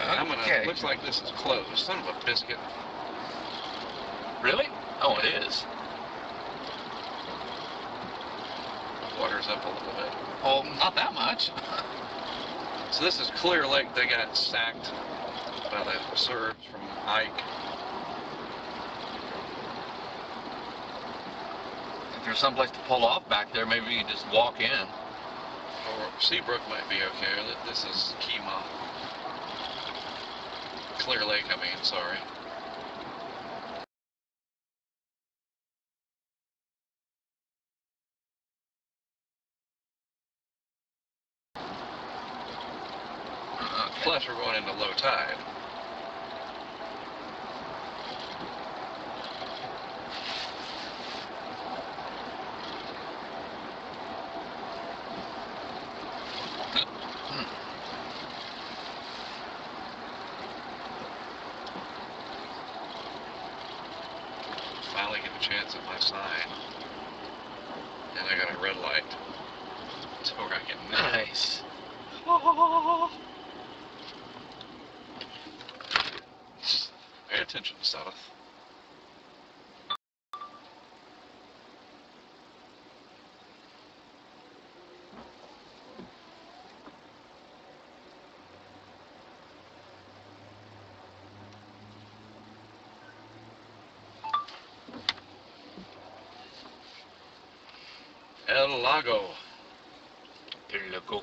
I'm gonna. Looks like this is closed. Son of a biscuit. Really? Oh, it is. Water's up a little bit. Oh, not that much. So this is Clear Lake. They got sacked by the surge from Ike. If there's someplace to pull off back there, maybe you just walk in. Or Seabrook might be okay. This is Kemah. Clear Lake, I mean, sorry. Okay. Plus, we're going into low tide. Finally get a chance at my sign. And I got a red light. So I can... Nice. Pay attention, South. El Lago. El Lago.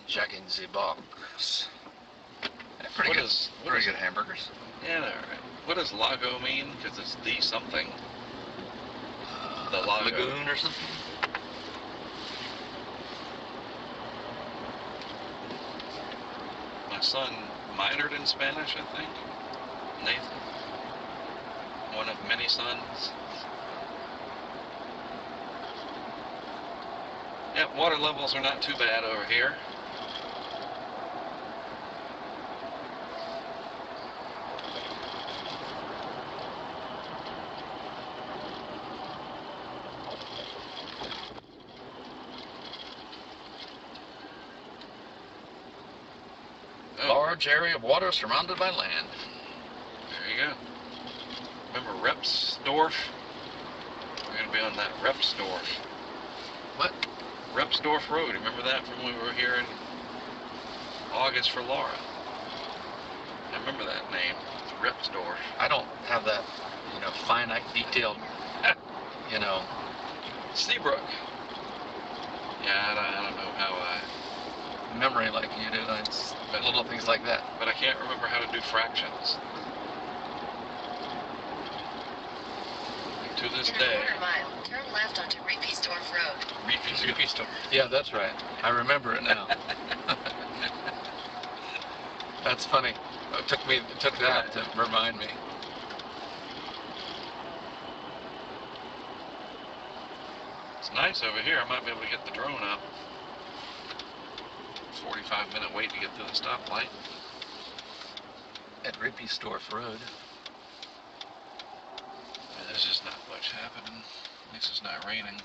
Jack in the Box. Pretty good hamburgers. Yeah, they're alright. What does Lago mean? Because it's the something. The Lago. Lagoon or something? My son minored in Spanish, I think. Nathan. One of many sons. Yep, water levels are not too bad over here. Large area of water surrounded by land. There you go. Remember Repsdorf? We're going to be on that Repsdorf. What? Repsdorf Road. Remember that from when we were here in August for Laura? I remember that name. It's Repsdorf. I don't have that, finite, detailed, Seabrook. Yeah, I don't know how memory like you do. It's little things like that. But I can't remember how to do fractions. To this In a day. quarter mile, turn left onto Repsdorf Road. Repsdorf. Yeah, that's right. I remember it now. That's funny. It took that to remind me. It's nice over here. I might be able to get the drone up. 45-minute wait to get through the stoplight. At Repsdorf Road. There's just not much happening. At least it's not raining.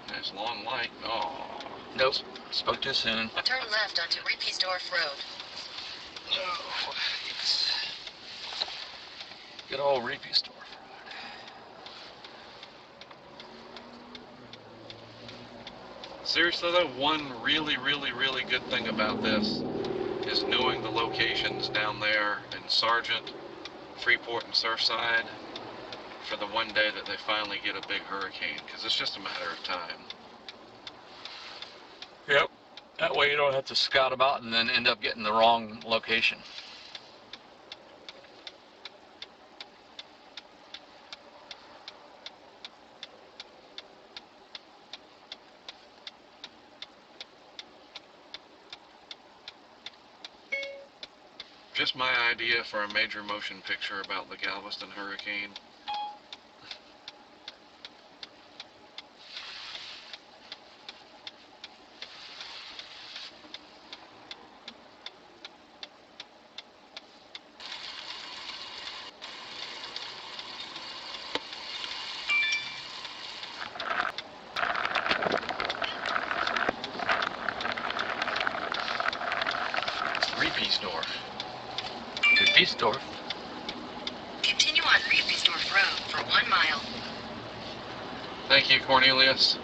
Nice long light. Oh. Nope. Spoke too soon. Turn left onto Repsdorf Road. Oh, yes. Good old Repsdorf Road. Seriously though, one really, really, really good thing about this is knowing the locations down there in Sargent, Freeport, and Surfside for the one day that they finally get a big hurricane, because it's just a matter of time. Yep. That way you don't have to scout about and then end up getting the wrong location. Just my idea for a major motion picture about the Galveston hurricane. Reepiesdorf. Continue on Reepiesdorf Road for 1 mile. Thank you, Cornelius.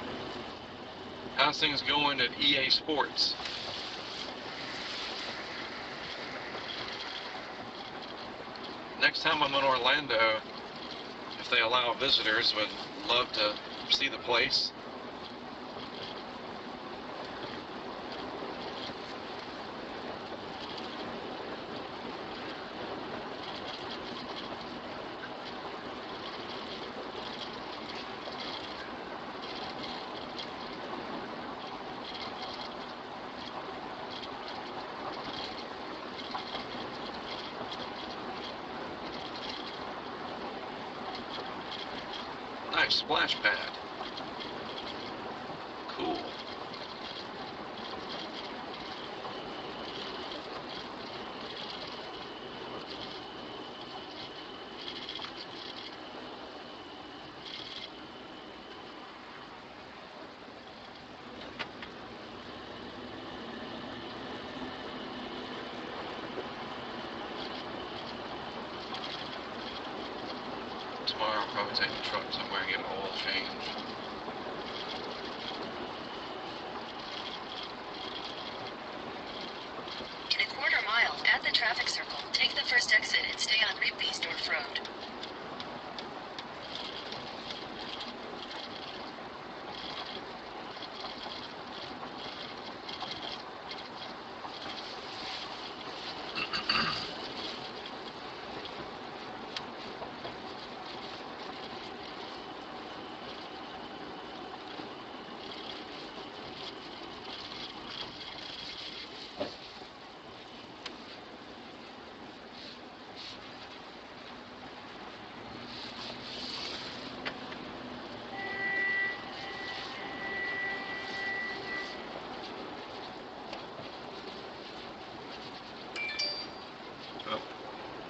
How's things going at EA Sports? Next time I'm in Orlando, if they allow visitors, would love to see the place. Nice splash pad. Cool. Tomorrow I'll probably take the truck somewhere and get an oil change. In a quarter mile, at the traffic circle, take the first exit and stay on Reepiesdorf Road.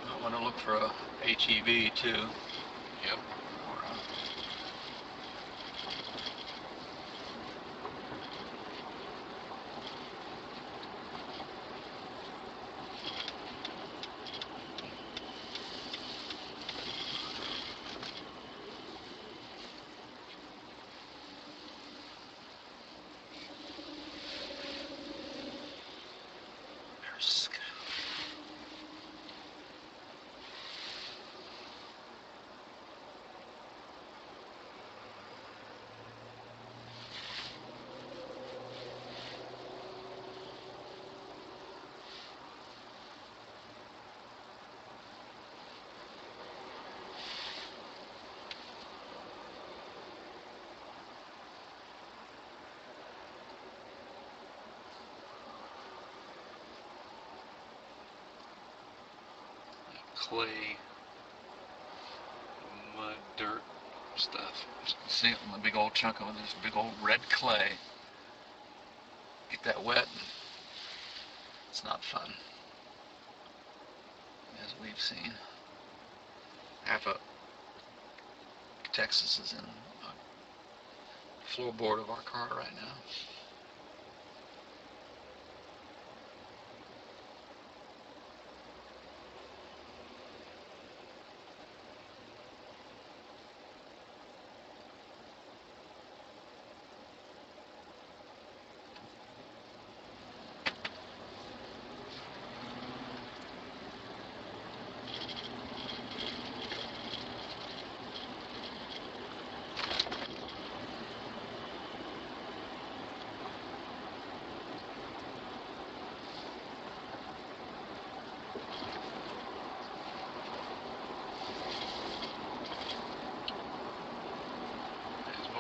I want to look for a HEV too. Yep. Or, there's Clay, mud, dirt stuff. see it in the big old chunk of this big old red clay. Get that wet, and it's not fun, as we've seen. Half of Texas is in the floorboard of our car right now.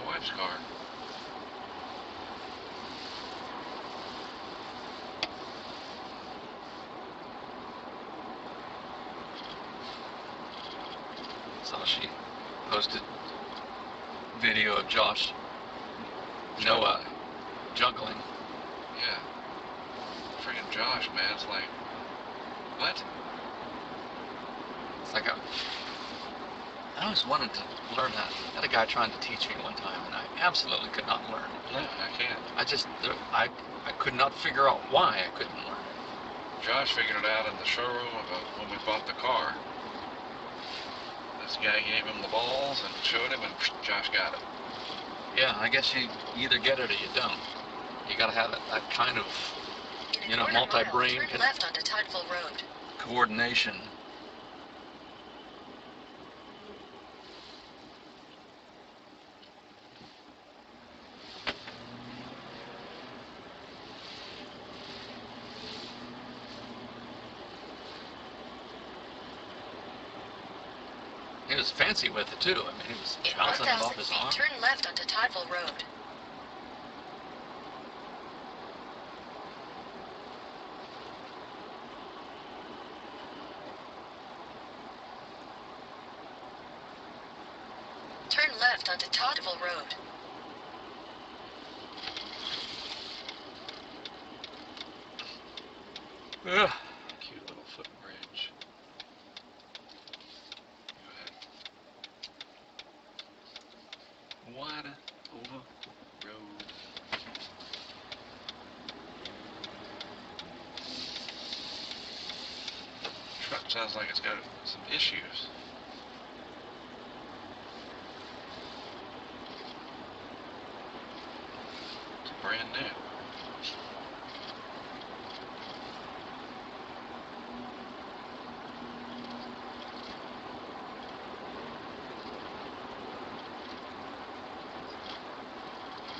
Wife's car. So she posted video of Josh Noah juggling. Yeah. Freaking Josh, man. It's like, what? It's like I always wanted to learn that. I had a guy trying to teach me one time, and I absolutely could not learn. No, I can't. I could not figure out why I couldn't learn. Josh figured it out in the showroom when we bought the car. This guy gave him the balls and showed him, and Josh got it. Yeah, I guess you either get it or you don't. You gotta have that kind of, you know, multi-brain turn left onto Toddville Road. coordination. He was fancy with it too. I mean, he was In bouncing it 1,000 off his feet, arm. turn left onto Toddville Road. Turn left onto Toddville Road. Ugh. Cute little footbridge. Go ahead. Water over road. Truck sounds like it's got some issues. It's brand new.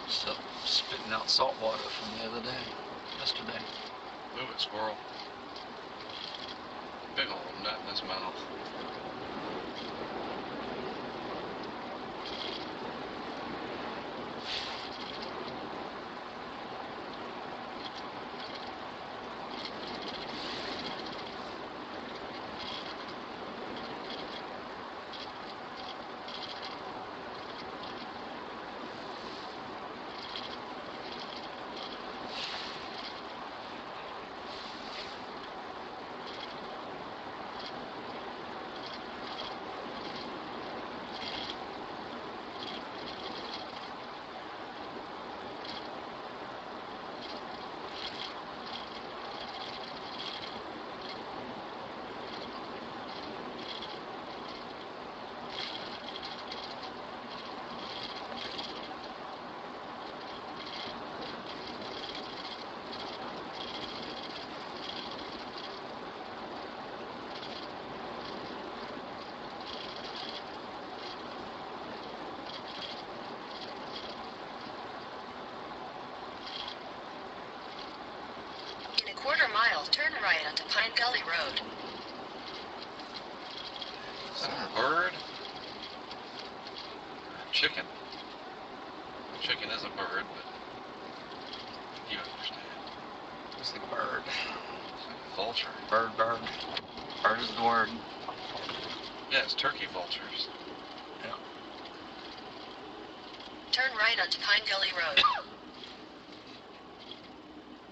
So, spitting out salt water from the other day, yesterday. Move it, squirrel. Big old nut in his mouth. In a quarter mile, turn right onto Pine Gully Road. Is that a bird? A chicken. Chicken is a bird, but you understand. It's like a bird. It's like a vulture. Bird, bird. Bird is the word. Yeah, it's turkey vultures. Yeah. Turn right onto Pine Gully Road.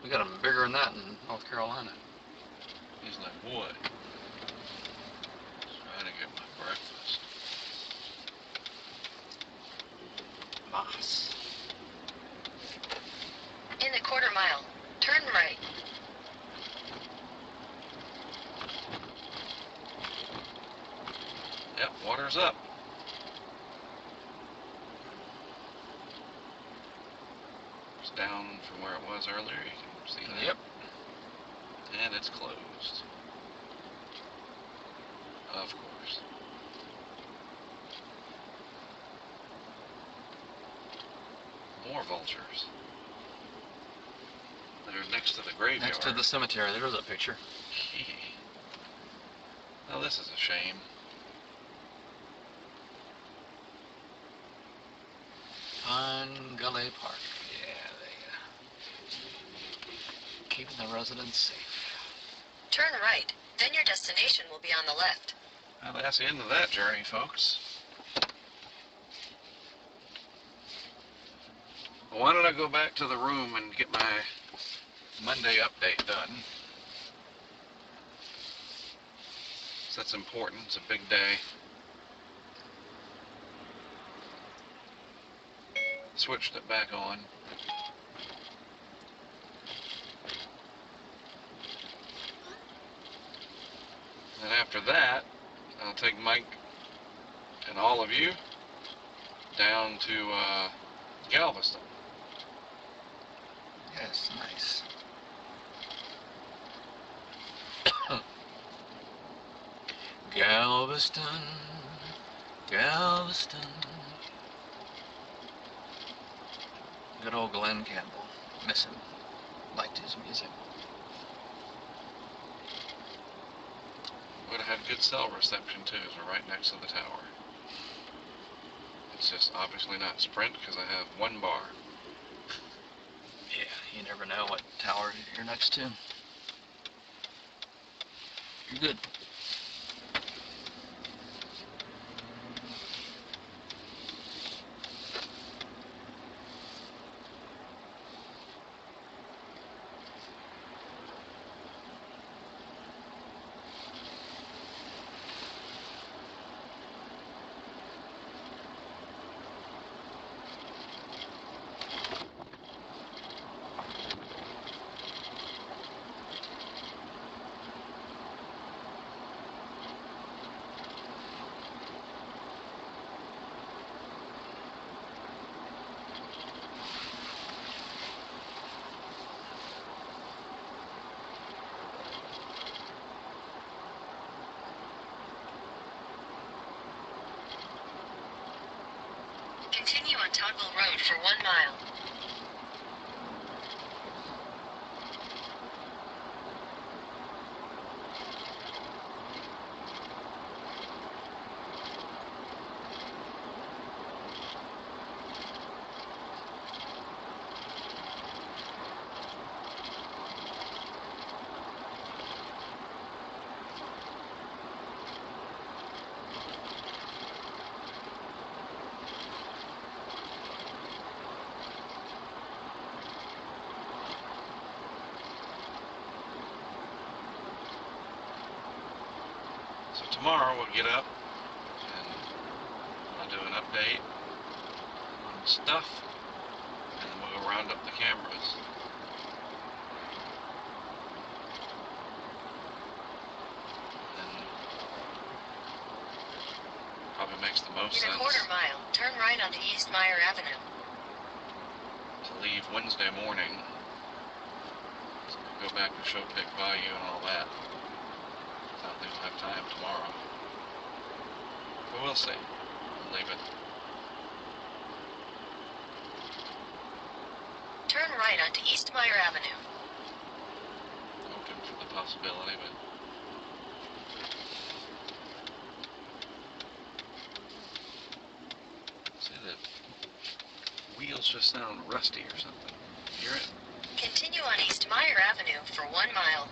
We got them bigger than that in North Carolina. He's like, what? Trying to get my breakfast. Moss. In a quarter mile, turn right. Yep, water's up. It's down from where it was earlier. You can see that. Yep. And it's closed. Of course. More vultures. They're next to the graveyard. Next to the cemetery. There's a picture. Gee. Oh, this is a shame. Pine Gully Park. Yeah, keeping the residents safe. Turn right. Then your destination will be on the left. Well, that's the end of that journey, folks. Why don't I go back to the room and get my Monday update done? So that's important. It's a big day. Switched it back on. And after that, I'll take Mike and all of you down to Galveston. Yes, nice. Galveston, Galveston. Good old Glenn Campbell. Miss him. Liked his music. Would have had good cell reception too, as we're right next to the tower. It's just obviously not Sprint because I have one bar. Yeah, you never know what tower you're next to. You're good. Continue on Toggle Road for 1 mile. So tomorrow we'll get up and I'll do an update on stuff, and then we'll round up the cameras. And probably makes the most In a sense quarter mile, turn right onto East Meyer Avenue. to leave Wednesday morning, so we'll go back to show pick value and all that. I don't think we'll have time tomorrow, but we'll see. We'll leave it. Turn right onto East Meyer Avenue. Open for the possibility, but see, the wheels just sound rusty or something. Hear it? Continue on East Meyer Avenue for 1 mile.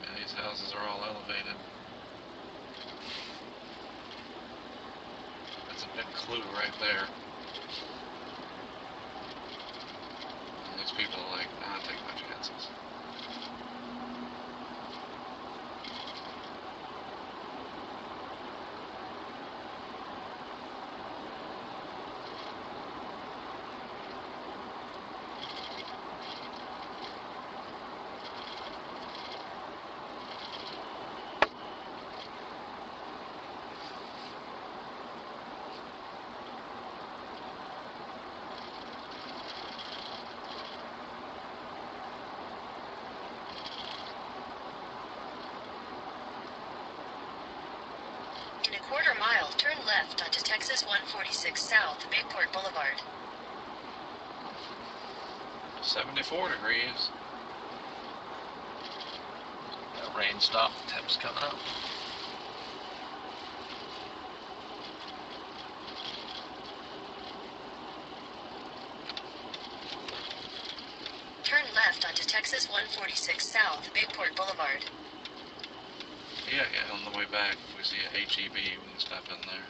Yeah, these houses are all elevated. That's a big clue right there. And these people are like, nah, take my chances. In a quarter mile, turn left onto Texas 146 South, Bayport Boulevard. 74 degrees. That rain stopped. Temps coming up. Turn left onto Texas Access 146 South, Bayport Boulevard. Yeah, on the way back, if we see a HEB, we can stop in there.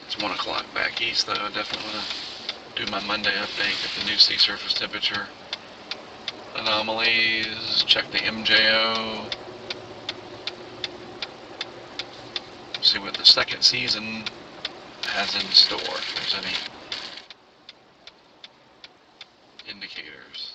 It's 1 o'clock back east, though. I definitely want to do my Monday update, get the new sea surface temperature anomalies, check the MJO, see what the second season has in store, if there's any indicators.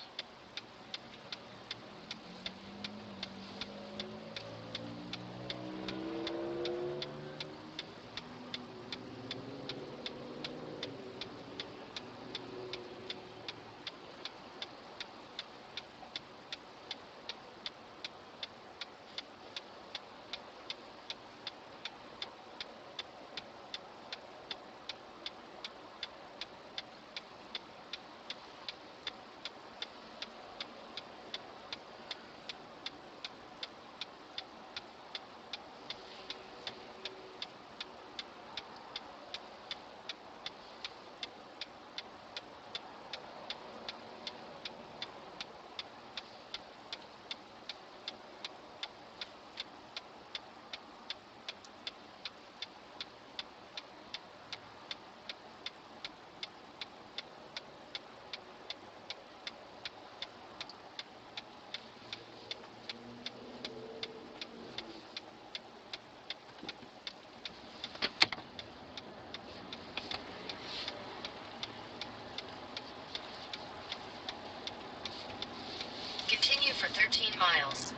Continue for 13 miles.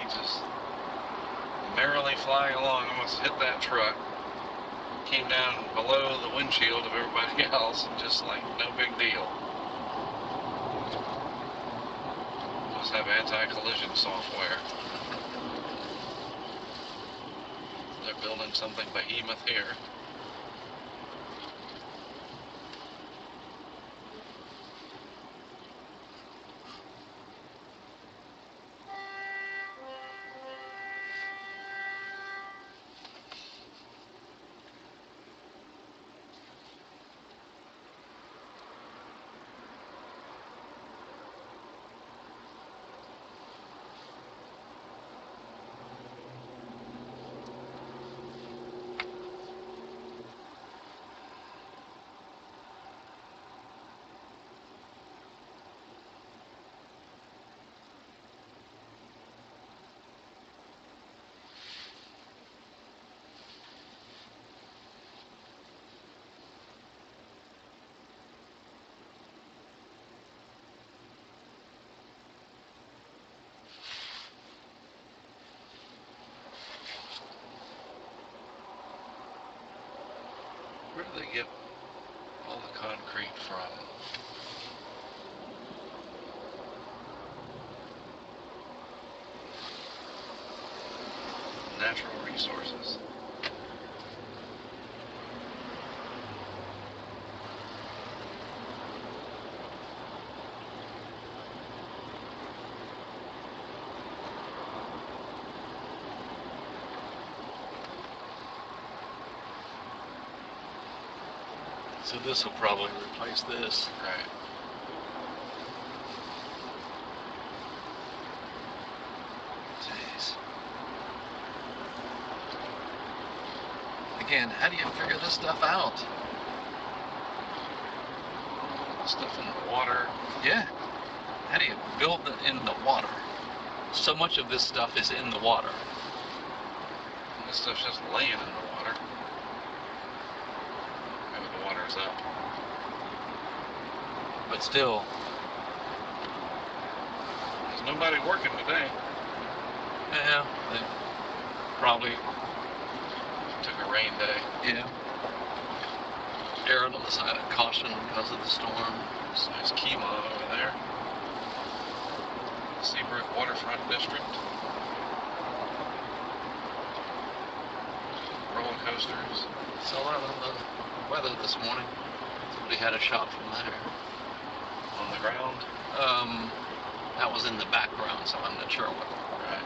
Just merrily flying along, almost hit that truck, came down below the windshield of everybody else, and just like no big deal. Just have anti-collision software. They're building something behemoth here. Where do they get all the concrete from? Natural resources. So this will probably replace this. Right. Jeez. Again, how do you figure this stuff out? Stuff in the water. Yeah. How do you build it in the water? So much of this stuff is in the water. And this stuff's just laying in the water. Maybe the water's up. But still, There's nobody working today. Yeah, they probably Took a rain day. yeah. Erred on the side of caution because of the storm. So there's Kima over there. Seabrook Waterfront District. Roller coasters. Saw that on the weather this morning. Somebody had a shot from there. On the ground. That was in the background, so I'm not sure Right.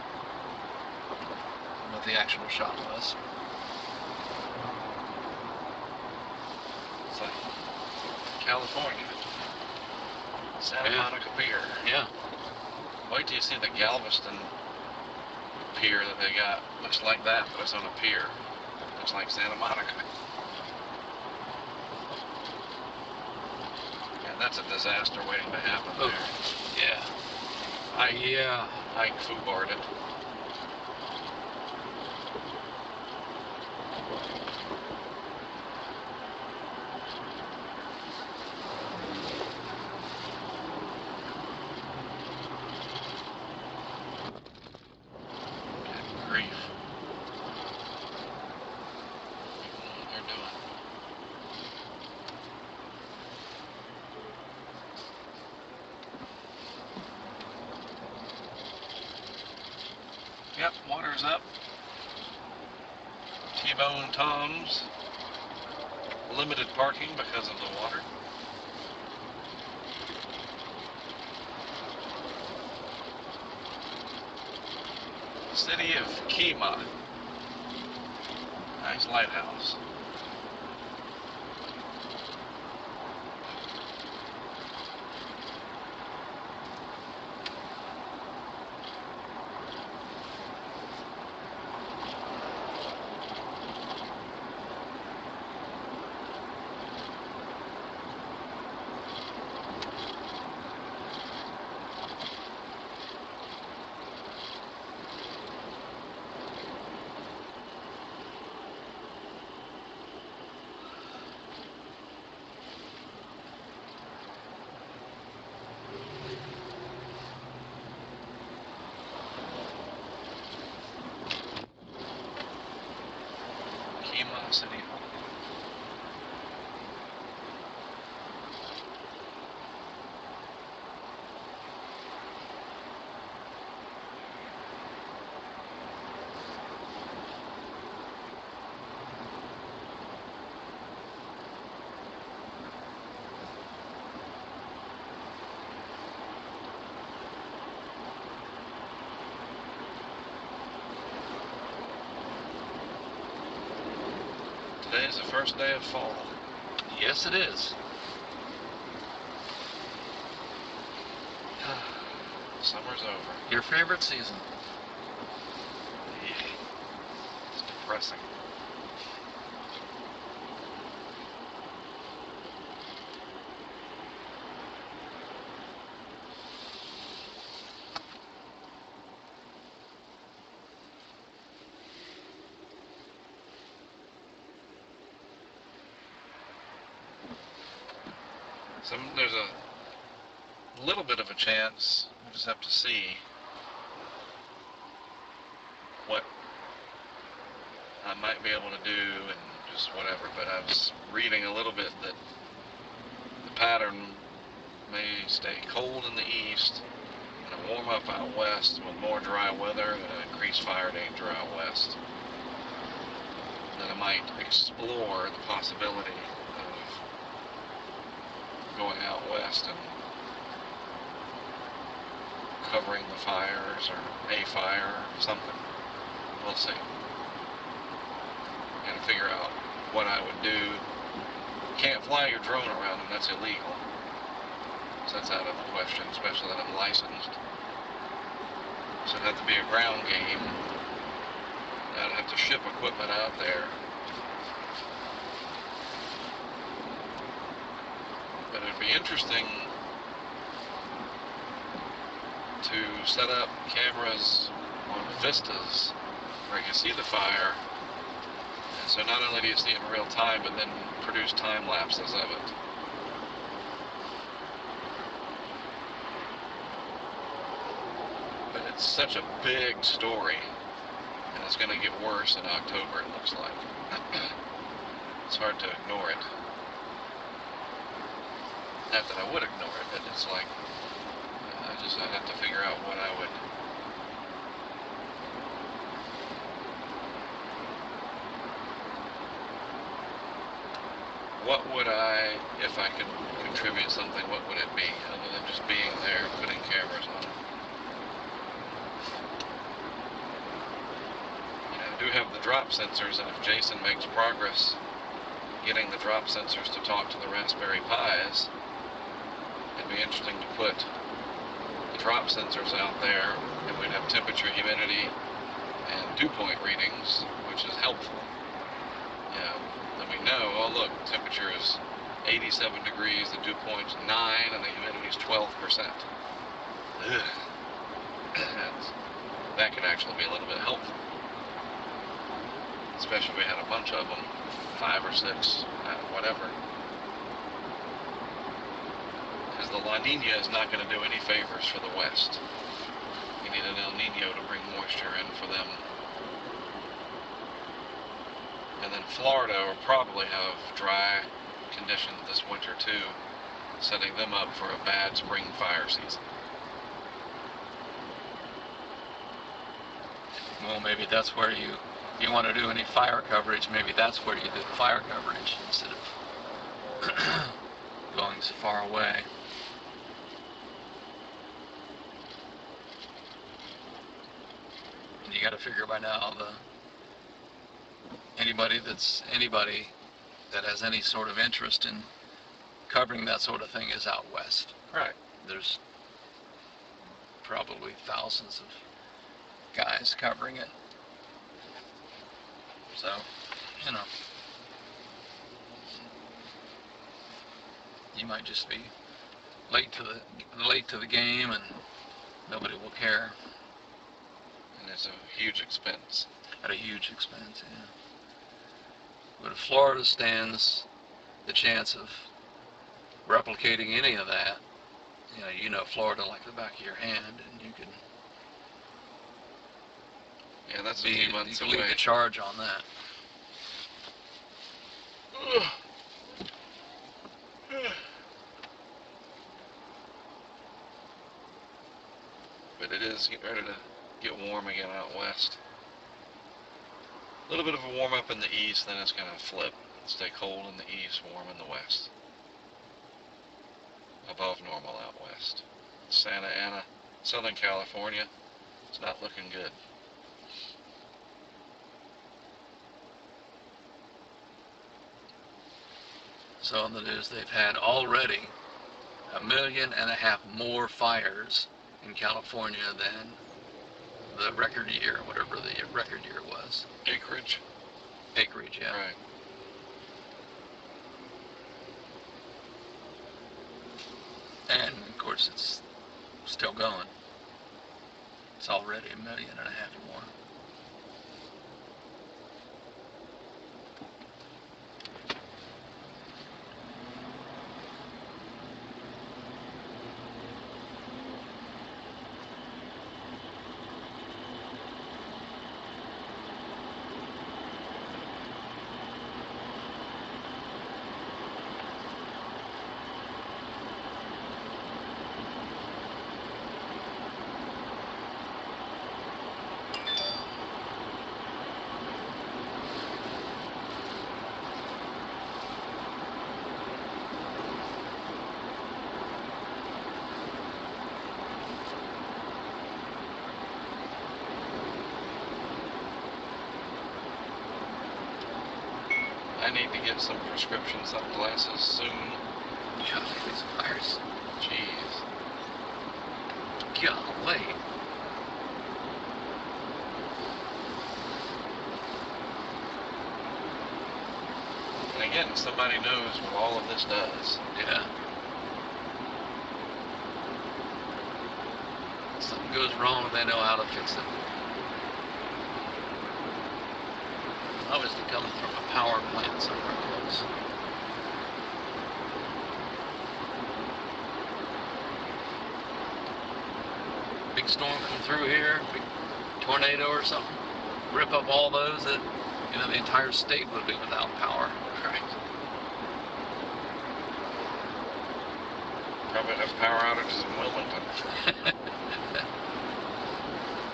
what the actual shot was. It's like California. Santa Yeah. Monica Pier. Yeah. Wait till you see the Galveston pier that they got. Looks like that, but it's on a pier. Looks like Santa Monica. Yeah, that's a disaster waiting to happen Oh, there. yeah. Ike foobarred it. Good grief. People know what they're doing. Yep, water's up. T-Bone Tom's. Limited parking because of the water. City of Kima. Nice lighthouse. Kima City Hall. Today is the first day of fall. Yes, it is. Summer's over. Your favorite season. Yeah. It's depressing. There's a little bit of a chance. We'll just have to see what I might be able to do and just whatever. But I was reading a little bit that the pattern may stay cold in the east and warm up out west with more dry weather and an increased fire danger out west. That I might explore the possibility of going out west and covering the fires or a fire or something. We'll see. Gotta figure out what I would do. Can't fly your drone around and that's illegal. So that's out of the question, especially that I'm licensed. So it'd have to be a ground game. I'd have to ship equipment out there. But it'd be interesting to set up cameras on the vistas where you can see the fire. And so not only do you see it in real time, but then produce time lapses of it. it's such a big story, and it's going to get worse in October, it looks like. It's hard to ignore it. Not that I would ignore it, but it's like, I'd have to figure out what I would. What would I, if I could contribute something, what would it be, other than just being there, putting cameras on? I do have the drop sensors, and if Jason makes progress getting the drop sensors to talk to the Raspberry Pis, it'd be interesting to put the drop sensors out there, and we'd have temperature, humidity, and dew point readings, which is helpful. And we know, oh look, temperature is 87 degrees, the dew point's 9, and the humidity is 12%. That could actually be a little bit helpful. Especially if we had a bunch of them, 5 or 6, whatever. Because the La Nina is not going to do any favors for the West. You need an El Nino to bring moisture in for them. And then Florida will probably have dry conditions this winter too, setting them up for a bad spring fire season. Well, maybe that's where you want to do any fire coverage, maybe that's where you do the fire coverage instead of going so far away. And you got to figure by now, anybody that has any sort of interest in covering that sort of thing is out west. Right. There's probably thousands of guys covering it. So, you might just be late to the game, and nobody will care. And it's a huge expense. At a huge expense, yeah. But if Florida stands the chance of replicating any of that, you know Florida like the back of your hand, and you can. Yeah, that's a few months away. You can lead the charge on that. But it is getting ready to get warm again out west. A little bit of a warm up in the east, then it's going to flip. Stay cold in the east, warm in the west. Above normal out west. Santa Ana, Southern California, it's not looking good. So in the news, they've had already 1.5 million more fires in California than the record year, whatever the record year was. Acreage? Acreage, yeah. Right. And of course it's still going. It's already 1.5 million more. I need to get some prescription sunglasses soon. Yeah, these fires. Jeez. Golly. And again, somebody knows what all of this does. Yeah. If something goes wrong, they know how to fix it. Obviously coming from a power plant somewhere close. Big storm. storm come through here, big tornado or something, rip up all those, that, you know, the entire state would be without power. Right. Probably have power outages in Wilmington.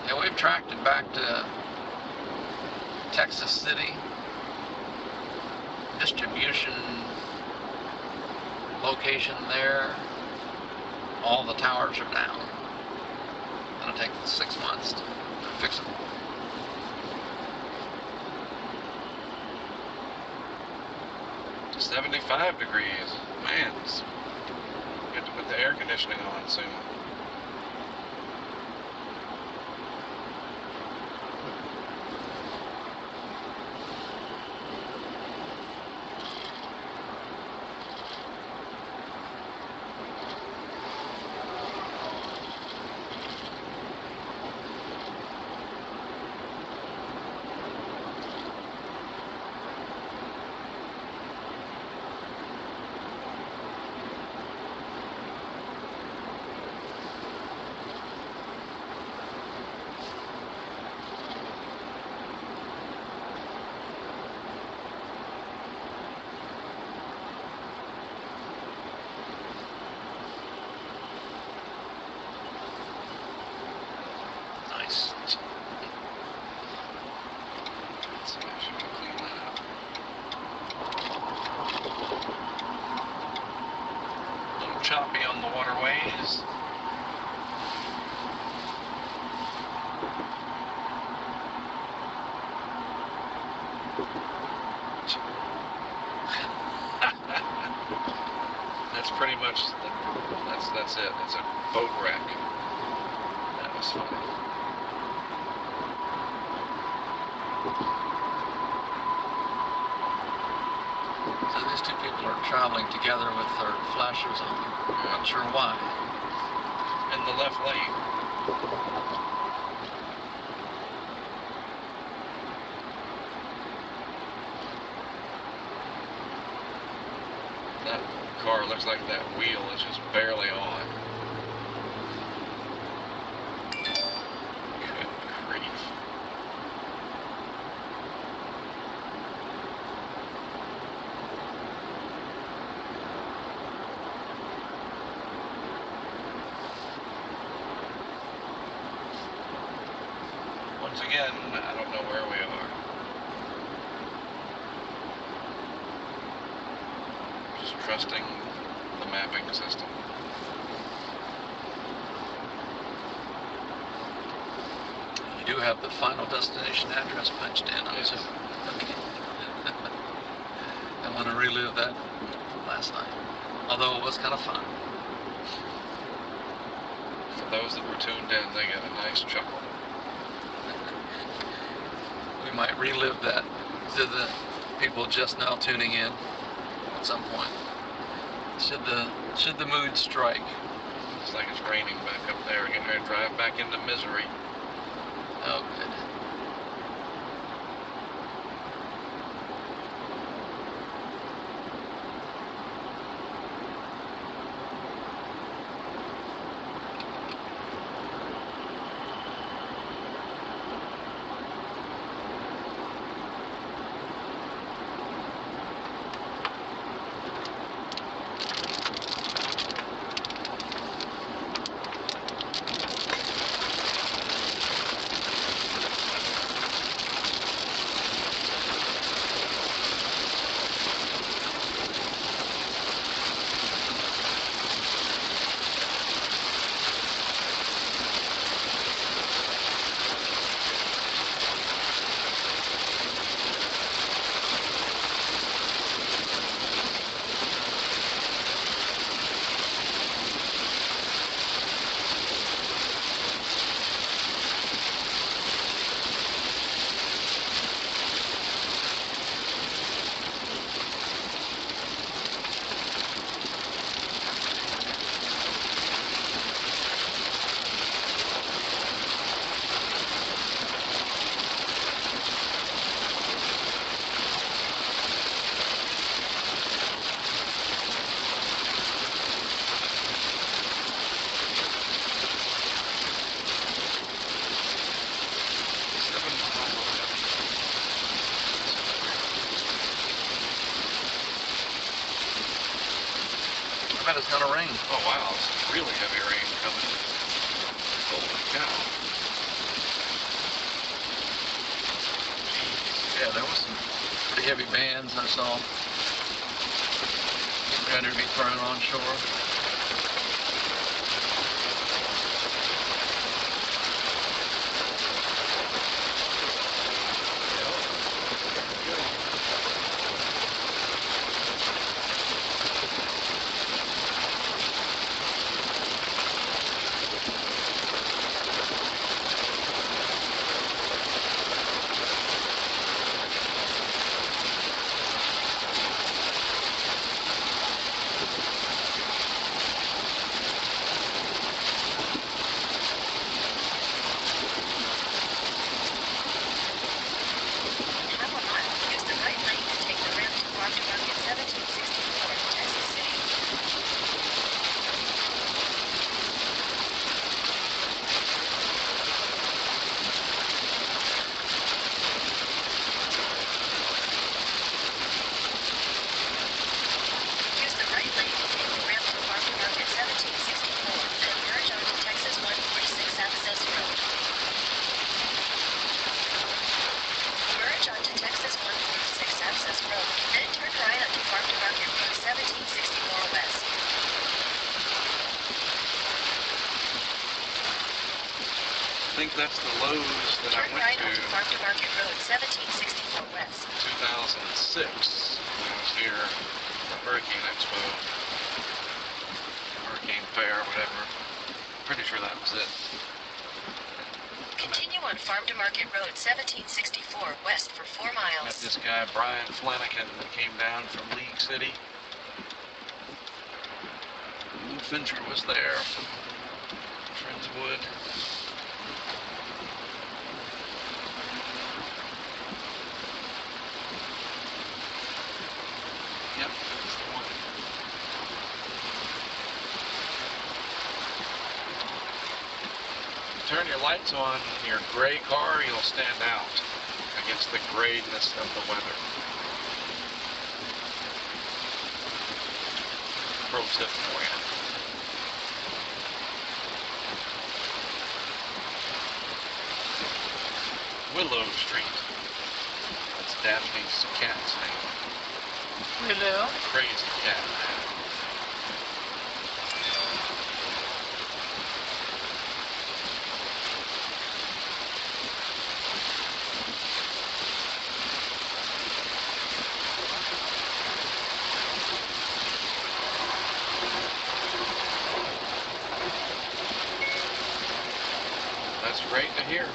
Yeah, we've tracked it back to Texas City. Distribution location there. All the towers are down. It'll take 6 months to fix them. 75 degrees. Man, get to put the air conditioning on soon. Nice. So I should clean that up. A little choppy on the waterways. That's pretty much that's it. It's a boat wreck. That was funny. So these two people are traveling together with their flashers on. Yeah. Not sure why. In the left lane. That car looks like that wheel is just barely on. Good grief. Once again, I don't know where we are. Just trusting the mapping system. You do have the final destination address punched in, I'm Yes. assuming. Okay. I want to relive that last night. Although it was kind of fun. For those that were tuned in, they got a nice chuckle. We might relive that to the people just now tuning in at some point. Should the mood strike. Looks like it's raining back up there. Getting ready to drive back into misery. Oh, good. about it's gonna rain. Oh wow, some really heavy rain coming. Holy cow. Yeah, there was some pretty heavy bands I saw. Ready to be thrown on shore. I think that's the Lowe's that I went to Farm to Market Road, 1764 West. 2006 when I was here for Hurricane Expo, Hurricane Fair, whatever. Pretty sure that was it. Continue on Farm to Market Road, 1764 West for 4 miles. Met this guy Brian Flanagan that came down from League City. Lou Fincher was there from Friendswood. Yep, that's the one. Turn your lights on in your gray car, you'll stand out against the grayness of the weather. Pro tip for you. Willow Street. That's Daphne's cat's name. Hello. Crazy cat. That's great to hear.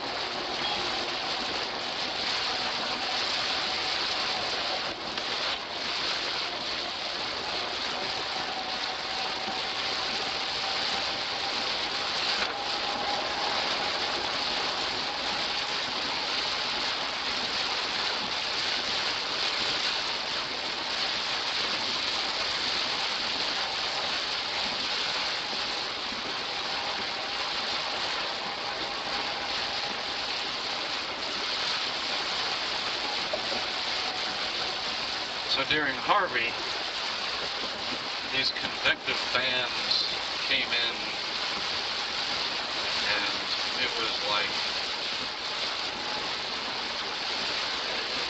So during Harvey, these convective bands came in, and it was like,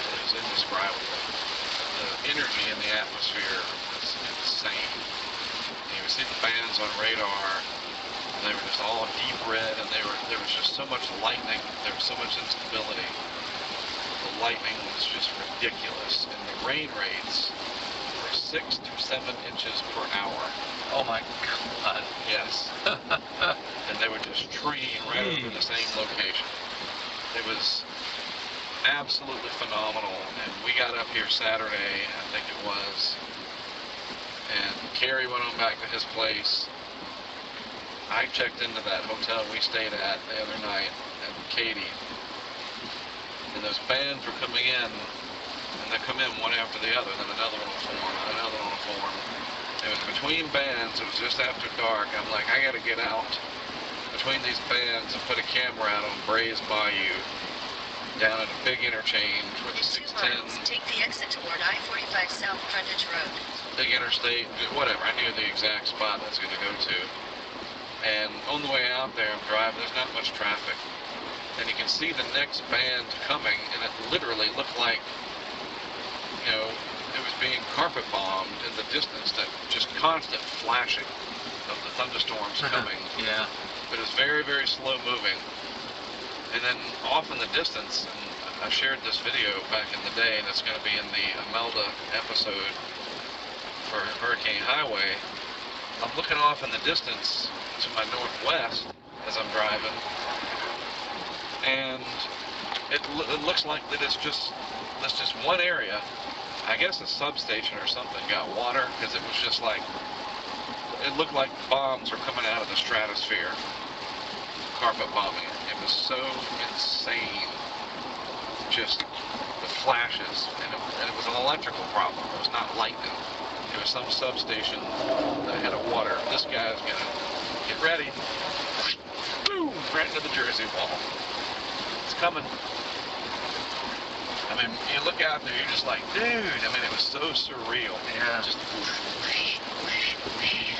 it was indescribable. The energy in the atmosphere was insane. You would see the bands on radar, and they were just all deep red, and there was just so much lightning, there was so much instability. The lightning was just ridiculous, and the rain rates were 6 to 7 inches per hour. Oh my God. Yes. And they would just train right over the same location. It was absolutely phenomenal, and we got up here Saturday, I think it was, and Kerry went on back to his place. I checked into that hotel we stayed at the other night, and Katie. And those bands were coming in, and they come in one after the other, then another one will form, another one will form. It was between bands, it was just after dark. I'm like, I gotta get out between these bands and put a camera out on Bray's Bayou. down at a big interchange where the In 2 610, miles, take the exit toward I-45 South Frontage Road. big interstate, whatever. I knew the exact spot I was going to go to. And on the way out there, I'm driving, there's not much traffic. And you can see the next band coming, and it literally looked like, you know, it was being carpet bombed in the distance, that just constant flashing of the thunderstorms coming. Yeah. But it's very, very slow moving. And then off in the distance, and I shared this video back in the day, and it's going to be in the Imelda episode for Hurricane Highway. I'm looking off in the distance to my northwest as I'm driving, and it looks like that it's just, there's just one area, I guess a substation or something, got water, because it was just like, it looked like bombs were coming out of the stratosphere, carpet bombing it. It was so insane, just the flashes, and it was an electrical problem. It was not lightning. It was some substation that had a water. This guy's gonna get ready. Boom! Right into the Jersey wall. It's coming. I mean, you look out there, you're just like, dude. I mean, it was so surreal. Yeah. Just whoosh, whoosh, whoosh, whoosh.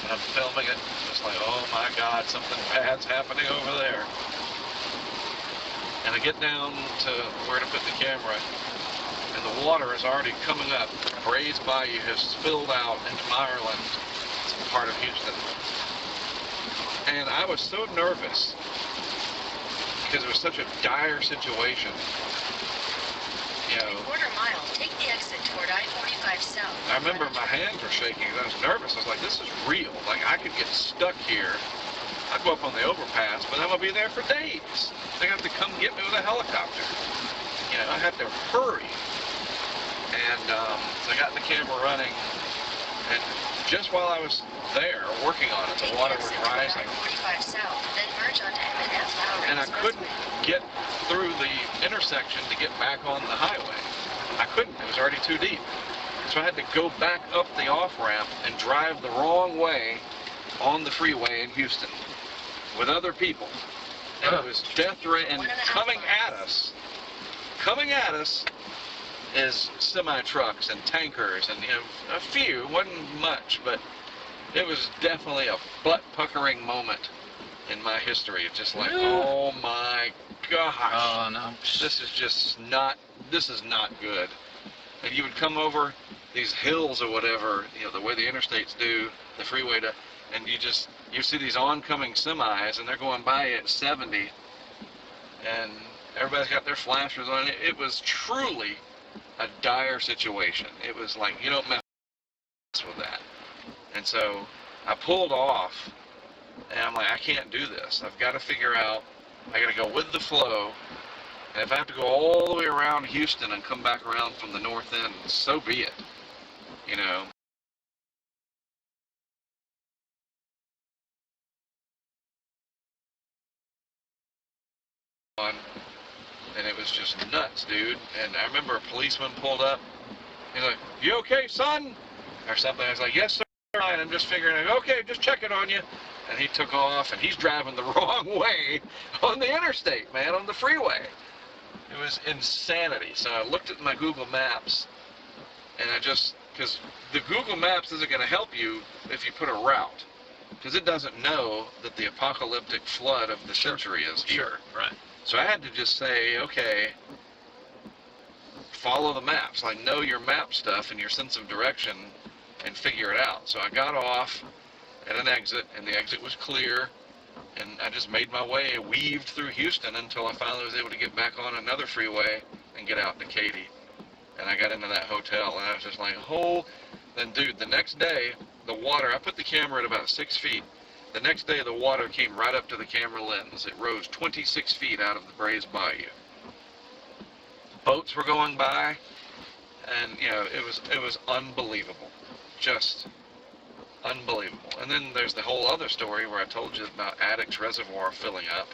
And I'm filming it, just like, oh my God, something bad's happening over there. And I get down to where to put the camera, and the water is already coming up. Brays Bayou has spilled out into Ireland, part of Houston. And I was so nervous because it was such a dire situation. You know, In a quarter mile, take the exit toward I-45 South. I remember my hands were shaking and I was nervous. I was like, this is real. Like, I could get stuck here. I'd go up on the overpass, but I'm going to be there for days. They're going to have to come get me with a helicopter. You know, I had to hurry. And so I got the camera running, and just while I was there working on it, the water was rising. I-45 South, then merge onto M&F Lowry And I couldn't get through the intersection to get back on the highway. I couldn't. It was already too deep. So I had to go back up the off-ramp and drive the wrong way on the freeway in Houston with other people. And it was death threat. And coming at us is semi-trucks and tankers, and, you know, a few, wasn't much, but it was definitely a butt-puckering moment in my history. It's just like, oh my gosh. Oh no. This is not good. And you would come over these hills or whatever, you know, the way the interstates do, the freeway, and you see these oncoming semis, and they're going by at 70, and everybody's got their flashers on. It was truly a dire situation. It was like, you don't mess with that. And so I pulled off, and I'm like, I can't do this. I've got to figure out, I got to go with the flow, and if I have to go all the way around Houston and come back around from the north end, so be it, you know. And it was just nuts, dude. And I remember a policeman pulled up. He's like, "You okay, son?" Or something. I was like, "Yes, sir." And I'm just figuring, okay, just checking on you. And he took off, and he's driving the wrong way on the interstate, man, on the freeway. It was insanity. So I looked at my Google Maps, and because the Google Maps isn't going to help you if you put a route, because it doesn't know that the apocalyptic flood of the century is here. Sure. Right. So I had to just say, okay, follow the maps, like know your map stuff and your sense of direction and figure it out. So I got off at an exit, and the exit was clear, and I just made my way, weaved through Houston until I finally was able to get back on another freeway and get out to Katy. And I got into that hotel, and I was just like, then dude, the next day, the water, I put the camera at about 6 feet. The next day, the water came right up to the camera lens. It rose 26 feet out of the Brays Bayou. Boats were going by, and, you know, it was unbelievable. Just unbelievable. And then there's the whole other story where I told you about Addicts Reservoir filling up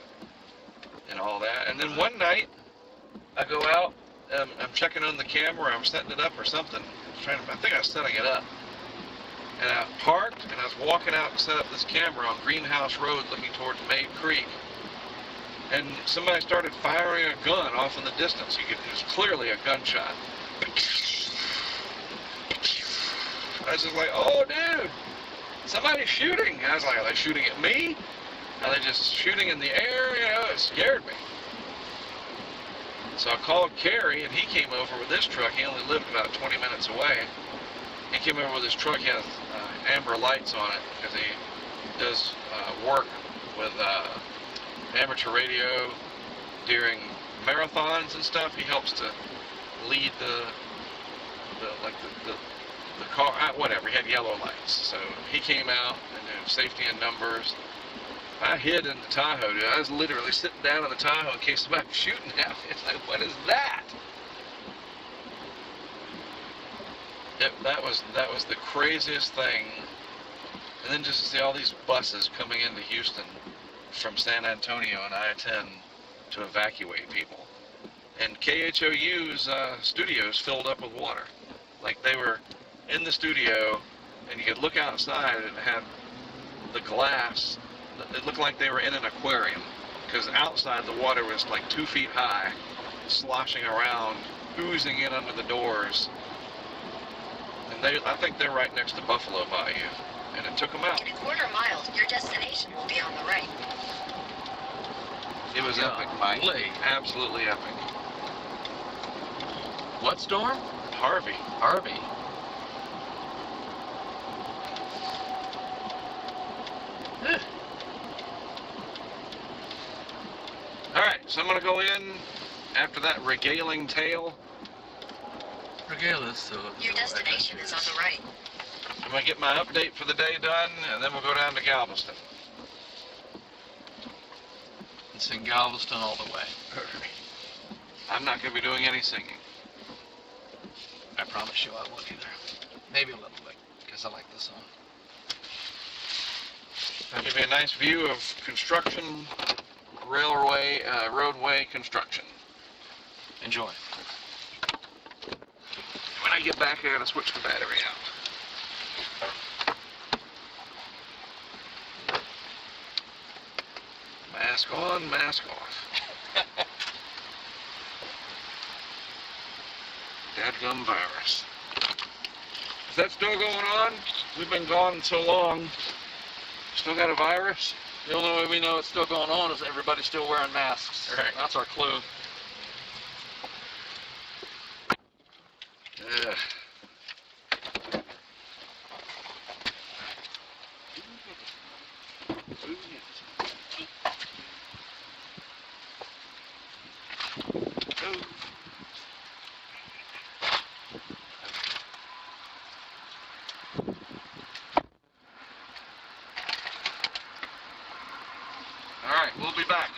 and all that. And then one night, I go out, I'm checking on the camera, I'm setting it up or something. I think I was setting it up. And I parked, and I was walking out to set up this camera on Greenhouse Road looking towards Maid Creek. and somebody started firing a gun off in the distance. It was clearly a gunshot. I was just like, oh, dude, somebody's shooting. I was like, are they shooting at me? Are they just shooting in the air? You know, it scared me. So I called Kerry, and he came over with his truck. He only lived about 20 minutes away. He came over with his truck. He has amber lights on it because he does work with amateur radio during marathons and stuff. He helps to lead the car, whatever. He had yellow lights, so he came out and knew safety in numbers. I hid in the Tahoe, dude. I was literally sitting down in the Tahoe in case somebody was shooting at me. It's like, what is that? That was the craziest thing. And then just to see all these buses coming into Houston from San Antonio and I-10 to evacuate people. And KHOU's studios filled up with water. Like they were in the studio, and you could look outside and it had the glass. It looked like they were in an aquarium, because outside the water was like 2 feet high, sloshing around, oozing in under the doors. And I think they're right next to Buffalo Bayou, and it took them out. In a quarter mile, your destination will be on the right. It was epic, Mike. Absolutely epic. What storm? Harvey. Harvey. Alright, so I'm going to go in after that regaling tale. Regale us. Your destination is on the right. I'm going to get my update for the day done, and then we'll go down to Galveston. And sing Galveston all the way. I'm not going to be doing any singing. I promise you I won't either. Maybe a little bit, because I like the song. I'll give you a nice view of construction, roadway construction. Enjoy. When I get back, I gotta switch the battery out. Mask on, mask off. Dadgum virus. Is that still going on? We've been gone so long. Still got a virus? The only way we know it's still going on is everybody's still wearing masks. Right. That's our clue. Ugh. All right, we'll be back.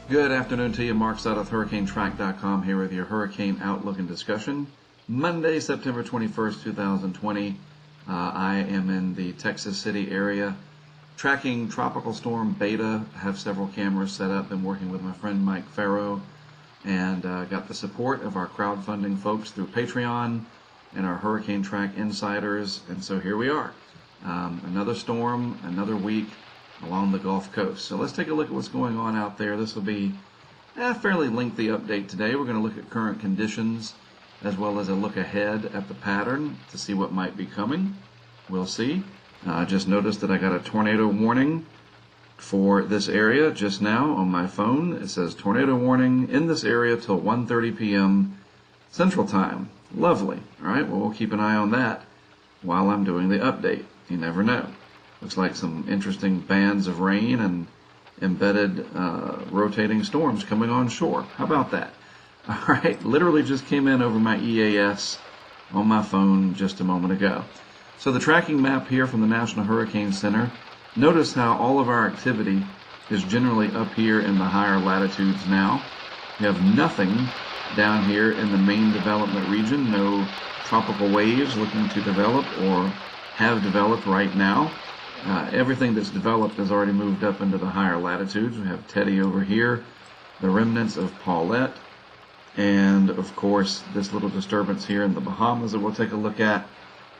Good afternoon to you. Mark Stott of HurricaneTrack.com here with your hurricane outlook and discussion. Monday, September 21st, 2020. I am in the Texas City area tracking Tropical Storm Beta. I have several cameras set up. Been working with my friend Mike Farrow and got the support of our crowdfunding folks through Patreon and our HurricaneTrack insiders. And so here we are. Another storm, another week along the Gulf Coast. So let's take a look at what's going on out there. This will be a fairly lengthy update today. We're going to look at current conditions as well as a look ahead at the pattern to see what might be coming. We'll see. I just noticed that I got a tornado warning for this area just now on my phone. It says tornado warning in this area till 1:30 p.m. Central Time. Lovely. All right, well, we'll keep an eye on that while I'm doing the update. You never know. Looks like some interesting bands of rain and embedded rotating storms coming on shore. How about that? All right, literally just came in over my EAS on my phone just a moment ago. So the tracking map here from the National Hurricane Center, notice how all of our activity is generally up here in the higher latitudes now. We have nothing down here in the main development region, no tropical waves looking to develop or have developed right now. Everything that's developed has already moved up into the higher latitudes. We have Teddy over here, the remnants of Paulette, and of course this little disturbance here in the Bahamas that we'll take a look at.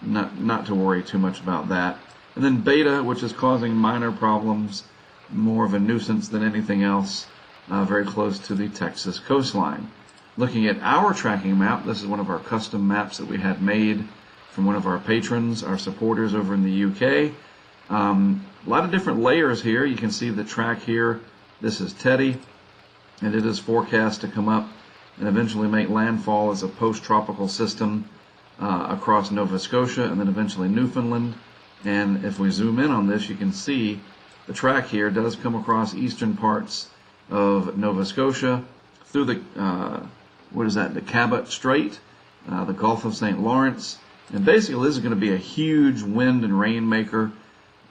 Not to worry too much about that. And then Beta, which is causing minor problems, more of a nuisance than anything else, very close to the Texas coastline. Looking at our tracking map, this is one of our custom maps that we had made from one of our patrons, our supporters over in the UK. A lot of different layers here. You can see the track here. This is Teddy, and it is forecast to come up and eventually make landfall as a post-tropical system across Nova Scotia and then eventually Newfoundland. And if we zoom in on this, you can see the track here does come across eastern parts of Nova Scotia through the, the Cabot Strait, the Gulf of St. Lawrence. And basically this is going to be a huge wind and rain maker.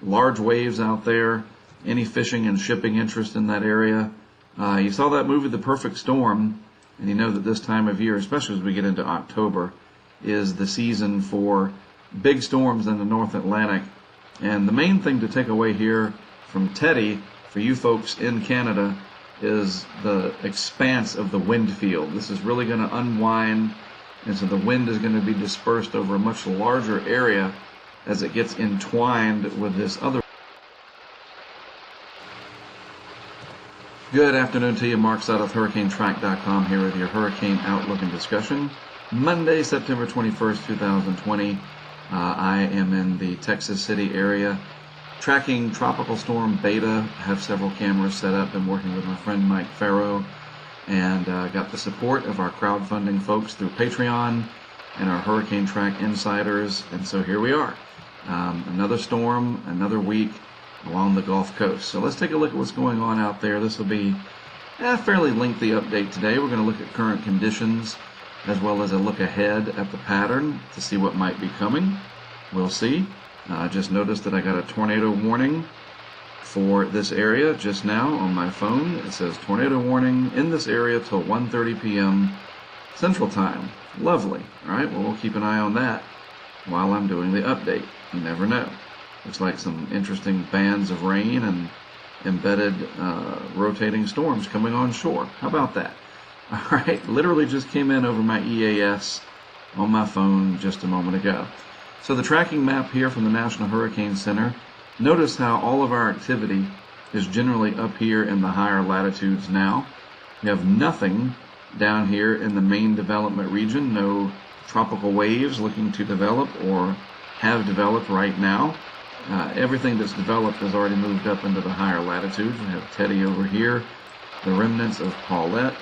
Large waves out there, any fishing and shipping interest in that area. You saw that movie The Perfect Storm, and you know that this time of year, especially as we get into October, is the season for big storms in the North Atlantic. And the main thing to take away here from Teddy, for you folks in Canada, is the expanse of the wind field. This is really going to unwind, and so the wind is going to be dispersed over a much larger area as it gets entwined with this other. Good afternoon to you. Mark Stott of HurricaneTrack.com here with your hurricane outlook and discussion. Monday, September 21st, 2020. I am in the Texas City area tracking Tropical Storm Beta. I have several cameras set up. Been working with my friend Mike Farrow and got the support of our crowdfunding folks through Patreon and our HurricaneTrack insiders. And so here we are. Another storm, another week along the Gulf Coast. So let's take a look at what's going on out there. This will be a fairly lengthy update today. We're going to look at current conditions as well as a look ahead at the pattern to see what might be coming. We'll see. I just noticed that I got a tornado warning for this area just now on my phone. It says tornado warning in this area till 1:30 p.m. Central Time. Lovely. All right, well, we'll keep an eye on that while I'm doing the update. You never know. Looks like some interesting bands of rain and embedded rotating storms coming on shore. How about that? All right, literally just came in over my EAS on my phone just a moment ago. So the tracking map here from the National Hurricane Center, notice how all of our activity is generally up here in the higher latitudes now. We have nothing down here in the main development region, no tropical waves looking to develop or have developed right now. Everything that's developed has already moved up into the higher latitudes. We have Teddy over here, the remnants of Paulette,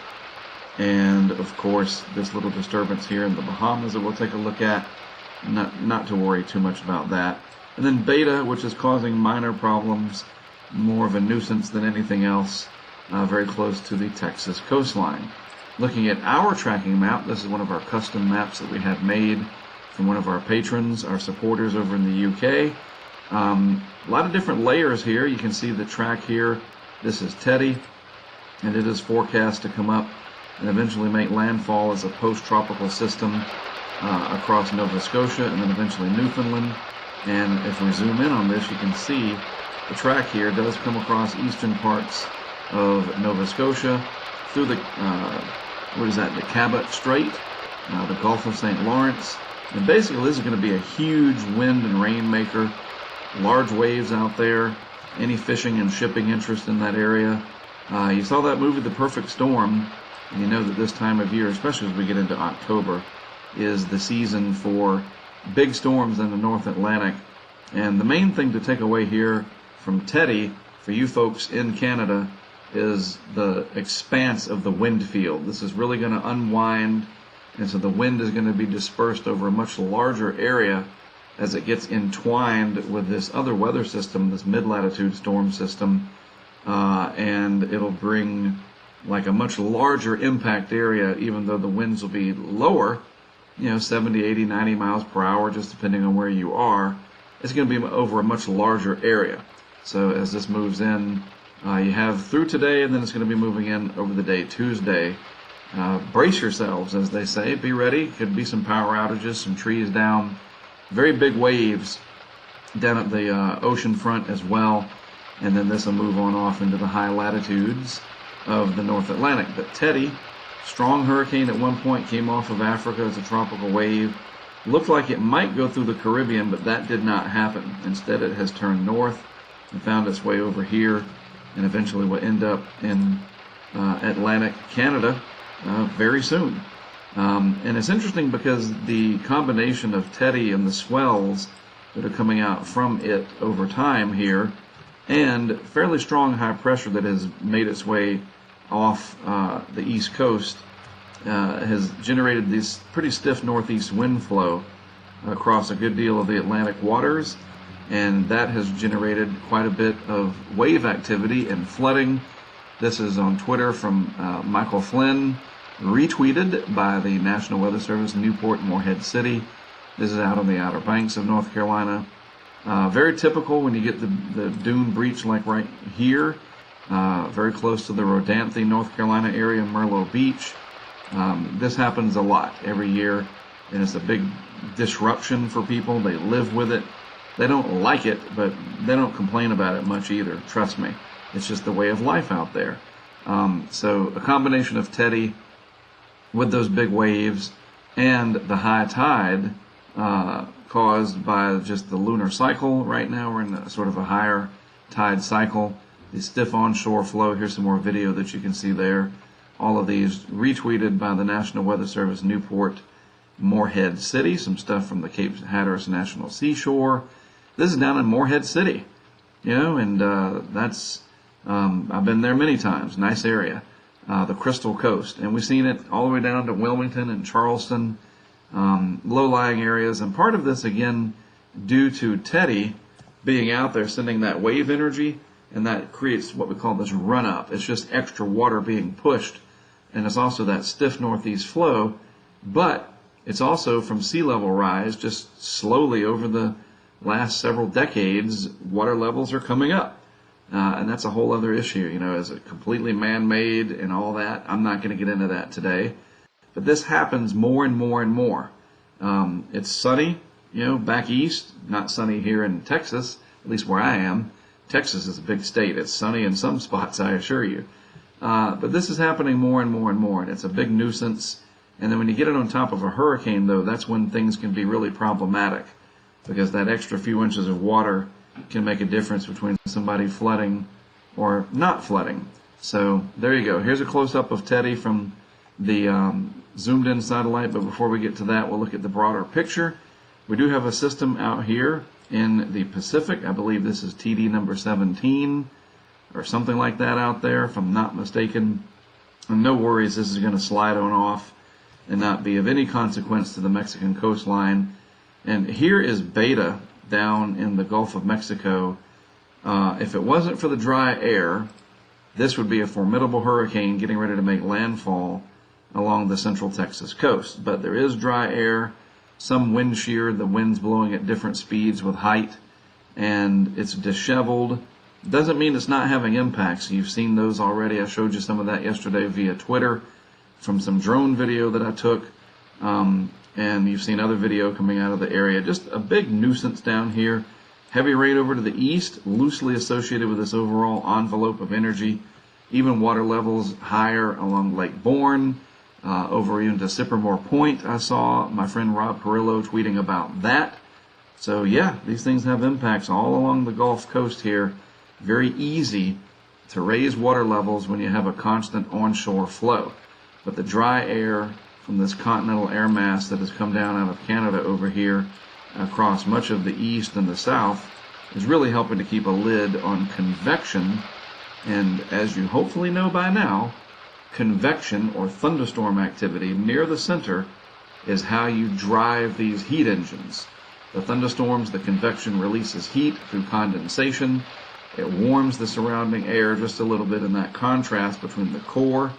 and of course this little disturbance here in the Bahamas that we'll take a look at. Not to worry too much about that. And then Beta, which is causing minor problems, more of a nuisance than anything else, very close to the Texas coastline. Looking at our tracking map, this is one of our custom maps that we had made from one of our patrons, our supporters over in the UK. A lot of different layers here. You can see the track here. This is Teddy, and it is forecast to come up and eventually make landfall as a post-tropical system across Nova Scotia and then eventually Newfoundland. And if we zoom in on this, you can see the track here does come across eastern parts of Nova Scotia through the, the Cabot Strait, the Gulf of St. Lawrence. And basically this is going to be a huge wind and rain maker, large waves out there, any fishing and shipping interest in that area. You saw that movie The Perfect Storm, and you know that this time of year, especially as we get into October, is the season for big storms in the North Atlantic. And the main thing to take away here from Teddy, for you folks in Canada, is the expanse of the wind field. This is really going to unwind, and so the wind is going to be dispersed over a much larger area as it gets entwined with this other weather system, this mid-latitude storm system, and it'll bring like a much larger impact area, even though the winds will be lower, 70, 80, 90 miles per hour, just depending on where you are. It's going to be over a much larger area. So as this moves in, you have through today, and then it's going to be moving in over the day Tuesday. Brace yourselves, as they say. Be ready. Could be some power outages, some trees down, very big waves down at the ocean front as well. And then this will move on off into the high latitudes of the North Atlantic. But Teddy, strong hurricane at one point, came off of Africa as a tropical wave. Looked like it might go through the Caribbean, but that did not happen. Instead, it has turned north and found its way over here, and eventually will end up in Atlantic Canada very soon. And it's interesting because the combination of Teddy and the swells that are coming out from it over time here, and fairly strong high pressure that has made its way off the east coast, has generated this pretty stiff northeast wind flow across a good deal of the Atlantic waters, and that has generated quite a bit of wave activity and flooding. This is on Twitter from Michael Flynn, retweeted by the National Weather Service, Newport, Morehead City. This is out on the Outer Banks of North Carolina. Very typical when you get the dune breach like right here, very close to the Rodanthe, North Carolina area, Merlo Beach. This happens a lot every year, and it's a big disruption for people. They live with it. They don't like it, but they don't complain about it much either. Trust me. It's just the way of life out there. So a combination of Teddy with those big waves and the high tide caused by just the lunar cycle. Right now we're in a sort of a higher tide cycle. The stiff onshore flow. Here's some more video that you can see there. All of these retweeted by the National Weather Service, Newport, Morehead City. Some stuff from the Cape Hatteras National Seashore. This is down in Morehead City, and that's, I've been there many times. Nice area, the Crystal Coast. And we've seen it all the way down to Wilmington and Charleston, low-lying areas. And part of this, again, due to Teddy being out there sending that wave energy, and that creates what we call this run-up. It's just extra water being pushed, and it's also that stiff northeast flow, but it's also from sea level rise, just slowly over the last several decades, water levels are coming up. And that's a whole other issue, is it completely man-made and all that? I'm not going to get into that today. But this happens more and more and more. It's sunny, back east, not sunny here in Texas, at least where I am. Texas is a big state. It's sunny in some spots, I assure you. But this is happening more and more and more, and it's a big nuisance. And then when you get it on top of a hurricane, though, that's when things can be really problematic, because that extra few inches of water can make a difference between somebody flooding or not flooding. So there you go. Here's a close-up of Teddy from the zoomed-in satellite, but before we get to that, we'll look at the broader picture. We do have a system out here in the Pacific. I believe this is TD number 17 or something like that out there, if I'm not mistaken. And no worries, this is going to slide on off and not be of any consequence to the Mexican coastline. And here is Beta down in the Gulf of Mexico. If it wasn't for the dry air, this would be a formidable hurricane getting ready to make landfall along the central Texas coast. But there is dry air, some wind shear, the wind's blowing at different speeds with height, and it's disheveled. Doesn't mean it's not having impacts. You've seen those already. I showed you some of that yesterday via Twitter from some drone video that I took. And you've seen other video coming out of the area. Just a big nuisance down here. Heavy rain over to the east, loosely associated with this overall envelope of energy. Even water levels higher along Lake Bourne, over even to Sippermore Point. I saw my friend Rob Perillo tweeting about that. So yeah, these things have impacts all along the Gulf Coast here. Very easy to raise water levels when you have a constant onshore flow. But the dry air from this continental air mass that has come down out of Canada over here across much of the east and the south is really helping to keep a lid on convection. And as you hopefully know by now, convection or thunderstorm activity near the center is how you drive these heat engines. The thunderstorms, the convection releases heat through condensation. It warms the surrounding air just a little bit, in that contrast between the core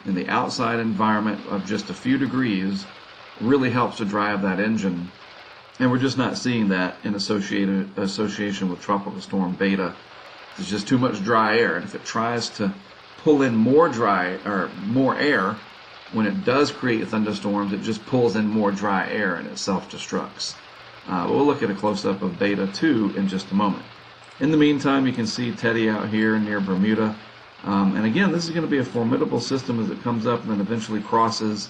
and the outside environment of just a few degrees really helps to drive that engine. And we're just not seeing that in association with Tropical Storm Beta. There's just too much dry air, and if it tries to pull in more air, when it does create thunderstorms, it just pulls in more dry air and it self-destructs. We'll look at a close-up of Beta 2 in just a moment. In the meantime, you can see Teddy out here near Bermuda. And again, this is going to be a formidable system as it comes up and then eventually crosses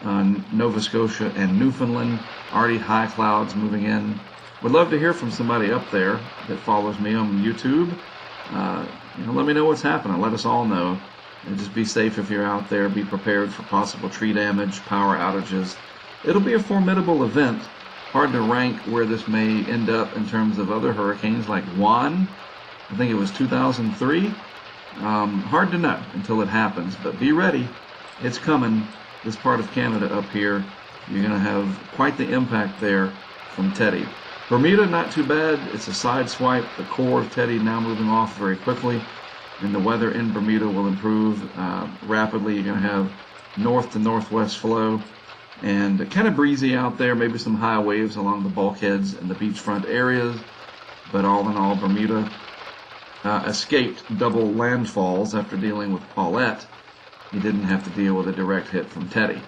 Nova Scotia and Newfoundland. Already high clouds moving in. Would love to hear from somebody up there that follows me on YouTube. Let me know what's happening. Let us all know. And just be safe if you're out there. Be prepared for possible tree damage, power outages. It'll be a formidable event. Hard to rank where this may end up in terms of other hurricanes like Juan. I think it was 2003. Hard to know until it happens, but be ready. It's coming. This part of Canada up here, you're going to have quite the impact there from Teddy. Bermuda, not too bad. It's a side swipe. The core of Teddy now moving off very quickly, and the weather in Bermuda will improve rapidly. You're going to have north to northwest flow, and kind of breezy out there, maybe some high waves along the bulkheads and the beachfront areas. But all in all, Bermuda escaped double landfalls after dealing with Paulette. He didn't have to deal with a direct hit from Teddy.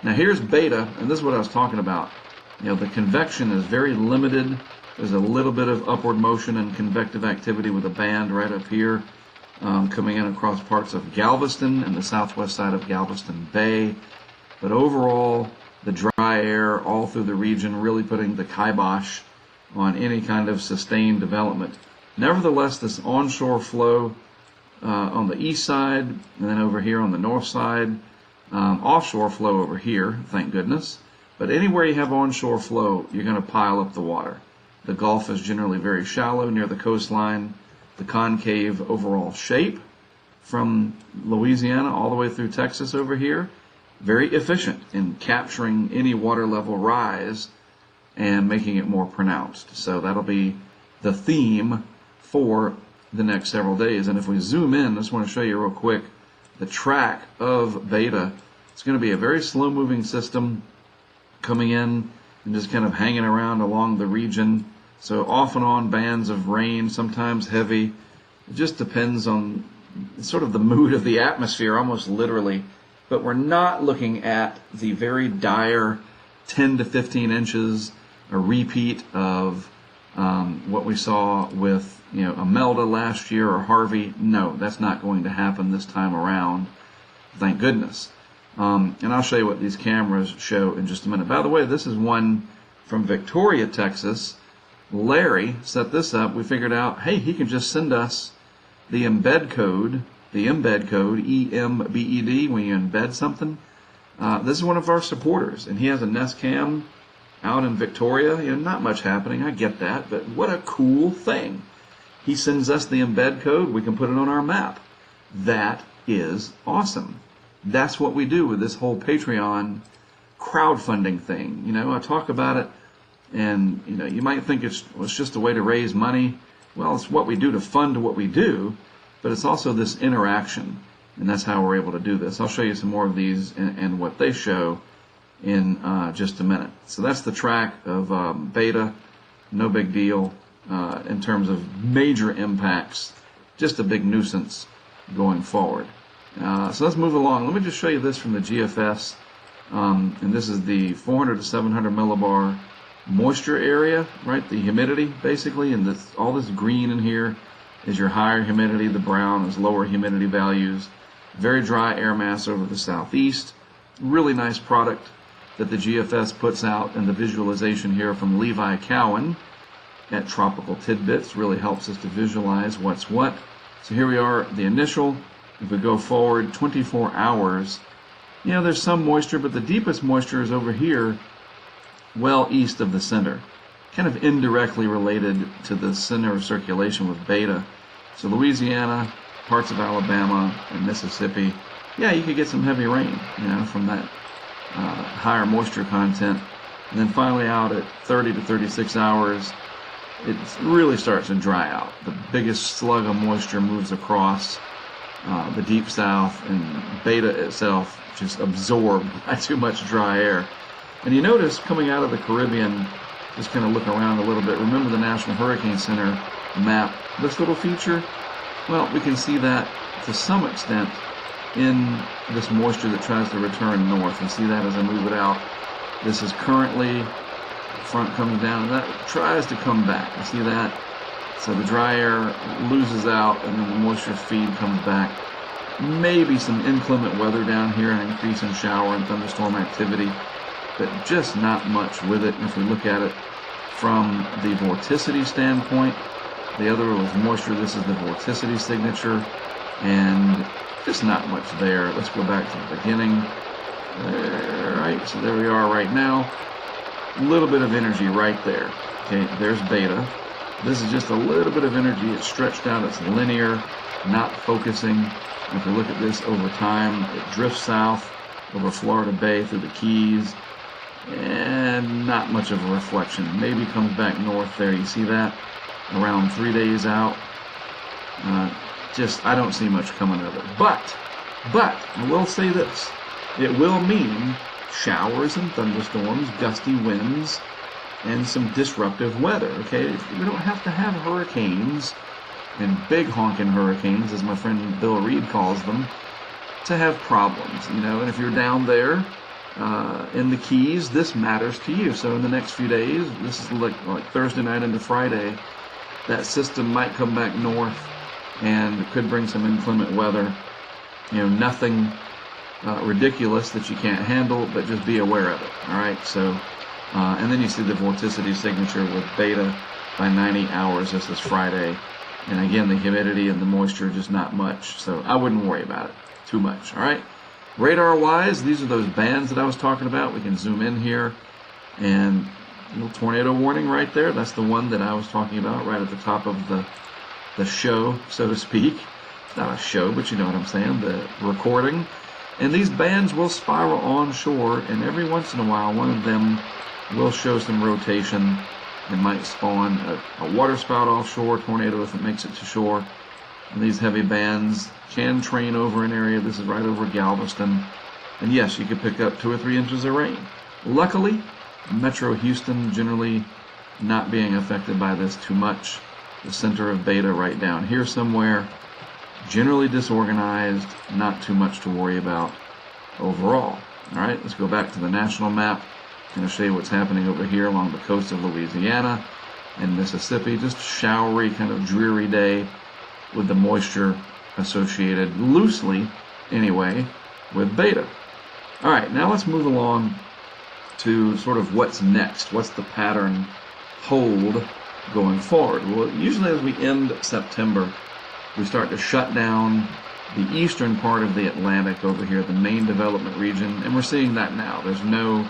Now here's Beta, and this is what I was talking about. The convection is very limited. There's a little bit of upward motion and convective activity with a band right up here coming in across parts of Galveston and the southwest side of Galveston Bay. But overall, the dry air all through the region really putting the kibosh on any kind of sustained development. Nevertheless, this onshore flow on the east side, and then over here on the north side, offshore flow over here, thank goodness. But anywhere you have onshore flow, you're going to pile up the water. The Gulf is generally very shallow near the coastline. The concave overall shape from Louisiana all the way through Texas over here, very efficient in capturing any water level rise and making it more pronounced. So that'll be the theme for the next several days. And if we zoom in, I just want to show you real quick the track of Beta. It's going to be a very slow moving system coming in and just kind of hanging around along the region. So off and on bands of rain, sometimes heavy. It just depends on sort of the mood of the atmosphere, almost literally. But we're not looking at the very dire 10 to 15 inches, a repeat of what we saw with Imelda last year or Harvey. No, that's not going to happen this time around. Thank goodness. And I'll show you what these cameras show in just a minute. By the way, this is one from Victoria, Texas. Larry set this up. We figured out, hey, he can just send us the embed code, EMBED, when you embed something. This is one of our supporters, and he has a Nest Cam out in Victoria. Not much happening, I get that, but what a cool thing. He sends us the embed code. We can put it on our map. That is awesome. That's what we do with this whole Patreon crowdfunding thing. I talk about it, and you might think it's just a way to raise money. Well, it's what we do to fund what we do, but it's also this interaction, and that's how we're able to do this. I'll show you some more of these and what they show in just a minute. So that's the track of Beta. No big deal. in terms of major impacts. Just a big nuisance going forward. So let's move along. Let me just show you this from the GFS. And this is the 400 to 700 millibar moisture area, right? The humidity, basically. And this, all this green in here is your higher humidity. The brown is lower humidity values. Very dry air mass over the southeast. Really nice product that the GFS puts out, and the visualization here from Levi Cowan at Tropical Tidbits really helps us to visualize what's what. So here we are, the initial. If we go forward 24 hours, you know, there's some moisture, but the deepest moisture is over here, well east of the center. Kind of indirectly related to the center of circulation with beta. So Louisiana, parts of Alabama, and Mississippi, yeah, you could get some heavy rain, you know, from that higher moisture content. And then finally out at 30 to 36 hours, it really starts to dry out. The biggest slug of moisture moves across the deep south, and beta itself just absorbed by too much dry air. And you notice coming out of the Caribbean, just kind of look around a little bit. Remember the National Hurricane Center map, this little feature? Well, we can see that to some extent in this moisture that tries to return north. You see that as I move it out. This is currently front comes down, and that tries to come back. You see that? So the dry air loses out, and then the moisture feed comes back. Maybe some inclement weather down here, an increase in shower and thunderstorm activity, but just not much with it. If we look at it from the vorticity standpoint, the other was moisture. This is the vorticity signature, and just not much there. Let's go back to the beginning. All right, so there we are right now. A little bit of energy right there. Okay, there's beta. This is just a little bit of energy. It's stretched out. It's linear, not focusing. If we look at this over time, it drifts south over Florida Bay through the Keys, and not much of a reflection. Maybe comes back north there. You see that? Around 3 days out. I don't see much coming of it. But I will say this. It will mean showers and thunderstorms, gusty winds, and some disruptive weather, okay? We don't have to have hurricanes and big honking hurricanes, as my friend Bill Reed calls them, to have problems, you know? And if you're down there in the Keys, this matters to you. So in the next few days, this is like Thursday night into Friday, that system might come back north and could bring some inclement weather. You know, nothing ridiculous that you can't handle, but just be aware of it, all right? So, and then you see the vorticity signature with beta by 90 hours. This is Friday. And again, the humidity and the moisture, just not much. So I wouldn't worry about it too much, all right? Radar-wise, these are those bands that I was talking about. We can zoom in here, and little tornado warning right there. That's the one that I was talking about right at the top of the show, so to speak. It's not a show, but you know what I'm saying, the recording. And these bands will spiral onshore, and every once in a while, one of them will show some rotation and might spawn a waterspout offshore, tornado if it makes it to shore. And these heavy bands can train over an area. This is right over Galveston. And yes, you could pick up 2 or 3 inches of rain. Luckily, Metro Houston generally not being affected by this too much. The center of beta right down here somewhere. Generally disorganized, not too much to worry about overall. All right, let's go back to the national map. I'm going to show you what's happening over here along the coast of Louisiana and Mississippi. Just a showery, kind of dreary day with the moisture associated loosely, anyway, with beta. All right, now let's move along to sort of what's next. What's the pattern hold going forward? Well, usually as we end September, we start to shut down the eastern part of the Atlantic over here, the main development region, and we're seeing that now. There's no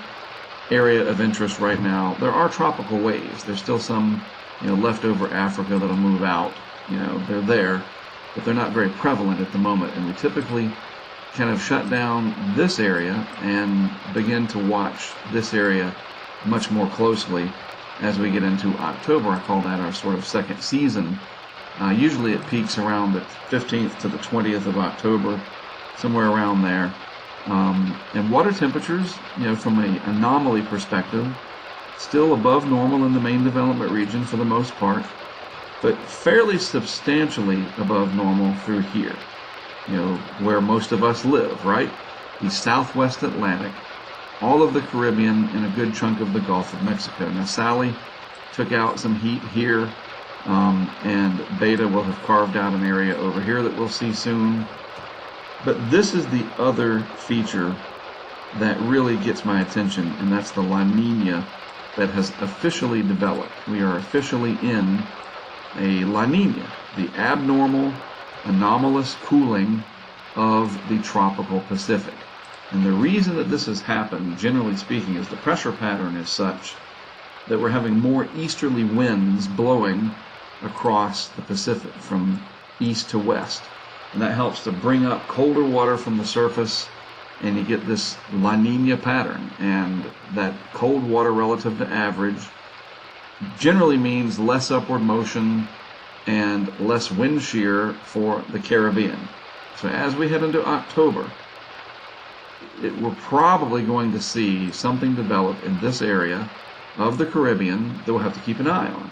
area of interest right now. There are tropical waves. There's still some, leftover Africa that'll move out. They're there, but they're not very prevalent at the moment. And we typically kind of shut down this area and begin to watch this area much more closely as we get into October. I call that our sort of second season. Usually it peaks around the 15th to the 20th of October, somewhere around there. And water temperatures, from an anomaly perspective, still above normal in the main development region for the most part, but fairly substantially above normal through here, where most of us live, right? The southwest Atlantic, all of the Caribbean, and a good chunk of the Gulf of Mexico. Now, Sally took out some heat here, and Beta will have carved out an area over here that we'll see soon. But this is the other feature that really gets my attention, and that's the La Nina that has officially developed. We are officially in a La Nina, the abnormal, anomalous cooling of the tropical Pacific. And the reason that this has happened, generally speaking, is the pressure pattern is such that we're having more easterly winds blowing across the Pacific from east to west. And that helps to bring up colder water from the surface, and you get this La Nina pattern. And that cold water relative to average generally means less upward motion and less wind shear for the Caribbean. So as we head into October, we're probably going to see something develop in this area of the Caribbean that we'll have to keep an eye on.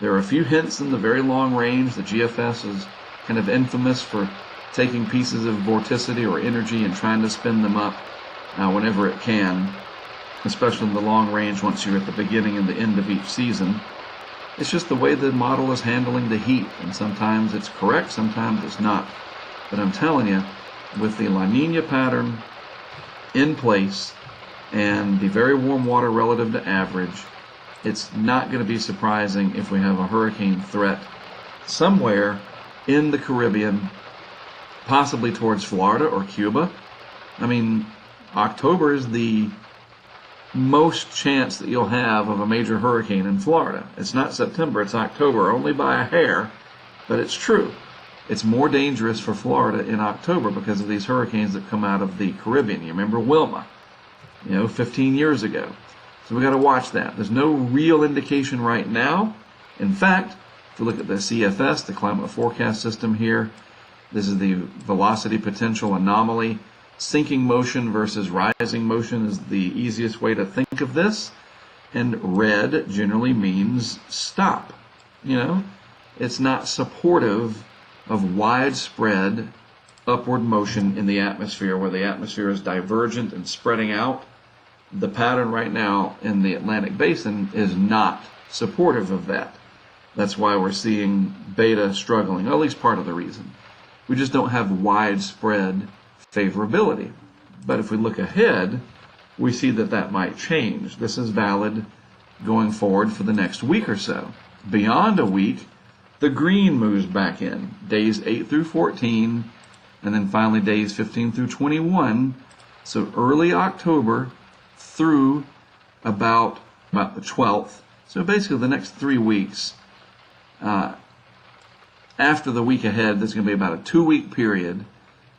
There are a few hints in the very long range. The GFS is kind of infamous for taking pieces of vorticity or energy and trying to spin them up whenever it can, especially in the long range once you're at the beginning and the end of each season. It's just the way the model is handling the heat, and sometimes it's correct, sometimes it's not. But I'm telling you, with the La Nina pattern in place and the very warm water relative to average, it's not going to be surprising if we have a hurricane threat somewhere in the Caribbean, possibly towards Florida or Cuba. I mean, October is the most chance that you'll have of a major hurricane in Florida. It's not September, it's October, only by a hair, but it's true. It's more dangerous for Florida in October because of these hurricanes that come out of the Caribbean. You remember Wilma, 15 years ago. So we got to watch that. There's no real indication right now. In fact, if we look at the CFS, the climate forecast system here, this is the velocity potential anomaly. Sinking motion versus rising motion is the easiest way to think of this. And red generally means stop. It's not supportive of widespread upward motion in the atmosphere, where the atmosphere is divergent and spreading out. The pattern right now in the Atlantic Basin is not supportive of that. That's why we're seeing Beta struggling, at least part of the reason. We just don't have widespread favorability. But if we look ahead, we see that that might change. This is valid going forward for the next week or so. Beyond a week, the green moves back in, days 8 through 14, and then finally days 15 through 21. So early October through about the 12th. So basically the next 3 weeks. After the week ahead, there's going to be about a 2-week period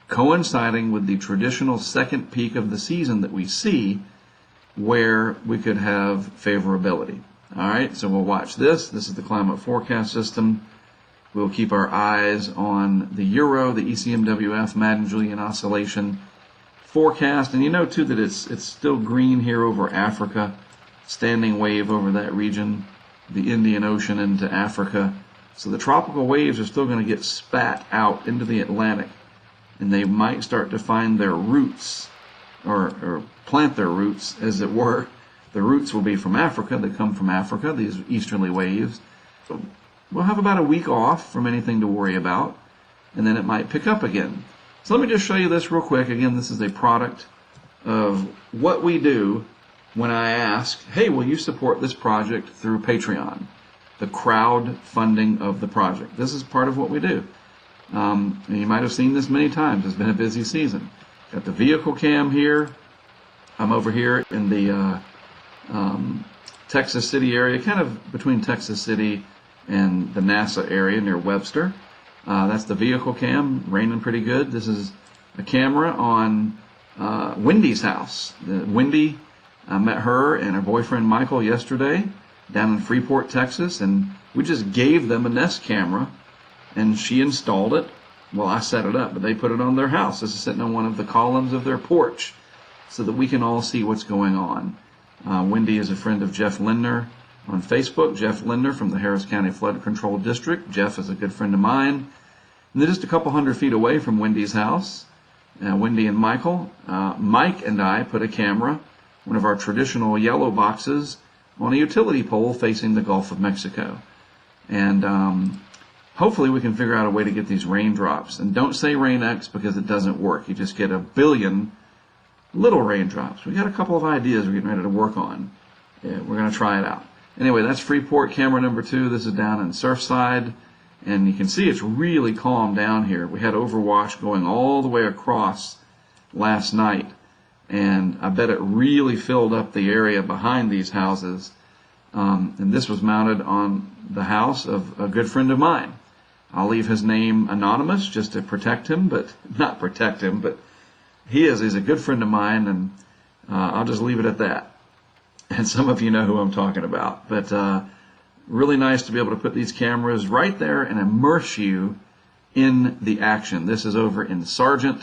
coinciding with the traditional second peak of the season that we see, where we could have favorability. All right, so we'll watch this. This is the climate forecast system. We'll keep our eyes on the Euro, the ECMWF, Madden-Julian oscillation forecast. And too, that it's still green here over Africa, standing wave over that region, the Indian Ocean into Africa. So the tropical waves are still going to get spat out into the Atlantic, and they might start to find their roots, or plant their roots, as it were. The roots will be from Africa. They come from Africa, these easterly waves. So we'll have about a week off from anything to worry about, and then it might pick up again. So let me just show you this real quick. Again, this is a product of what we do when I ask, hey, will you support this project through Patreon? The crowdfunding of the project. This is part of what we do. And you might have seen this many times. It's been a busy season. Got the vehicle cam here. I'm over here in the Texas City area, kind of between Texas City and the NASA area near Webster. That's the vehicle cam, raining pretty good. This is a camera on Wendy's house. Wendy, I met her and her boyfriend Michael yesterday down in Freeport, Texas, and we just gave them a Nest camera, and she installed it. Well, I set it up, but they put it on their house. This is sitting on one of the columns of their porch so that we can all see what's going on. Wendy is a friend of Jeff Lindner on Facebook. Jeff Lindner from the Harris County Flood Control District. Jeff is a good friend of mine. And they're just a couple hundred feet away from Wendy's house. Wendy and Michael. Mike and I put a camera, one of our traditional yellow boxes, on a utility pole facing the Gulf of Mexico. And hopefully we can figure out a way to get these raindrops. And don't say Rain X because it doesn't work. You just get a billion little raindrops. We got a couple of ideas we're getting ready to work on. Yeah, we're going to try it out. Anyway, that's Freeport camera number 2. This is down in Surfside. And you can see it's really calm down here. We had overwash going all the way across last night. And I bet it really filled up the area behind these houses. And this was mounted on the house of a good friend of mine. I'll leave his name anonymous just to protect him, but not protect him, but he's a good friend of mine, and I'll just leave it at that. And some of you know who I'm talking about. But really nice to be able to put these cameras right there and immerse you in the action. This is over in Sargent,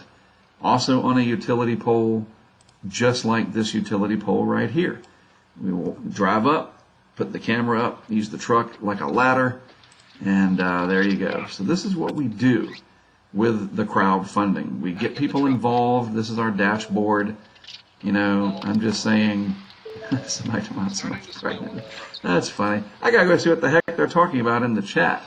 also on a utility pole, just like this utility pole right here. We will drive up, put the camera up, use the truck like a ladder, and there you go. So this is what we do with the crowdfunding. We get people involved. This is our dashboard. You know, I'm just saying, somebody's pregnant. That's funny. I gotta go see what the heck they're talking about in the chat.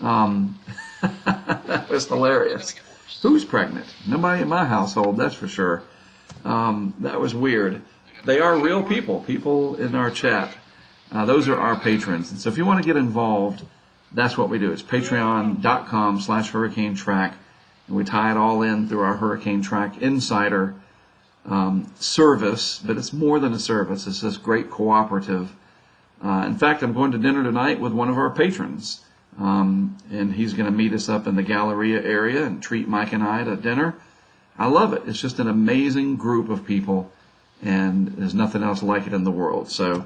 That was hilarious. Who's pregnant? Nobody in my household, that's for sure. That was weird. They are real people, people in our chat. Those are our patrons. And so if you want to get involved, that's what we do. It's patreon.com/HurricaneTrack. And we tie it all in through our HurricaneTrack Insider service. But it's more than a service. It's this great cooperative. In fact, I'm going to dinner tonight with one of our patrons. And he's going to meet us up in the Galleria area and treat Mike and I to dinner. I love it. It's just an amazing group of people. And there's nothing else like it in the world. So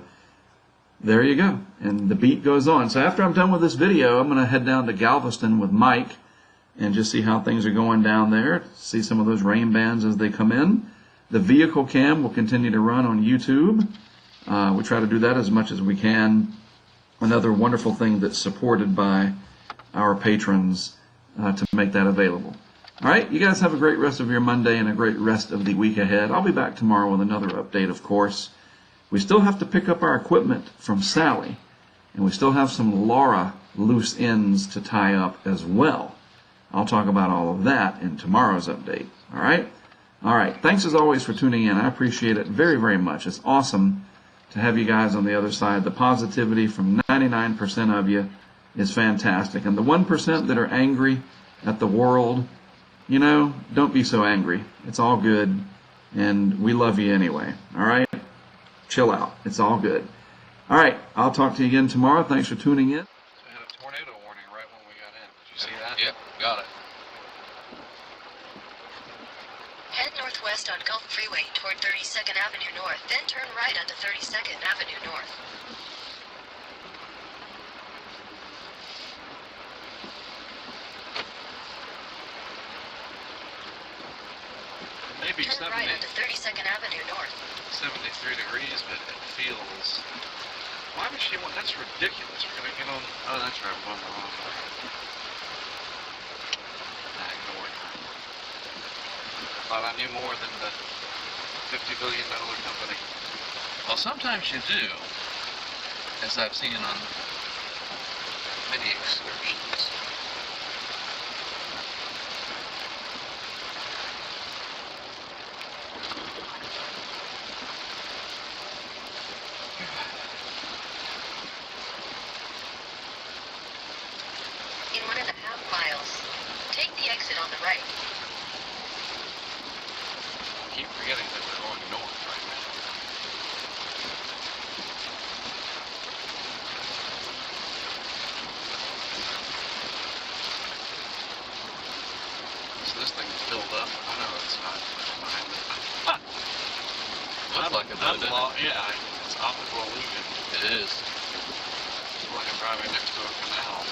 there you go. And the beat goes on. So after I'm done with this video, I'm going to head down to Galveston with Mike and just see how things are going down there. See some of those rain bands as they come in. The vehicle cam will continue to run on YouTube. We try to do that as much as we can. Another wonderful thing that's supported by our patrons to make that available. All right, you guys have a great rest of your Monday and a great rest of the week ahead. I'll be back tomorrow with another update, of course. We still have to pick up our equipment from Sally, and we still have some Laura loose ends to tie up as well. I'll talk about all of that in tomorrow's update. All right? All right. Thanks as always for tuning in. I appreciate it very, very much. It's awesome to have you guys on the other side. The positivity from 99% of you is fantastic. And the 1% that are angry at the world, you know, don't be so angry. It's all good, and we love you anyway. All right? Chill out. It's all good. All right. I'll talk to you again tomorrow. Thanks for tuning in. We had a tornado warning right when we got in. Did you see that? Yep, got it. Head northwest on Gulf Freeway toward 32nd Avenue North, then turn right onto 32nd Avenue North. Maybe Turn right onto 32nd Avenue North. 73 degrees, but it feels... Why would she want... That's ridiculous. We're going to get on... Oh, that's right. We're on the wrong way. I ignored her. I thought I knew more than the $50 billion company. Well, sometimes you do, as I've seen on many excursions. In 1.5 miles, take the exit on the right. I keep forgetting that we're going north right now. So this thing's filled up. Oh no, it's not. Looks like a boat, doesn't it? Yeah, it's optical illusion. It is. It's like I'm driving next to a canal.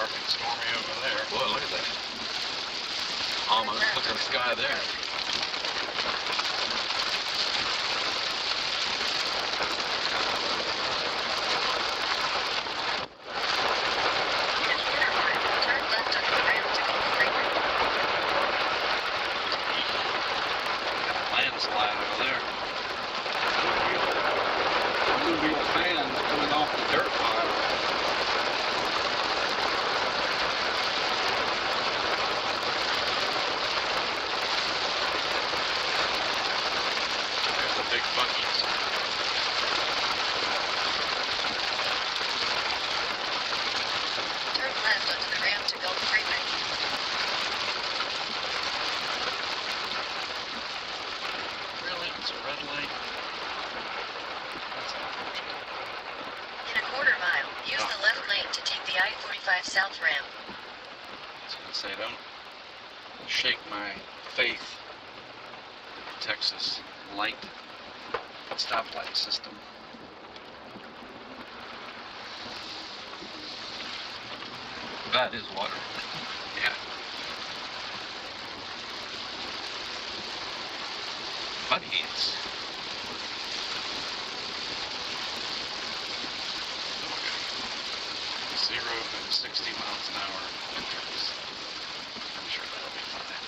dark and stormy over there. Boy, look at that. Almost look at the sky there. Landslide over there. Blue wheel fans coming off the dirt pile. There's the big buggies. Turn left onto the ramp to Gulf Freeway. Really? It's a red light? That's unfortunate. In a quarter mile, use the left lane to take the I-45 South ramp. I was going to say, don't shake my faith in the Texas light stoplight system. That is water. Yeah. Buddies. 0 and 60 miles an hour entrance. I'm sure that'll be fine.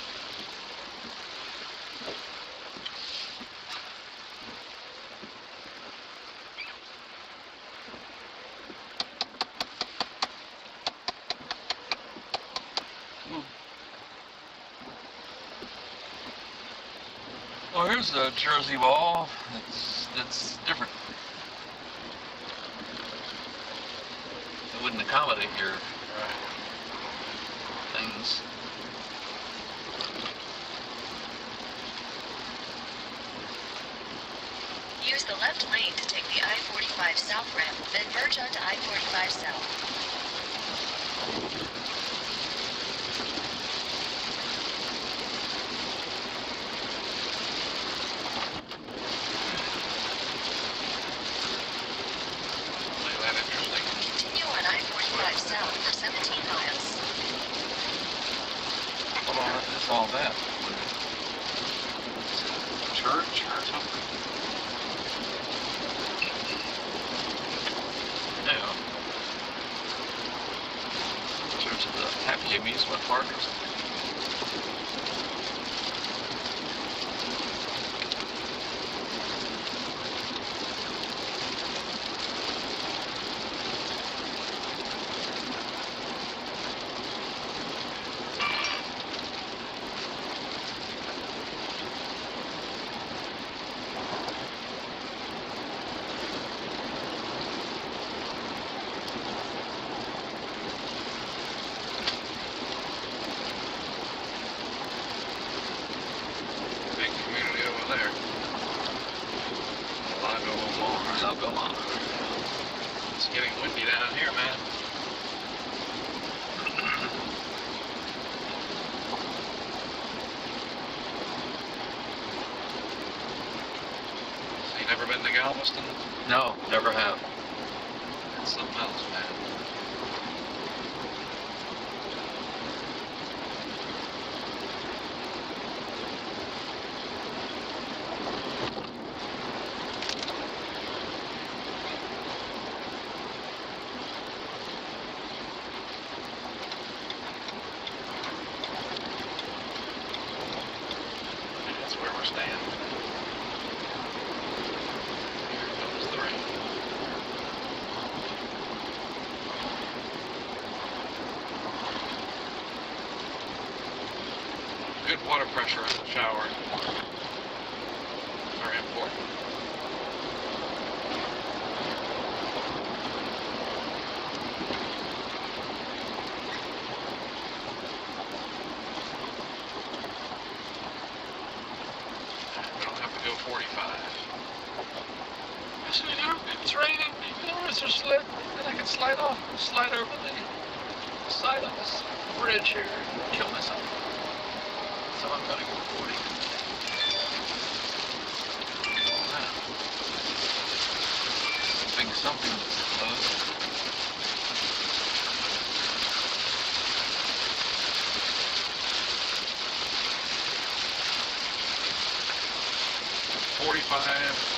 Come on. Well, here's the Jersey wall. It's different. It wouldn't accommodate your things. Use the left lane to take the I-45 South ramp, then merge onto I-45 South. Isn't that interesting? Continue on I-45 South for 17 miles. Hold on, that's all that. Church or something? Yeah. Church of the Happy Amusement Park or something. Big community over there. Lago Omar. It's getting windy down here, man. So you never been to Galveston? No, never have. It's something else, man. That's where we're staying. Here comes the rain. Good water pressure in the shower. Very important. We don't have to go 45. Yes, we do. It's raining. You know, it's just slip. And I can slide over the side of this bridge here and kill myself. So I'm gonna go 40. Wow. Big something that's close. 45.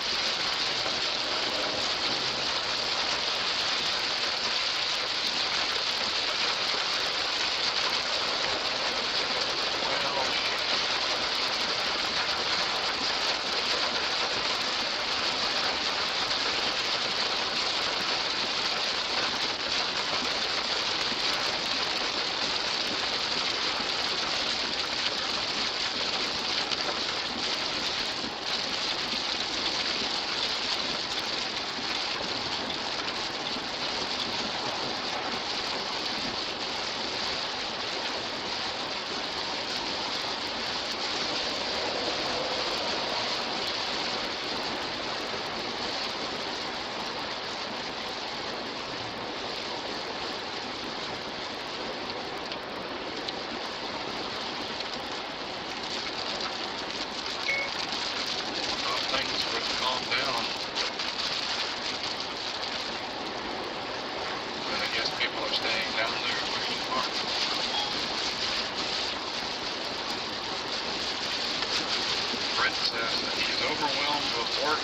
Things would calm down. But I guess people are staying down there where you are. Brent says that he is overwhelmed with work,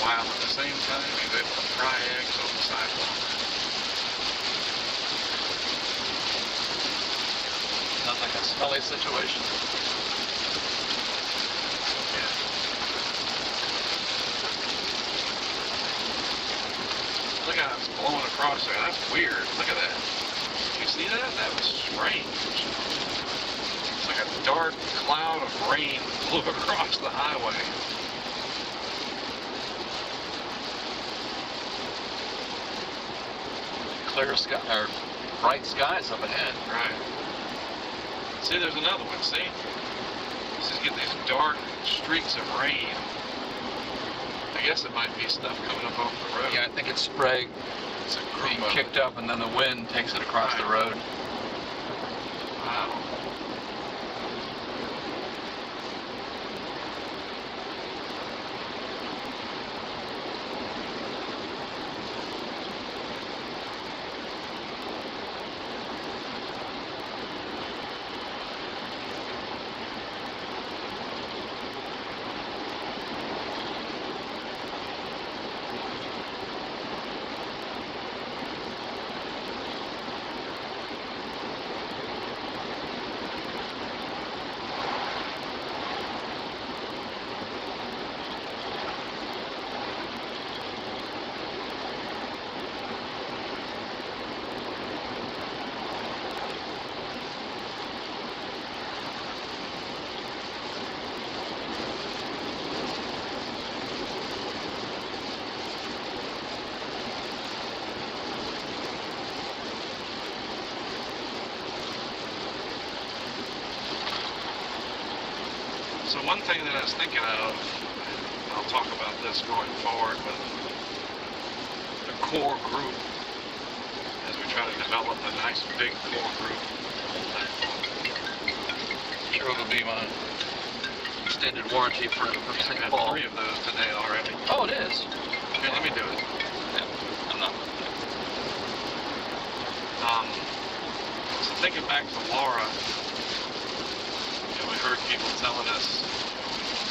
while at the same time he's able to fry eggs on the sidewalk. Sounds like a smelly situation. Look how it's blowing across there. That's weird. Look at that. Did you see that? That was strange. It's like a dark cloud of rain blew across the highway. Clear sky, or bright skies up ahead. Right. See, there's another one. See? This is getting these dark streaks of rain. I guess it might be stuff coming up off the road. Yeah, I think it's spray It's a group being of kicked up, and then the wind takes it across the road. Wow. So one thing that I was thinking of, and I'll talk about this going forward with the core group, as we try to develop a nice big core group. Sure, it'll be my extended warranty for I've St. had Paul. 3 of those today already. Oh, it is. Here, let me do it. Yeah, I'm not. So thinking back to Laura, we heard people telling us,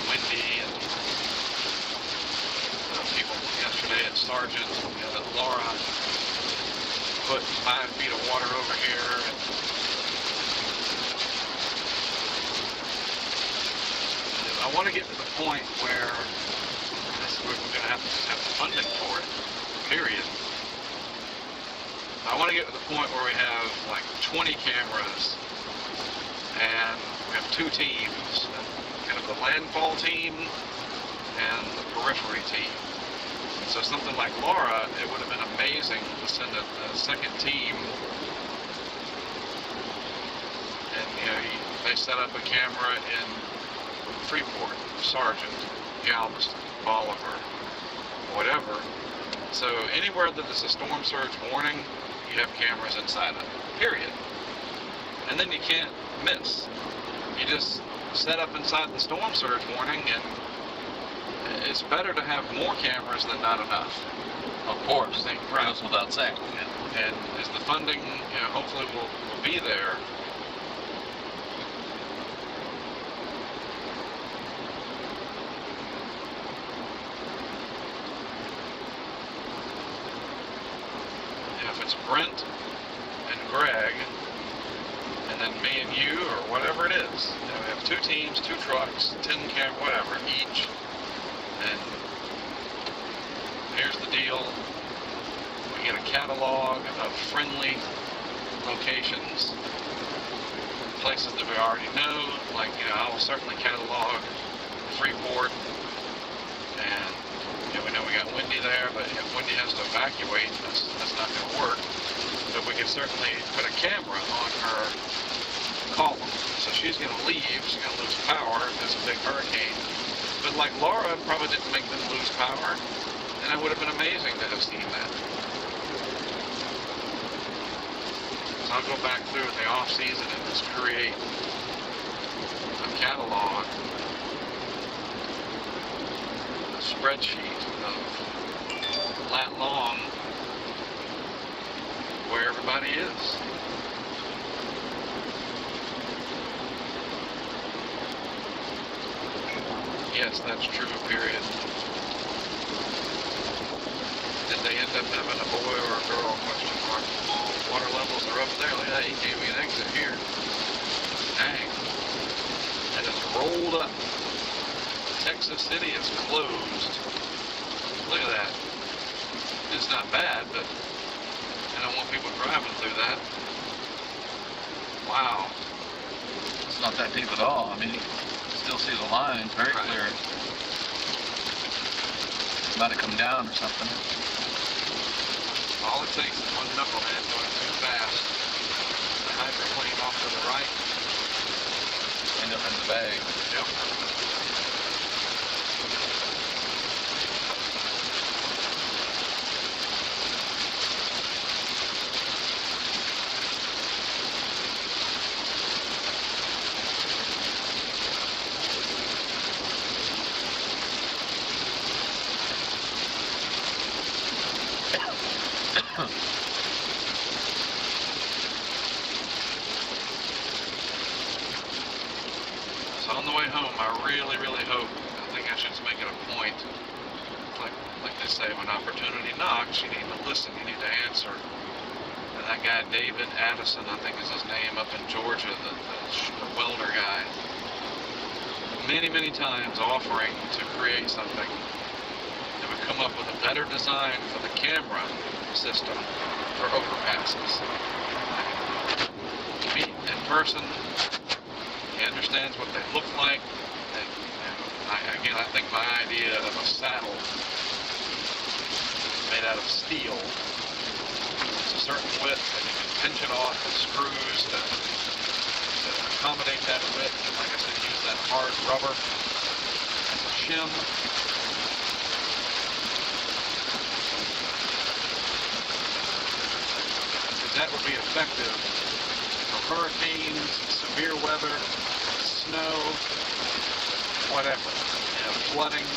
Wendy and people yesterday at Sargent, that Laura put 5 feet of water over here. And I want to get to the point where we're going to have to just have the funding for it, period. I want to get to the point where we have like 20 cameras and we have 2 teams, kind of the landfall team and the periphery team. So something like Laura, it would have been amazing to send a second team, and they set up a camera in Freeport, Sargent, Galveston, Bolivar, whatever. So anywhere that there's a storm surge warning, you have cameras inside of it, period. And then you can't miss. You just set up inside the storm surge warning, and it's better to have more cameras than not enough. Of course, Right. goes without saying. And as the funding, hopefully will be there, Brent and Greg, and then me and you, or whatever it is. You know, we have 2 teams, 2 trucks, 10 whatever each. And here's the deal. We get a catalog of friendly locations, places that we already know. Like, you know, I will certainly catalog Freeport, and you know, we got Wendy there, but if Wendy has to evacuate, that's not going to work. But we can certainly put a camera on her column. So she's going to leave, she's going to lose power if there's a big hurricane. But like Laura probably didn't make them lose power, and it would have been amazing to have seen that. So I'll go back through in the off season and just create a catalog, a spreadsheet of lat long where everybody is. Yes, that's true, period. Did they end up having a boy or a girl, question mark? Water levels are up there. Look at that, he gave me an exit here. Dang. That is rolled up. Texas City is closed. Look at that. It's not bad, but I don't want people driving through that. Wow. It's not that deep at all. I mean, you can still see the lines very clear. It might have come down or something. All it takes is one knucklehead going too fast. The hydroplane off to the right. End up in the bag. Yep. So on the way home, I really hope, I think I should just make it a point, like they say, when opportunity knocks, you need to listen, you need to answer. And that guy, David Addison, I think is his name, up in Georgia, the welder guy, many times offering to create something that would come up with a better design for the camera system for overpasses. Meet in person. He understands what they look like. And again, I think my idea of a saddle made out of steel. It's a certain width, and you can pinch it off with screws to accommodate that width. And like I said, use that hard rubber as a shim. That would be effective for hurricanes, severe weather, snow, whatever. You know, flooding.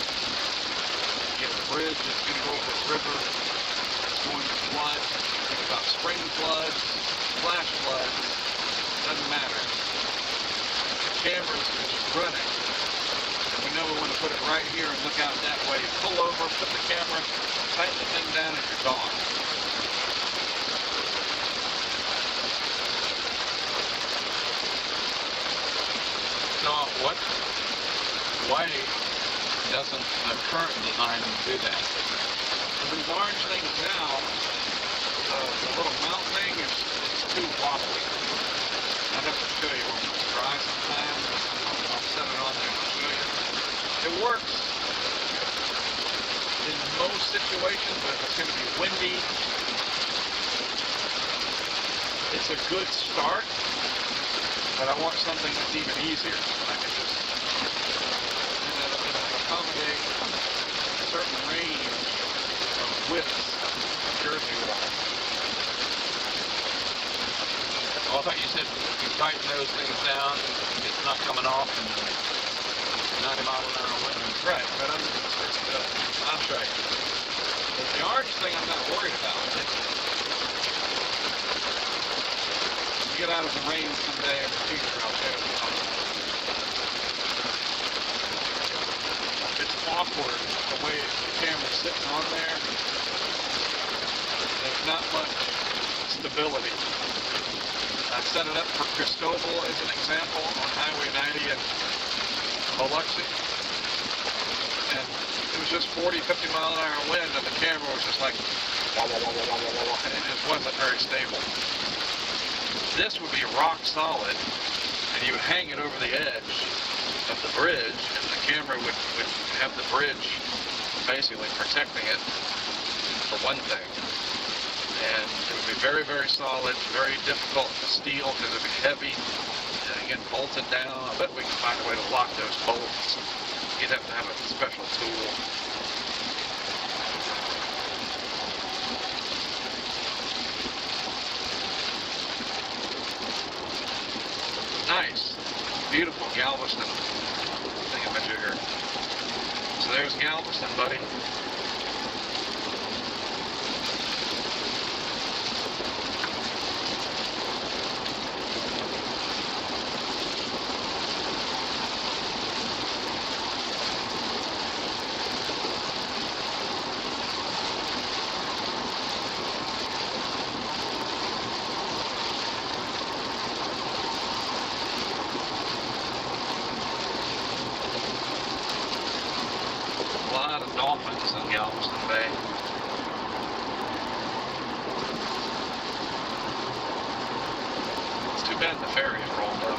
You have a bridge that's going to go over a river that's going to flood. Think about spring floods, flash floods, doesn't matter. The camera's just running. And we know we want to put it right here and look out that way. Pull over, put the camera, tighten the thing down, and you're gone. Why doesn't the current design do that? These orange things now, the little mount thing is too wobbly. I'd have to show you when it's dry sometime. I'll set it on there and show you. It works in most situations, but if it's going to be windy, it's a good start. But I want something that's even easier. I can just accommodate a certain range of widths of jersey wall. Well, I thought you said you tighten those things down, it's not coming off, and 90 miles an hour wind. Right, but I'll show you. But the orange thing I'm not worried about. You get out of the rain someday in the future, I'll show you. It's awkward the way the camera's sitting on there. There's not much stability. I set it up for Cristobal as an example on Highway 90 in Biloxi. And it was just 40, 50 mile an hour wind, and the camera was just like, wah, wah, wah, wah, wah, wah, wah, and it just wasn't very stable. This would be rock solid, and you would hang it over the edge of the bridge, and the camera would have the bridge basically protecting it for one thing. And it would be very, very solid, very difficult to steal because it would be heavy, and again, bolted down. I bet we can find a way to lock those bolts. You'd have to have a special tool. Nice, beautiful Galveston thingamajigger. So there's Galveston, buddy. Dolphins in Galveston Bay. It's too bad the ferry is rolled up.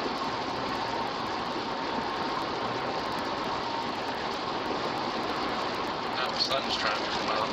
Now the sun's trying to come out.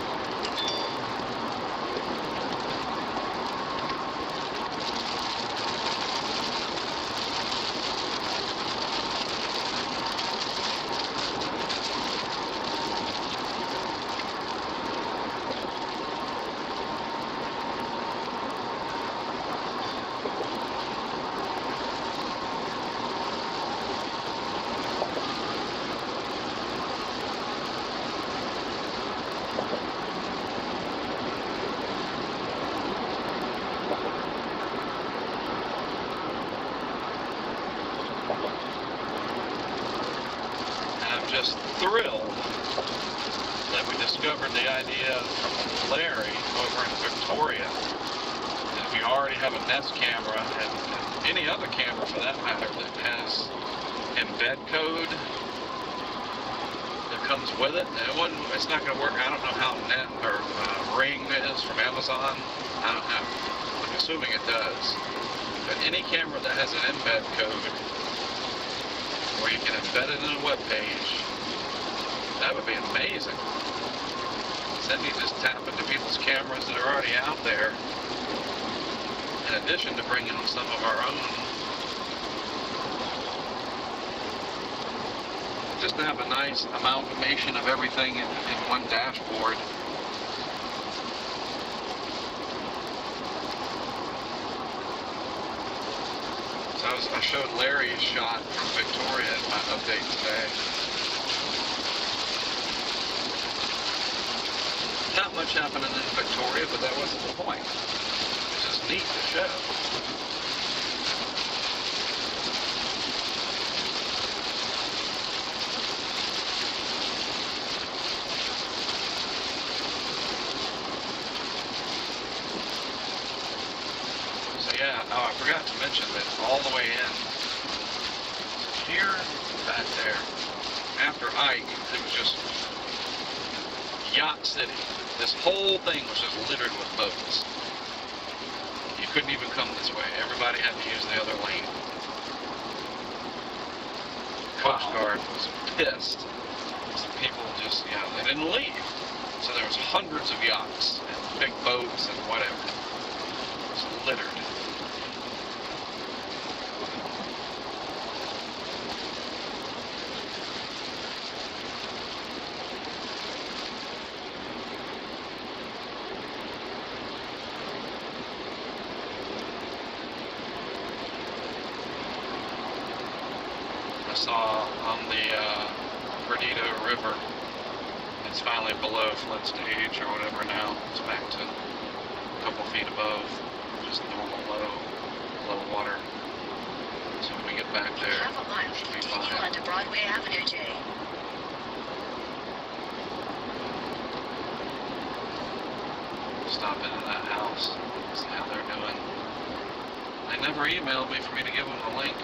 Just thrilled that we discovered the idea from Larry over in Victoria that we already have a Nest camera and any other camera for that matter that has embed code that comes with it. And it's not going to work. I don't know how Net or Ring is from Amazon. I don't know. I'm assuming it does. But any camera that has an embed code where you can embed it in a web page, that would be amazing. So then you just tap into people's cameras that are already out there, in addition to bringing some of our own. Just to have a nice amalgamation of everything in one dashboard. So I showed Larry's shot from Victoria in my update today. Not much happening in Victoria, but that wasn't the point. It's just neat to show. So yeah, oh, I forgot to mention that all the way in here, back there, after Ike, it was just Yacht City. This whole thing was just littered with boats. You couldn't even come this way. Everybody had to use the other lane. Coast Guard was pissed. So people just, they didn't leave. So there was hundreds of yachts and big boats and whatever. It was littered. Saw on the Perdido River, it's finally below flood stage or whatever now. It's back to a couple feet above just normal low water. So when we get back there, In half a mile, continue onto Broadway Avenue, Jay. stop into that house, see how they're doing. They never emailed me for me to give them the link.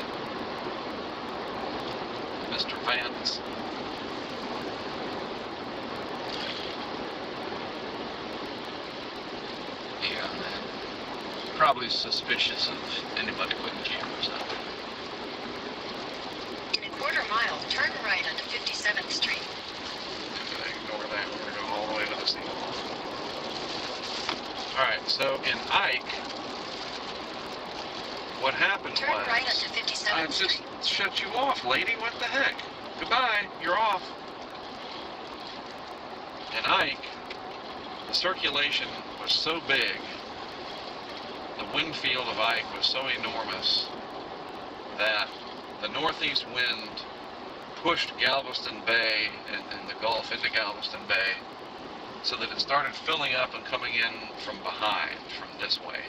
Mr. Vance. Yeah, probably suspicious of anybody putting cameras up. In a quarter mile, turn right onto 57th Street. Okay, ignore that. We're going to go all the way to the seawall. Alright, so in Ike, what happened Turn was... right onto 57th I just Street. shut you off, lady. What the heck? Goodbye. You're off. In Ike, the circulation was so big, the wind field of Ike was so enormous that the northeast wind pushed Galveston Bay and the Gulf into Galveston Bay so that it started filling up and coming in from behind, from this way.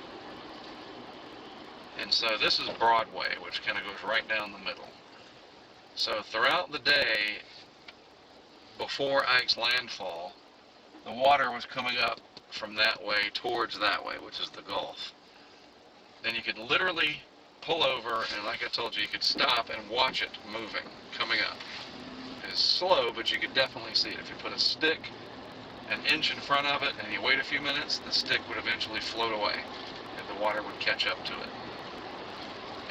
And so this is Broadway, which kind of goes right down the middle. So throughout the day, before Ike's landfall, the water was coming up from that way towards that way, which is the Gulf. Then you could literally pull over, and like I told you, you could stop and watch it moving, coming up. It's slow, but you could definitely see it. If you put a stick an inch in front of it and you wait a few minutes, the stick would eventually float away and the water would catch up to it.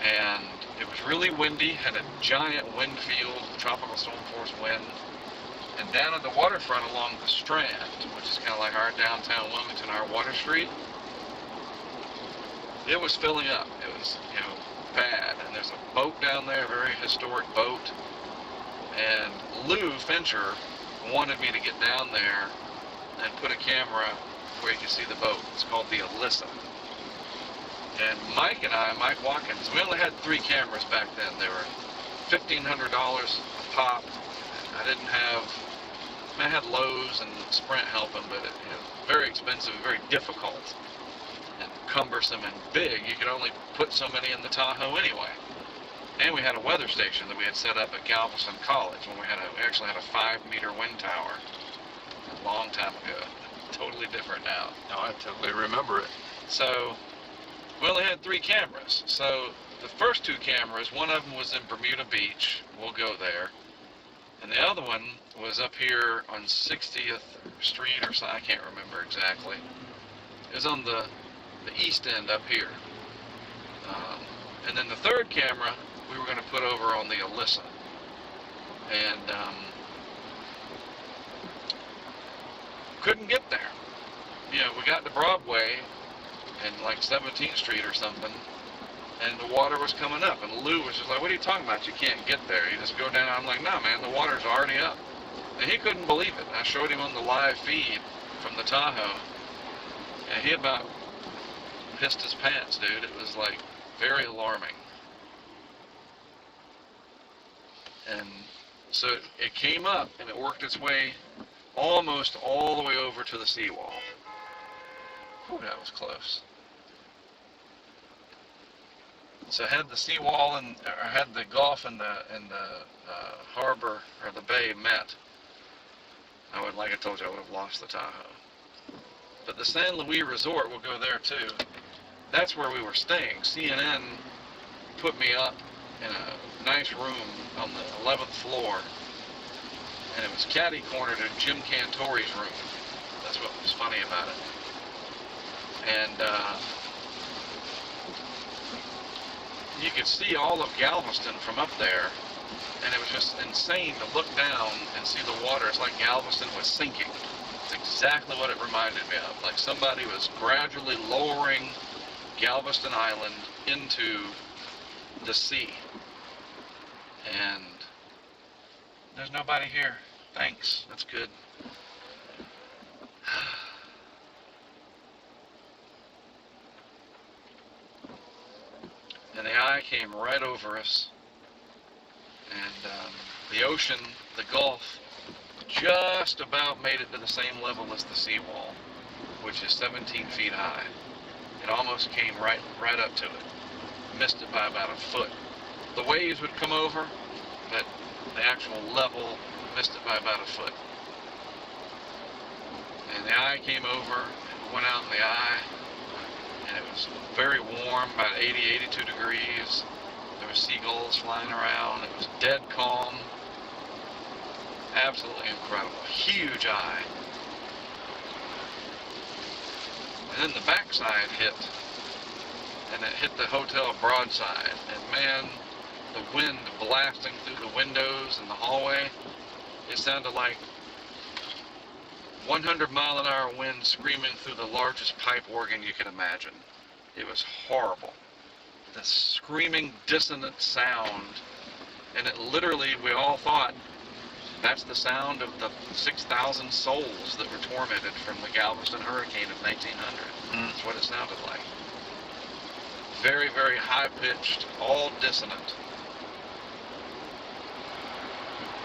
And it was really windy, had a giant wind field, tropical storm force wind. And down at the waterfront along the Strand, which is kind of like our downtown Wilmington, our Water Street, it was filling up. It was, bad. And there's a boat down there, a very historic boat. And Lou Fincher wanted me to get down there and put a camera where you can see the boat. It's called the Alyssa. And Mike Watkins, we only had 3 cameras back then. They were $1,500 a pop. I had Lowe's and Sprint helping, but very expensive, very difficult, and cumbersome and big. You could only put so many in the Tahoe anyway. And we had a weather station that we had set up at Galveston College when we actually had a 5-meter wind tower a long time ago. Totally different now. No, I totally remember it. So we only had 3 cameras. So the first 2 cameras, one of them was in Bermuda Beach. We'll go there. And the other one was up here on 60th Street or something. I can't remember exactly. It was on the east end up here. And then the third camera we were going to put over on the Alyssa. And couldn't get there. We got to Broadway and like 17th Street or something, and the water was coming up, and Lou was just like, what are you talking about? You can't get there. You just go down. I'm like, no, man, the water's already up. And he couldn't believe it. I showed him on the live feed from the Tahoe, and he about pissed his pants, dude. It was like very alarming. And so it came up, and it worked its way almost all the way over to the seawall. Whew, that was close. So had the seawall or had the Gulf and the harbor or the bay met, like I told you, I would have lost the Tahoe. But the San Luis Resort, we'll go there too. That's where we were staying. CNN put me up in a nice room on the 11th floor, and it was catty-cornered to Jim Cantori's room. That's what was funny about it. And you could see all of Galveston from up there, and it was just insane to look down and see the water. It's like Galveston was sinking. It's exactly what it reminded me of. Like somebody was gradually lowering Galveston Island into the sea. And there's nobody here. Thanks. That's good. And the eye came right over us, and the ocean, the Gulf, just about made it to the same level as the seawall, which is 17 feet high. It almost came right up to it. Missed it by about a foot. The waves would come over, but the actual level missed it by about a foot. And the eye came over, and went out in the eye, and it was very warm, about 80, 82 degrees. There were seagulls flying around. It was dead calm. Absolutely incredible. Huge eye. And then the backside hit, and it hit the hotel broadside. And man, the wind blasting through the windows in the hallway, it sounded like 100-mile-an-hour wind screaming through the largest pipe organ you can imagine. It was horrible. The screaming, dissonant sound, and it literally, we all thought, that's the sound of the 6,000 souls that were tormented from the Galveston hurricane of 1900. That's what it sounded like. Very, very high-pitched, all dissonant.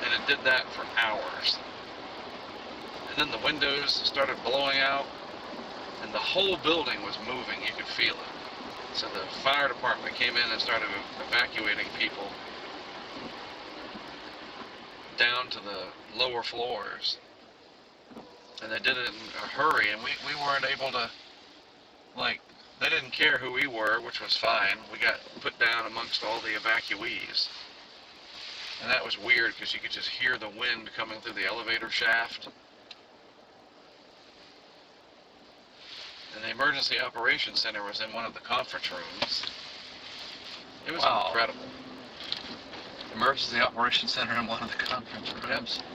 And it did that for hours. And then the windows started blowing out, and the whole building was moving. You could feel it. So the fire department came in and started evacuating people down to the lower floors. And they did it in a hurry, and we weren't able to, like, they didn't care who we were, which was fine. We got put down amongst all the evacuees. And that was weird because you could just hear the wind coming through the elevator shaft. And the Emergency Operations Center was in one of the conference rooms. It was incredible. Emergency Operations Center in one of the conference rooms. Yep.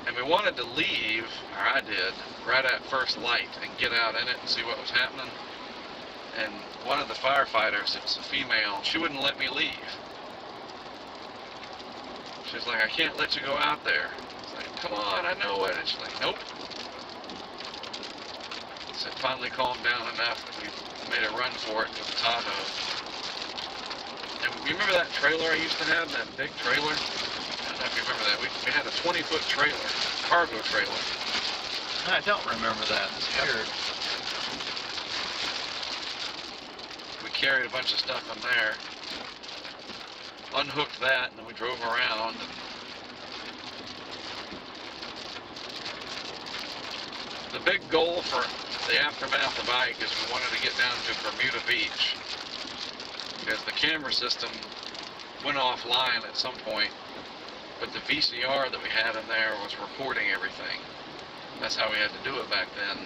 And we wanted to leave, or I did, right at first light and get out in it and see what was happening. And one of the firefighters, it's a female, she wouldn't let me leave. She was like, I can't let you go out there. It's like, come on, I know it. And she's like, nope. So it finally calmed down enough that we made a run for it to the Tahoe. And you remember that trailer I used to have, that big trailer? I don't know if you remember that. We had a 20-foot trailer, cargo trailer. I don't remember that. It's weird. We carried a bunch of stuff in there. Unhooked that, and then we drove around. The big goal for the aftermath of Ike is we wanted to get down to Bermuda Beach, because the camera system went offline at some point, but the VCR that we had in there was recording everything. That's how we had to do it back then.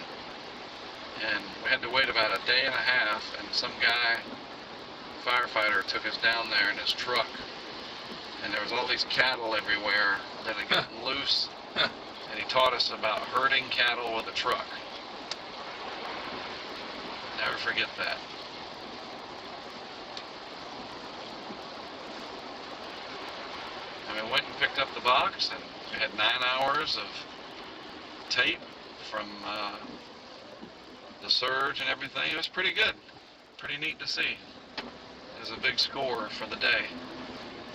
And we had to wait about a day and a half, and some guy, firefighter, took us down there in his truck. And there was all these cattle everywhere that had gotten loose, and he taught us about herding cattle with a truck. Never forget that. And we went and picked up the box, and we had 9 hours of tape from the surge and everything. It was pretty good. Pretty neat to see. It was a big score for the day.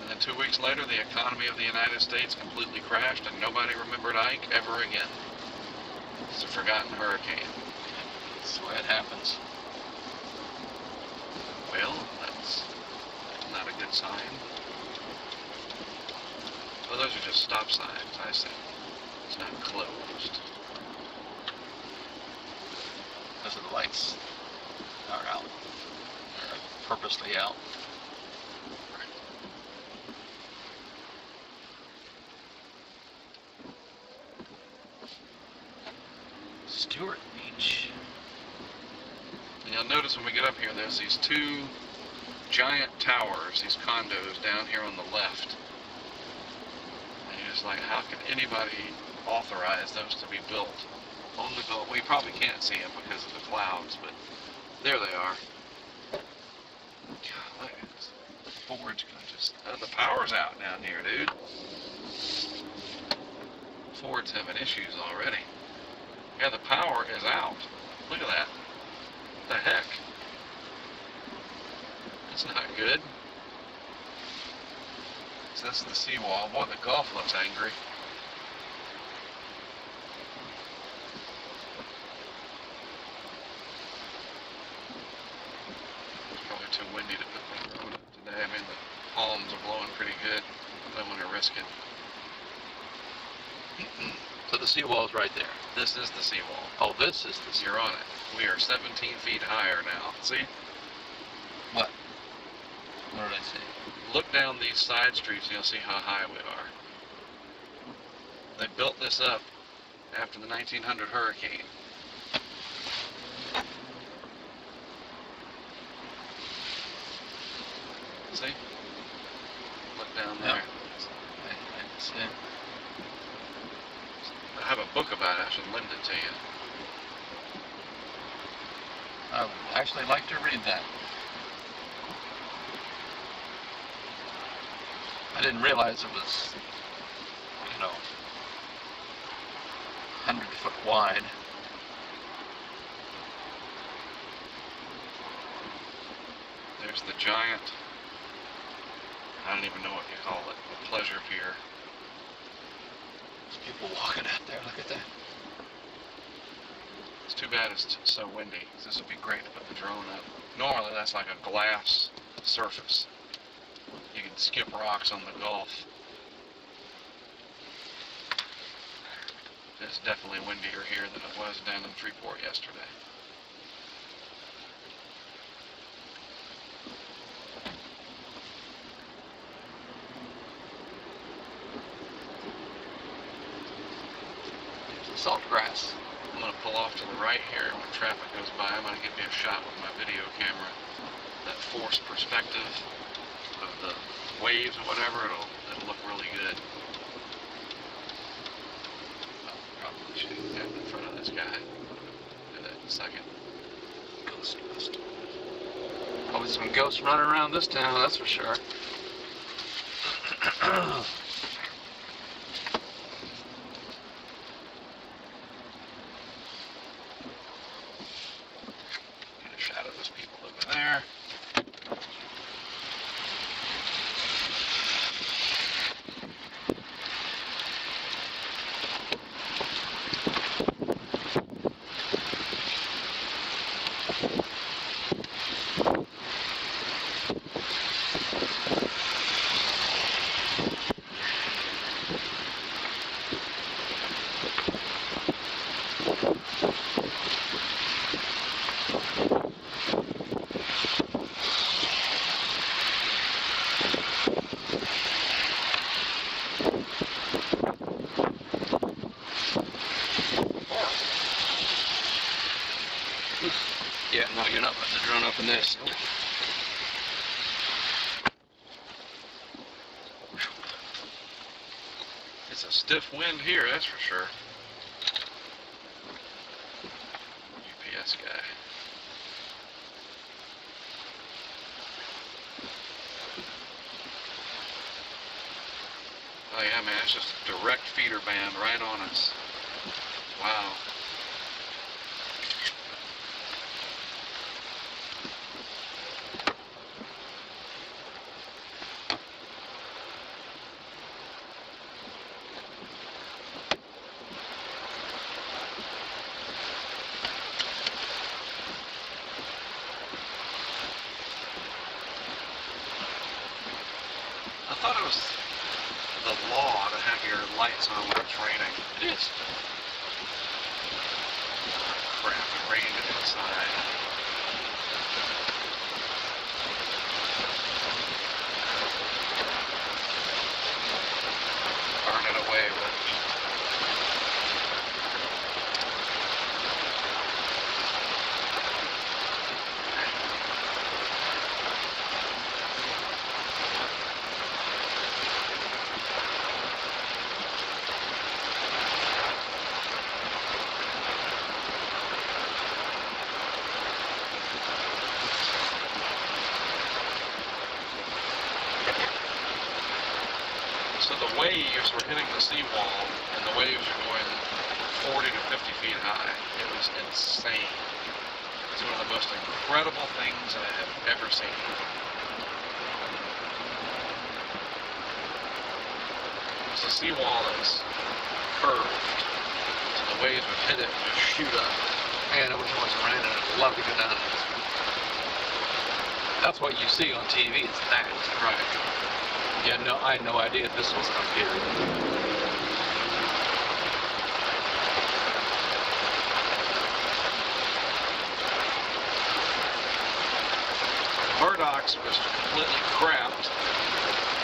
And then 2 weeks later, the economy of the United States completely crashed, and nobody remembered Ike ever again. It's a forgotten hurricane. That's the way it happens. Well, that's not a good sign. Well, those are just stop signs, I see. It's not closed. Those are the lights are out. They're purposely out. Stewart Beach. And you'll notice when we get up here, there's these two giant towers, these condos down here on the left. And you're just like, how can anybody authorize those to be built on the Gulf? We probably can't see them because of the clouds, but there they are. God, look at this. The Ford's gonna just, the power's out down here, dude. Ford's having issues already. Yeah, the power is out. Look at that. What the heck? That's not good. So that's the seawall. Boy, the Gulf looks angry. It's probably too windy to put the road up today. I mean, the palms are blowing pretty good. I don't want to risk it. So the seawall's right there. This is the seawall. Oh, this is the seawall. You're on it. We are 17 feet higher now. See? What? What did I see? Look down these side streets and you'll see how high we are. They built this up after the 1900 hurricane. See? Look down there. Yep. I see. I have a book about it. I should lend it to you. I would actually like to read that. I didn't realize it was, 100 foot wide. There's the giant, I don't even know what you call it, a pleasure pier. There's people walking out there. Look at that. It's too bad it's so windy. This would be great to put the drone up. Normally that's like a glass surface. You can skip rocks on the Gulf. It's definitely windier here than it was down in Freeport yesterday. Salt grass. I'm going to pull off to the right here when traffic goes by. I'm going to give you a shot with my video camera. That forced perspective of the waves or whatever, it'll look really good. I'll probably shoot that in front of this guy. Do that in a second. Ghost bust. Probably some ghosts running around this town, that's for sure. Get a shot of those people over there. Yeah, no, you're not putting the drone up in this. It's a stiff wind here, that's for sure. UPS guy. Oh yeah, man, it's just a direct feeder band right on us. Wow. I thought it was the law to have your lights on when it's raining. It is. Crap, it rained inside. Burn it away with. So the waves were hitting the seawall, and the waves were going 40 to 50 feet high. It was insane. It's one of the most incredible things I have ever seen. It's a seawall that's curved, so the waves would hit it and just shoot up. Man, I wish it wasn't raining. I'd love to go down this. That's what you see on TV, it's that. Right. Yeah, no, I had no idea this was up here. Murdoch's was completely crapped,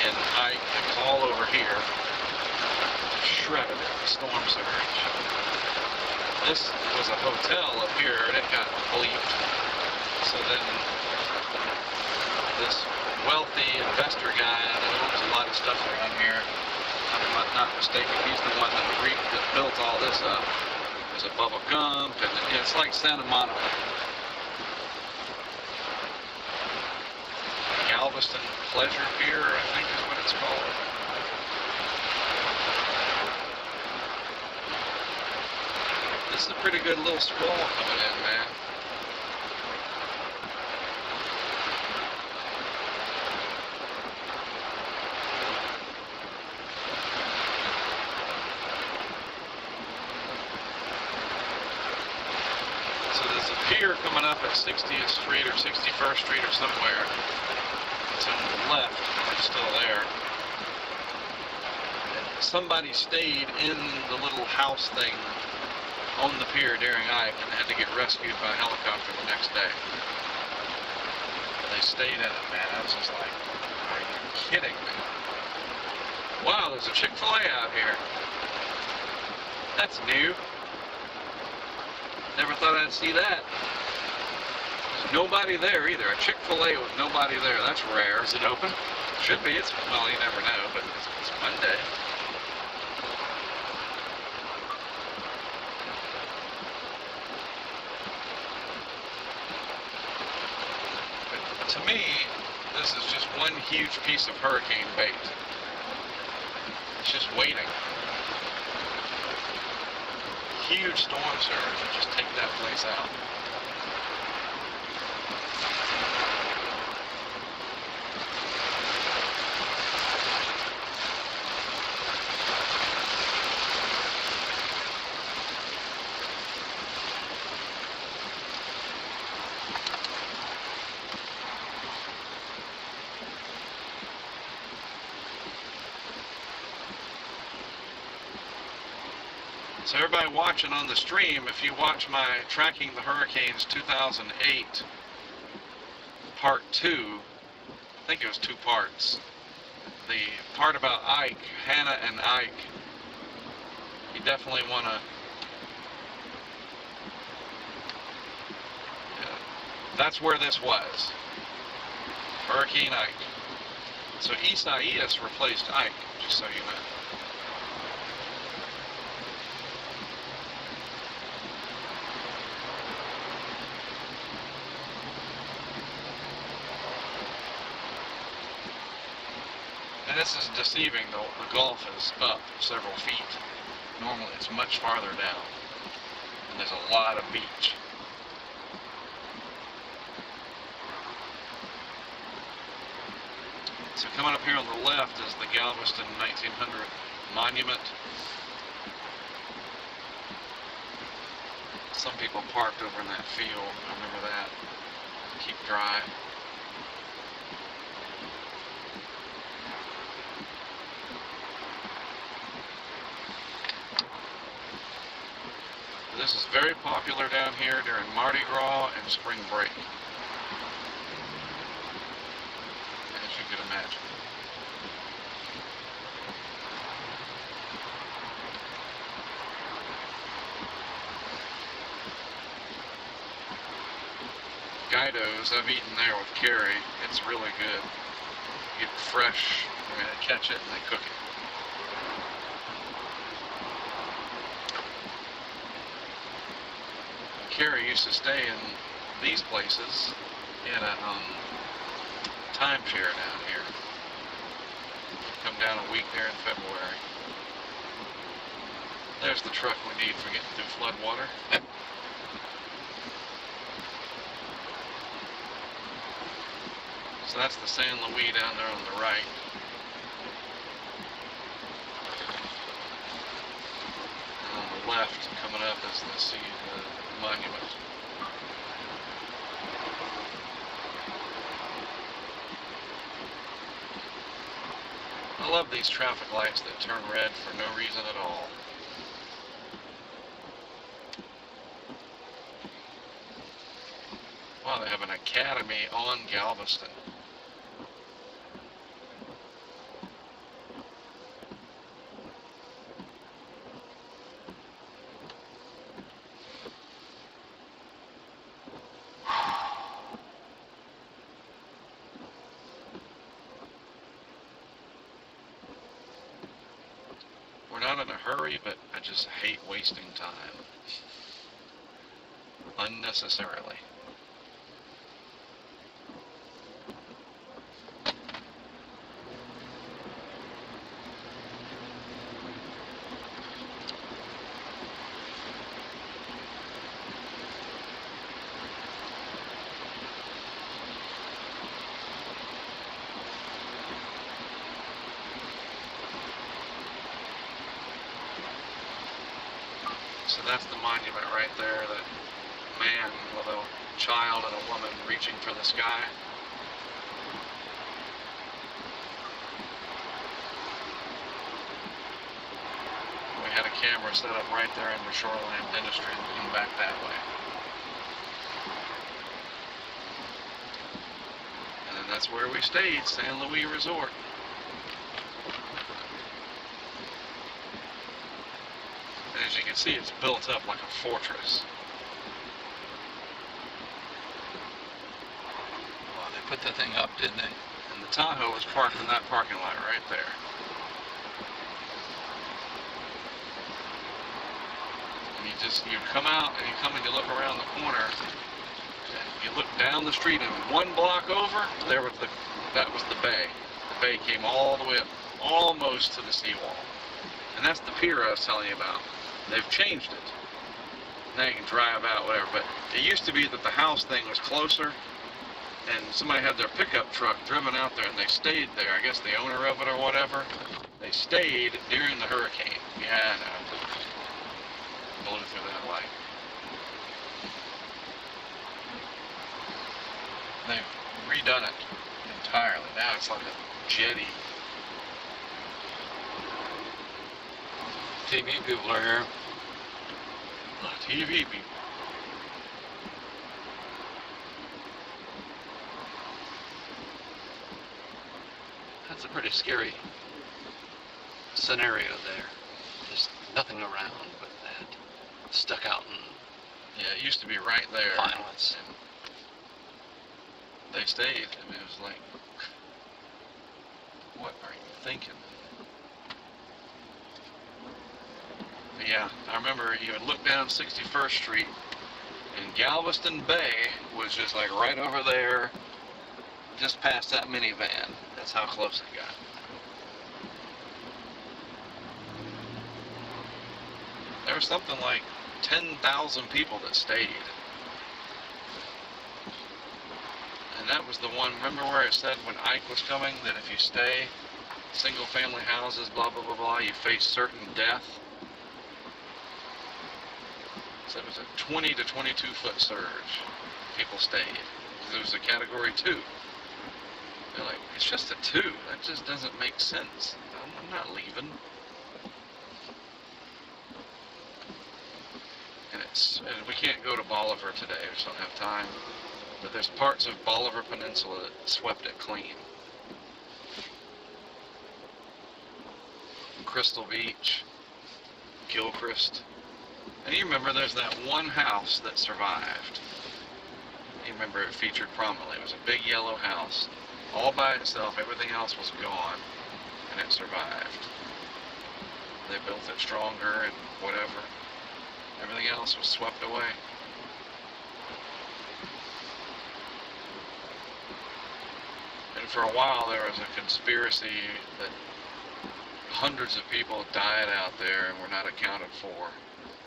and Ike was all over here, shredded it, the storm surge. This was a hotel up here, and it got bleeped. So then this wealthy investor guy that owns a lot of stuff around here, if I'm not mistaken, he's the one that built all this up. There's a Bubba Gump, and it's like Santa Monica. Galveston Pleasure Pier, I think is what it's called. This is a pretty good little squall coming in, man. So there's a pier coming up at 60th Street or 61st Street or somewhere. It's on the left, it's still there. And somebody stayed in the little house thing on the pier during Ike and had to get rescued by helicopter the next day. They stayed in it, man. I was just like, are you kidding me? Wow, there's a Chick-fil-A out here. That's new. Never thought I'd see that. There's nobody there either. A Chick-fil-A with nobody there. That's rare. Is it open? Should be. It's, well, you never know, but it's Monday. To me, this is just one huge piece of hurricane bait. It's just waiting. Huge storm surge and just take that place out. So everybody watching on the stream, if you watch my Tracking the Hurricanes 2008 part 2, I think it was 2 parts. The part about Ike, Hannah and Ike, you definitely want to, that's where this was, Hurricane Ike. So Isaias replaced Ike, just so you know. And this is deceiving, though. The Gulf is up several feet. Normally it's much farther down. And there's a lot of beach. So coming up here on the left is the Galveston 1900 monument. Some people parked over in that field. I remember that. Keep dry. This is very popular down here during Mardi Gras and spring break, as you could imagine. Guidos, I've eaten there with Carrie. It's really good. You get fresh, they catch it and they cook it. Carrie used to stay in these places in a timeshare down here. Come down a week there in February. There's the truck we need for getting through flood water. So that's the San Luis down there on the right. And on the left, coming up, is the monument. I love these traffic lights that turn red for no reason at all. Wow, they have an academy on Galveston. We're not in a hurry, but I just hate wasting time unnecessarily. So that's the monument right there, that man with a child and a woman reaching for the sky. We had a camera set up right there in the shoreline dentistry looking back that way. And then that's where we stayed, San Luis Resort. As you can see, it's built up like a fortress. Well, they put the thing up, didn't they? And the Tahoe was parked in that parking lot right there. And you come out and you come and you look around the corner, and you look down the street, and 1 block over, that was the bay. The bay came all the way up, almost to the seawall. And that's the pier I was telling you about. They've changed it. Now you can drive out, whatever, but it used to be that the house thing was closer, and somebody had their pickup truck driven out there, and they stayed there. I guess the owner of it or whatever. They stayed during the hurricane. Yeah, I know. Blew through that light. They've redone it entirely. Now it's like a jetty. TV people are here. TV people. That's a pretty scary scenario there. There's nothing around but that stuck out in Yeah, it used to be right there. violence. And they stayed. I mean, it was like, what are you thinking? But yeah, I remember you would look down 61st Street, and Galveston Bay was just like right over there, just past that minivan. That's how close it got. There was something like 10,000 people that stayed. And that was the one, remember where it said when Ike was coming, that if you stay, single family houses, blah, blah, blah, blah, you face certain death? So it was a 20 to 22 foot surge. People stayed. It was a category 2. They're like, it's just a 2. That just doesn't make sense. I'm not leaving. And we can't go to Bolivar today, we just don't have time. But there's parts of Bolivar Peninsula that swept it clean. Crystal Beach, Gilchrist. And you remember there's that one house that survived. You remember it featured prominently. It was a big yellow house, all by itself. Everything else was gone, and it survived. They built it stronger and whatever. Everything else was swept away. And for a while there was a conspiracy that hundreds of people died out there and were not accounted for.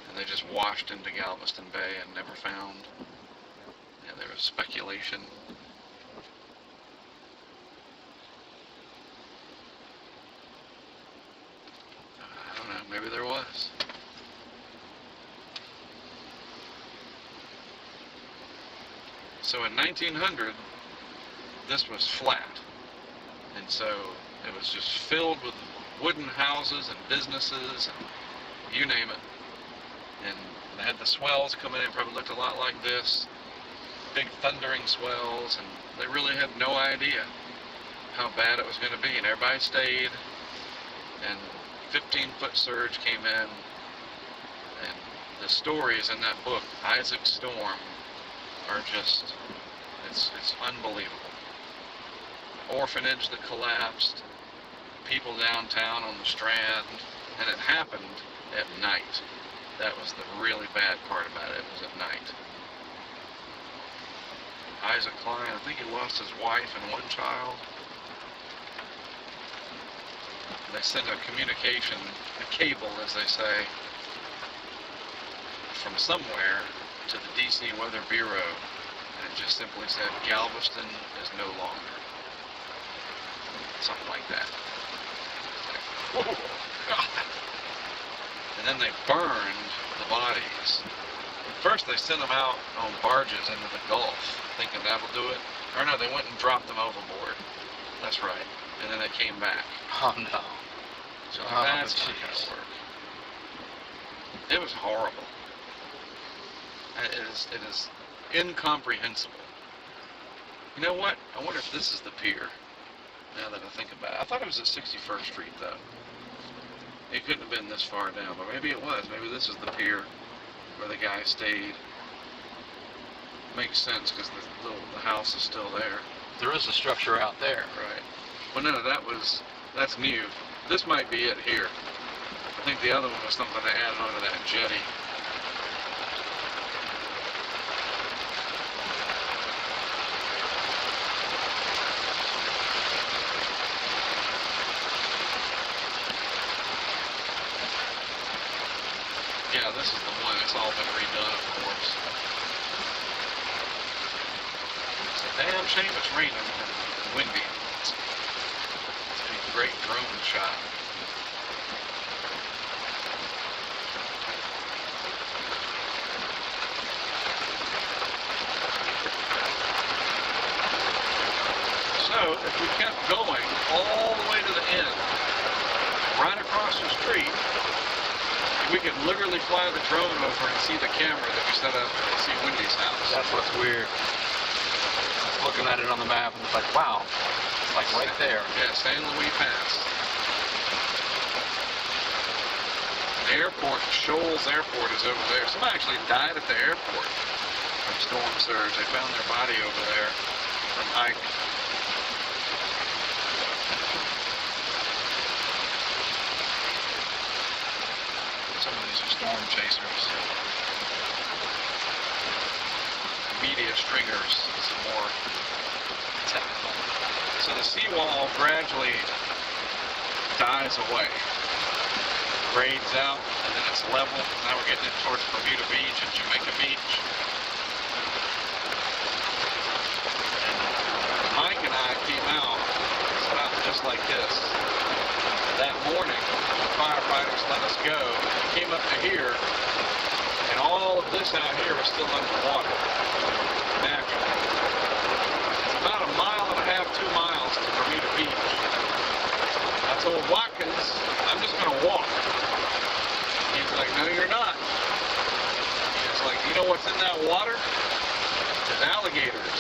And they just washed into Galveston Bay and never found. And there was speculation. I don't know, maybe there was. So in 1900, this was flat. And so it was just filled with wooden houses and businesses and you name it. And they had the swells coming in, probably looked a lot like this. big thundering swells, and they really had no idea how bad it was going to be, and everybody stayed, and 15-foot surge came in, and the stories in that book, Isaac's Storm, are just, it's unbelievable. Orphanage that collapsed, people downtown on the Strand, and it happened at night. That was the really bad part about it, was at night. Isaac Klein, I think he lost his wife and one child. They sent a communication, a cable as they say, from somewhere to the DC Weather Bureau, and it just simply said, Galveston is no longer. Something like that. Like, whoa, God. And then they burned the bodies. First they sent them out on barges into the Gulf, thinking that'll do it. Or no, they went and dropped them overboard. That's right. And then they came back. Oh no. So that's not going to work. It was horrible. It is incomprehensible. You know what? I wonder if this is the pier, now that I think about it. I thought it was at 61st Street, though. It couldn't have been this far down, but maybe it was. Maybe this is the pier where the guy stayed. Makes sense, because the house is still there. There is a structure out there. Right. Well, no, that's new. This might be it here. I think the other one was something they added onto that jetty. Yeah, this is the one. It's all been redone, of course. It's a damn shame it's raining and windy. It's a great drone shot. So, if we kept going all the way to the end, right across the street, we could literally fly the drone over and see the camera that we set up and see Wendy's house. That's what's weird. Looking at it on the map, and it's like, wow, it's like right there. Yeah, San Luis Pass. The airport, Shoals Airport, is over there. Somebody actually died at the airport from storm surge. They found their body over there from Ike. Some of these are storm chasers. Media stringers, some more technical. So the seawall gradually dies away. Grades out, and then it's level. Now we're getting it towards Bermuda Beach and Jamaica Beach. And Mike and I came out, set up just like this. That morning, the firefighters let us go. We came up to here, and all of this out here was still underwater. Naturally. It's about 1.5 miles, 2 miles to Bermuda Beach. I told Watkins, I'm just going to walk. He's like, no, you're not. He's like, you know what's in that water? There's alligators.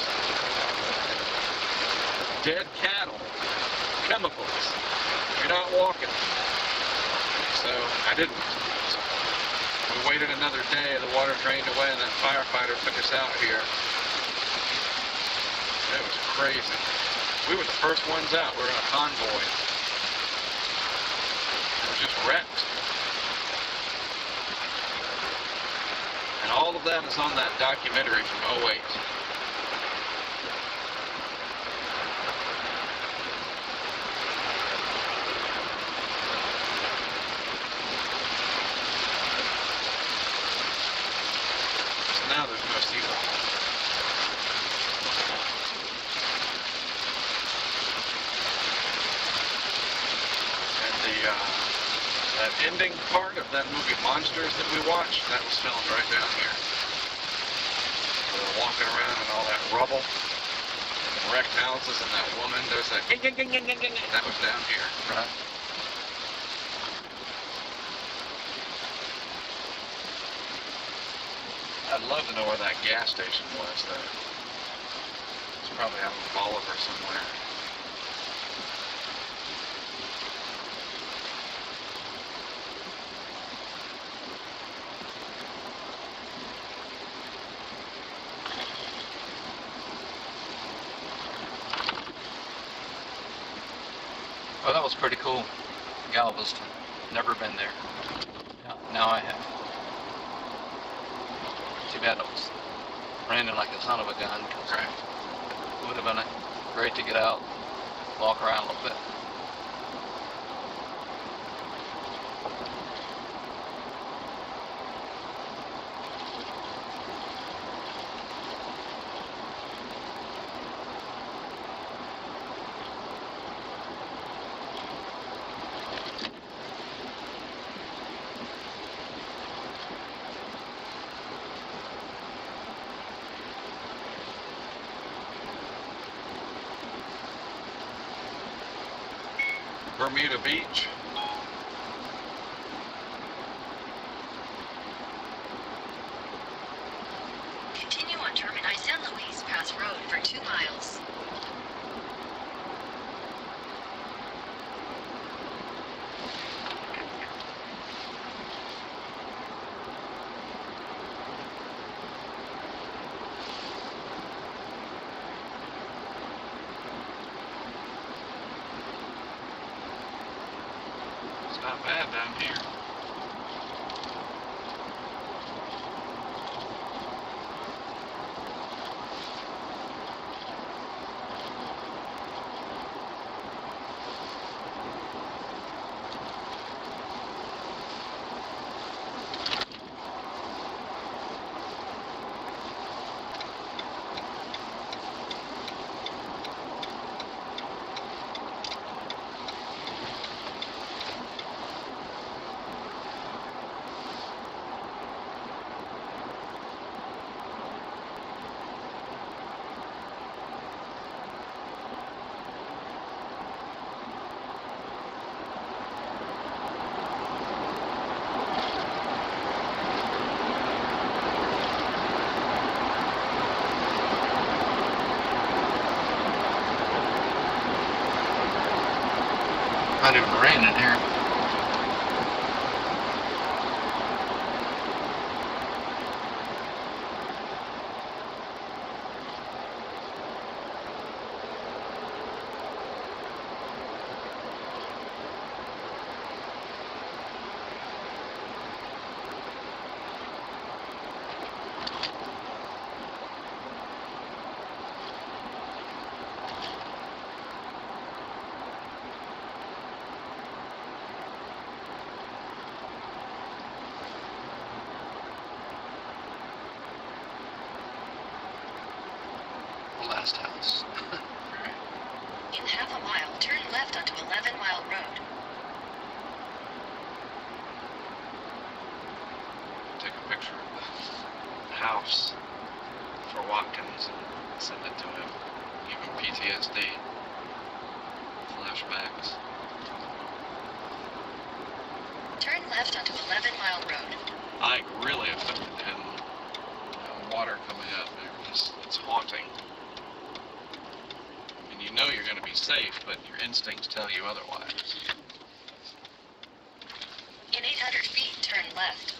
Dead cattle. Chemicals. You're not walking. So I didn't. We waited another day, the water drained away, and then a firefighter took us out here. It was crazy. We were the first ones out. We were in a convoy. It was just wrecked. And all of that is on that documentary from '08. Now there's no seawall. And that ending part of that movie Monsters that we watched, that was filmed right down here. We were walking around in all that rubble, and the wrecked houses, and that woman, there's that that was down here. Right. I'd love to know where that gas station was, though. Probably have a Bolivar somewhere. Oh, that was pretty cool. Galveston. Never been there. Now I have. Too bad it was raining like a son of a gun, because it would have been great to get out, walk around a little bit. Bermuda Beach. Continue on Termini San Luis Pass Road for 2 miles. It's not bad down here. Not even raining here. Last house. In half a mile, turn left onto 11 Mile Road. Take a picture of the house for Watkins and send it to him. Give him PTSD. Flashbacks. Turn left onto 11 Mile Road. Ike really affected him. Water coming up there, it's haunting. And you know you're going to be safe, but your instincts tell you otherwise. In 800 feet, turn left.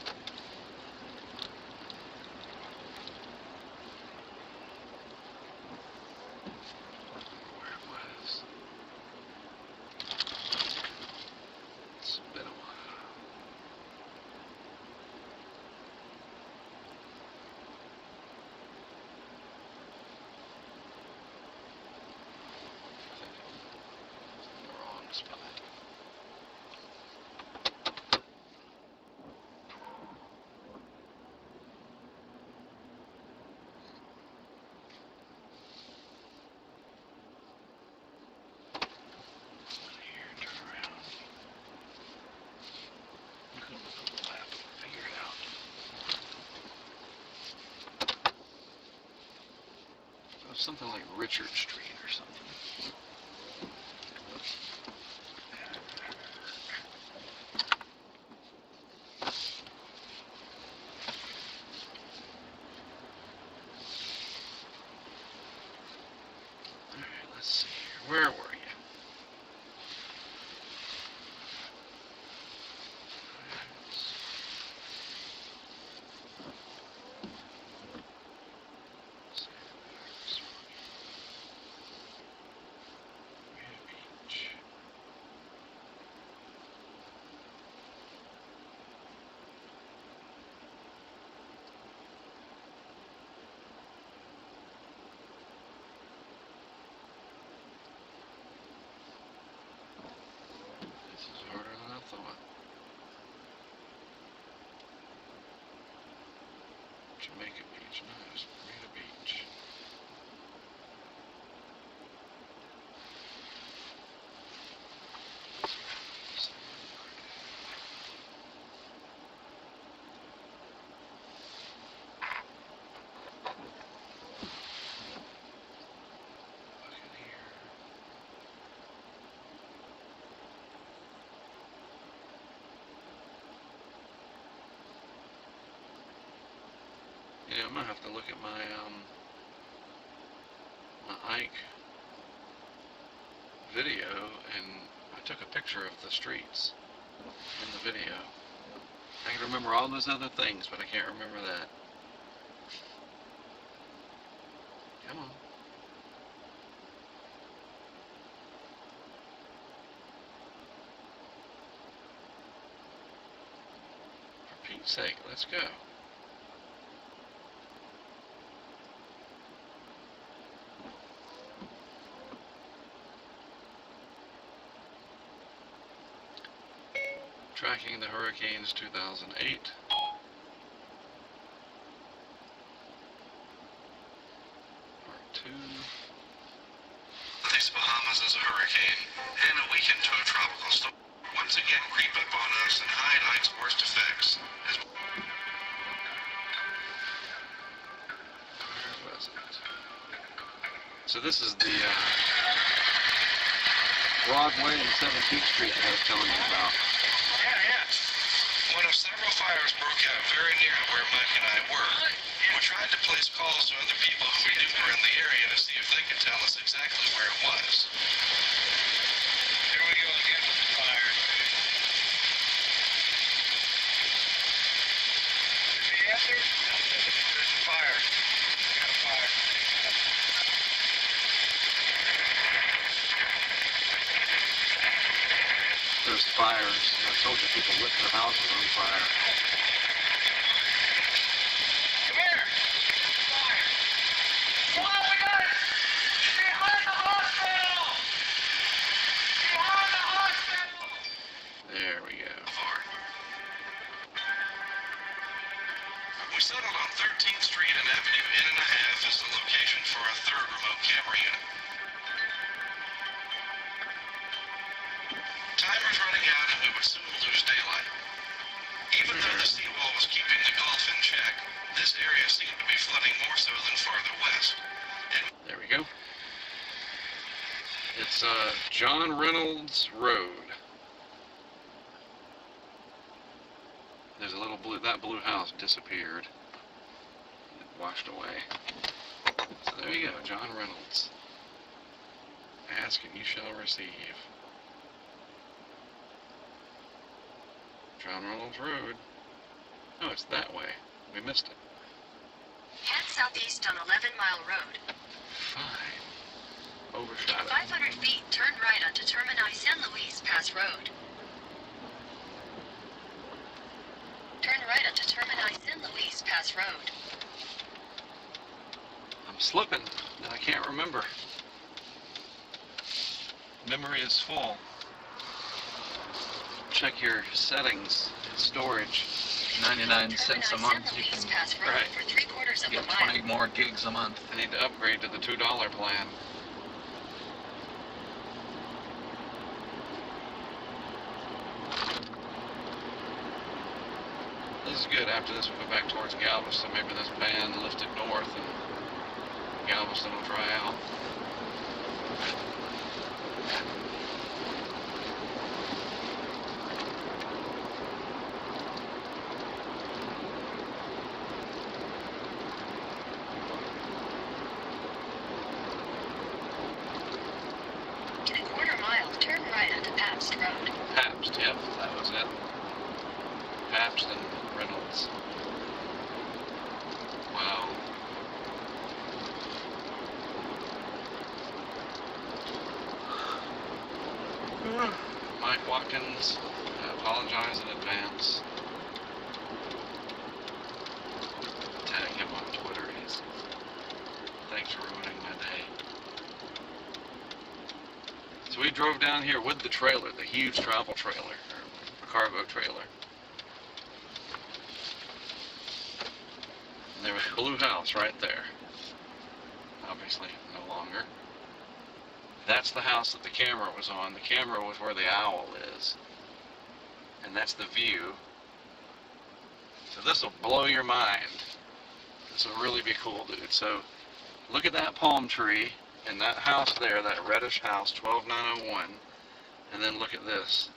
Where it was. It's been a while. The wrong spot. Here, turn around. Look at the map and figure it out. Oh, something like Richard Street or something. Let's see here. Where were you? Jamaica Beach, nice. Marina Beach. Yeah, I'm gonna have to look at my hike video, and I took a picture of the streets in the video. I can remember all those other things, but I can't remember that. Come on. For Pete's sake, let's go. Tracking the Hurricanes 2008. Part 2. These Bahamas is a hurricane and a weakened to a tropical storm. Once again creep up on us and hide Ike's worst effects. Where was it? So this is the Broadway and 17th Street that I was telling you about. One of several fires broke out very near where Mike and I were. We tried to place calls to other people who we knew were in the area to see if they could tell us exactly where it was. Here we go again with the fire. Is he answered? There's a fire. We got a fire. There's fires. I told you people lit their houses on fire. Come here! Fire! Come on, we got it! Behind the hospital! Behind the hospital! There we go. We settled on 13th Street and Avenue N and a half as the location for a third remote camera unit. Time was running out and we would soon lose daylight. Even though the seawall was keeping the Gulf in check, this area seemed to be flooding more so than farther west. There we go. It's John Reynolds Road. There's a little blue, that blue house disappeared. It washed away. So there you go, John Reynolds. Ask and you shall receive. John Reynolds Road. Oh, it's that way. We missed it. Head southeast on 11 Mile Road. Fine. Overshadowed. 500 feet, turn right onto Termini San Luis Pass Road. Turn right onto Termini San Luis Pass Road. I'm slipping, and I can't remember. Memory is full. Check your settings, storage. 99 cents a month, you can Right. For 3/4 of a get mile. 20 more gigs a month. I need to upgrade to the $2 plan. This is good. After this, we'll go back towards Galveston. Maybe this band lifted north and Galveston will dry out. Pabst Road. Pabst, yep, that was it. Pabst and Reynolds. Wow. Mike Watkins, I apologize in advance. Tag him on Twitter. Thanks for ruining my day. So we drove down here with the trailer, the huge travel trailer, or cargo trailer. And there was a blue house right there. Obviously, no longer. That's the house that the camera was on. The camera was where the owl is. And that's the view. So this will blow your mind. This will really be cool, dude. So look at that palm tree and that house there, that reddish house, 12901. And then look at this.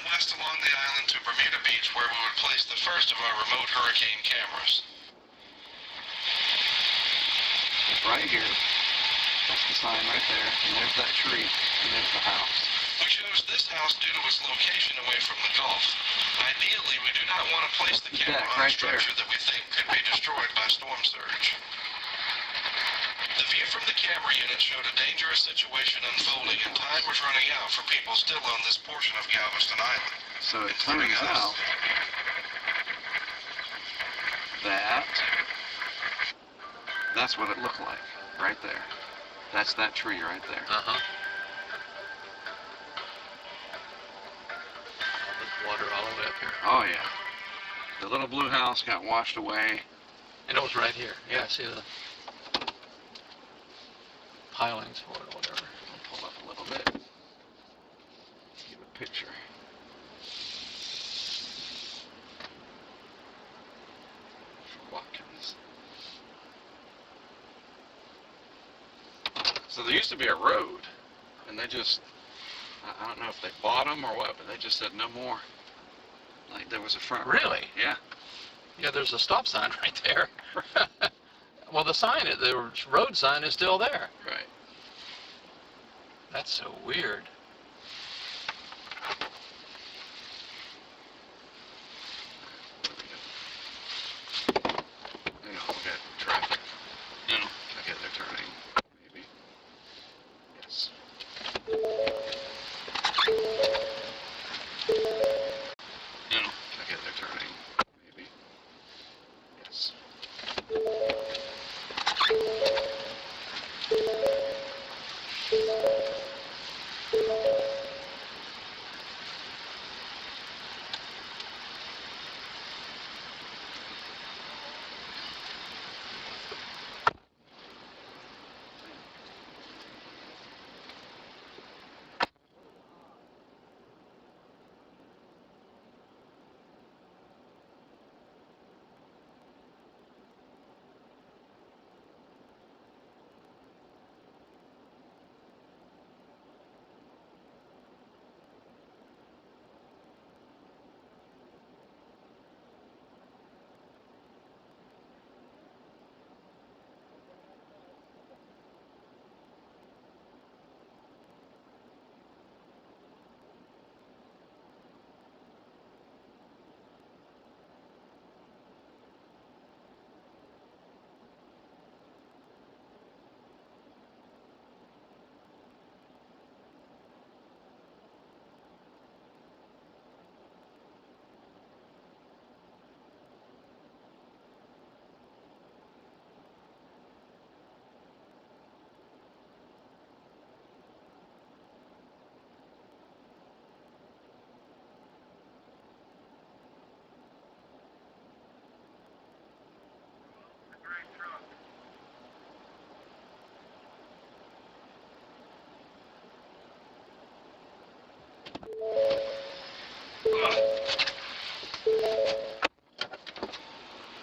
West along the island to Bermuda Beach, where we would place the first of our remote hurricane cameras. Right here. That's the sign right there. And there's that tree. And there's the house. We chose this house due to its location away from the Gulf. Ideally, we do not want to place the camera on a structure that we think could be destroyed by storm surge. The view from the camera unit showed a dangerous situation unfolding, and time was running out for people still on this portion of Galveston Island. So it turns out that that's what it looked like, right there. That's that tree right there. Uh-huh. There's water all the way up here. Oh, yeah. The little blue house got washed away. And it was right here. Yeah, I see the pilings for it or whatever. I'll pull up a little bit. Give a picture. For Watkins. So there used to be a road, and they just, I don't know if they bought them or what, but they just said no more. Like there was a front road. Really? Yeah. Yeah, there's a stop sign right there. Well, the road sign is still there. Right. That's so weird. Hang on, we'll get traffic. No. Okay, they're turning. Maybe. Yes. No. Okay, they're turning. Maybe. Yes.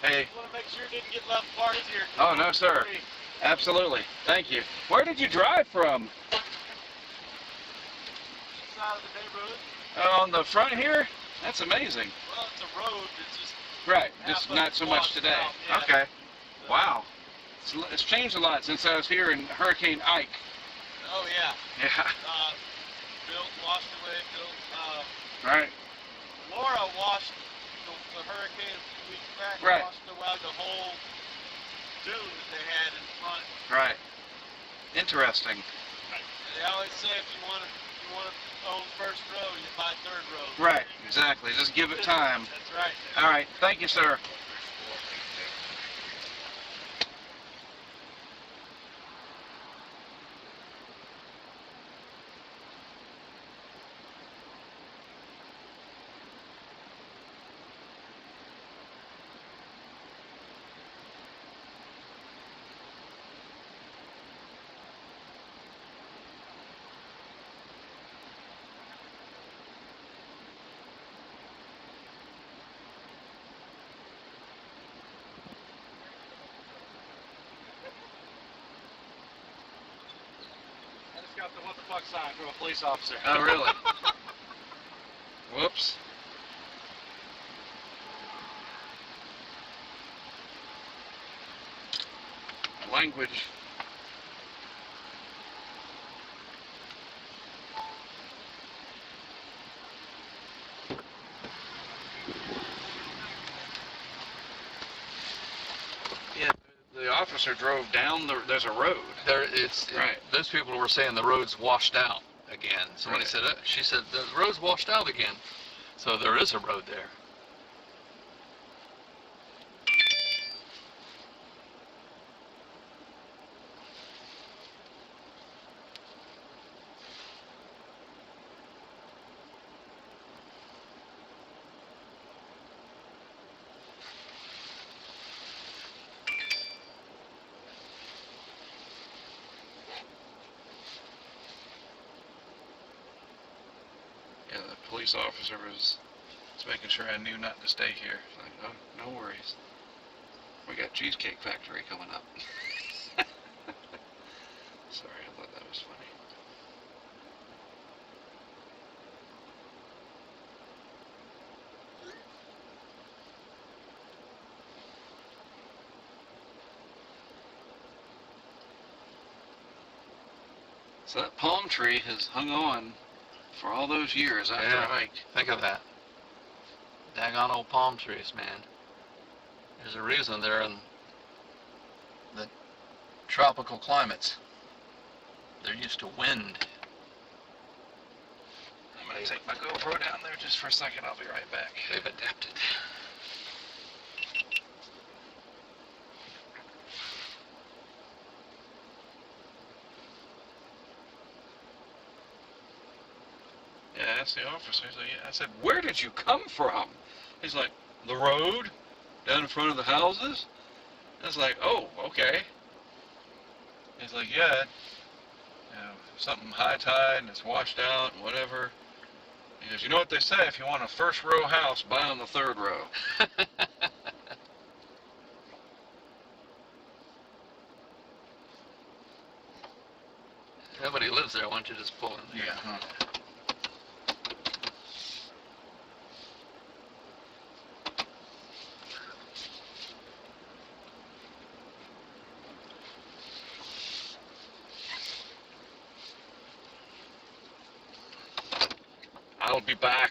Hey. Want to make sure it didn't get left part easier. Oh, no, sir. Absolutely. Thank you. Where did you drive from? Side of the neighborhood. On the front here? That's amazing. Well, it's a road. It's just Right, just not so much today. Yeah. Okay. Wow. It's changed a lot since I was here in Hurricane Ike. Oh yeah. Yeah. Built, washed away, built. Right. Laura washed the hurricane a few weeks back. Right. Washed away the whole dune that they had in front. Right. Interesting. They always say if you want to own first row, you buy third row. Right. Exactly. Just give it time. That's right. All right. Thank you, sir. I just got the what the fuck sign from a police officer. Oh, really? Whoops. Language. Yeah, the officer drove down there's a road. Right. Those people were saying the road's washed out again. Somebody Right. said, she said, the road's washed out again. So there is a road there. Yeah, the police officer was making sure I knew not to stay here. Like, oh, no worries. We got Cheesecake Factory coming up. Sorry, I thought that was funny. So that palm tree has hung on for all those years after Yeah. a hike. Think of that. Daggone old palm trees, man. There's a reason they're in the tropical climates. They're used to wind. I'm going to take my GoPro down there just for a second. I'll be right back. They've adapted. Yeah, I asked the officer. He's like, yeah. I said, where did you come from? He's like, the road down in front of the houses. I was like, oh, okay. He's like, yeah, something high tide and it's washed out and whatever. He goes, you know what they say, if you want a first row house, buy on the third row. Nobody lives there. Why don't you just pull in there? Yeah. Huh. I'll be back.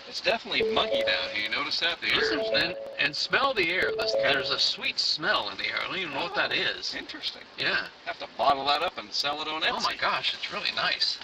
It's definitely muggy down here. You notice that? The air is Listen, and smell the air. There's a sweet smell in the air. I don't even know what that is. Interesting. Yeah. Have to bottle that up and sell it on Etsy. Oh my gosh, it's really nice.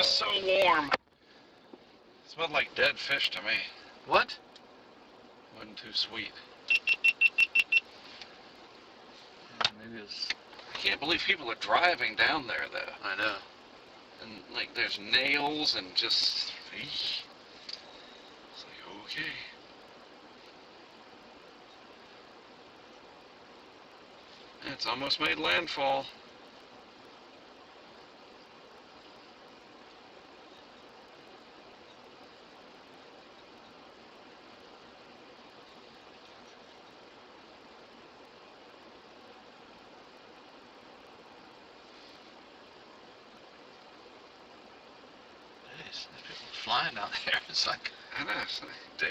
was so warm. It smelled like dead fish to me. What? Wasn't too sweet. Maybe it's. I can't believe people are driving down there though. I know. And like there's nails and just. Eesh. It's like, okay. It's almost made landfall. There's people flying out there. It's like I know, it's like, dude.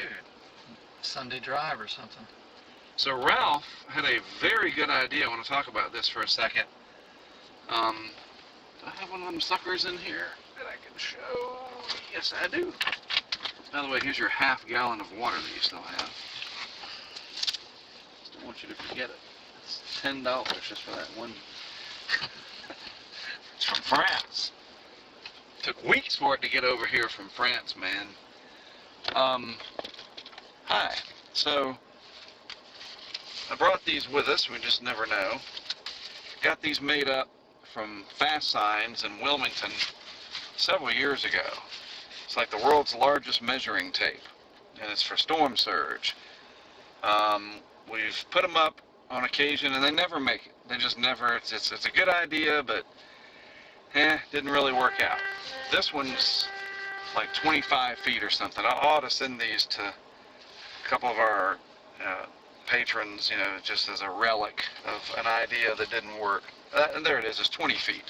Sunday drive or something. So Ralph had a very good idea. I want to talk about this for a second. Do I have one of them suckers in here that I can show? Yes, I do. By the way, here's your half gallon of water that you still have. Just don't want you to forget it. It's $10 just for that one. It's from France. Took weeks for it to get over here from France, man. Hi. So I brought these with us. We just never know. Got these made up from Fast Signs in Wilmington several years ago. It's like the world's largest measuring tape, and it's for storm surge. We've put them up on occasion, and they never make it. They just never. It's a good idea, but didn't really work out. This one's like 25 feet or something. I ought to send these to a couple of our patrons, you know, just as a relic of an idea that didn't work. And there it is. It's 20 feet.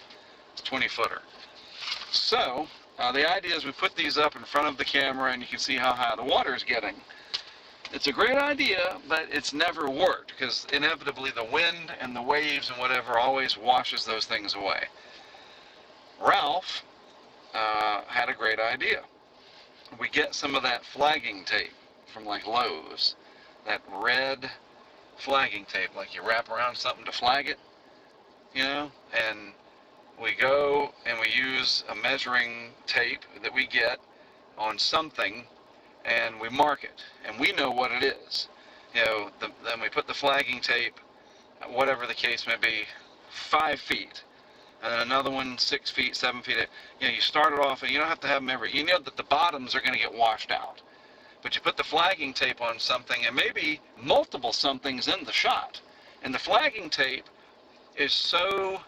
It's a 20-footer. So the idea is we put these up in front of the camera, and you can see how high the water is getting. It's a great idea, but it's never worked because inevitably the wind and the waves and whatever always washes those things away. Ralph had a great idea. We get some of that flagging tape from like Lowe's, that red flagging tape, like you wrap around something to flag it, you know, and we go and we use a measuring tape that we get on something, and we mark it, and we know what it is. You know, then we put the flagging tape, whatever the case may be, 5 feet, and then another one 6 feet, 7 feet. You know, you start it off, and you don't have to have them every. You know that the bottoms are going to get washed out, but you put the flagging tape on something, and maybe multiple somethings in the shot, and the flagging tape is so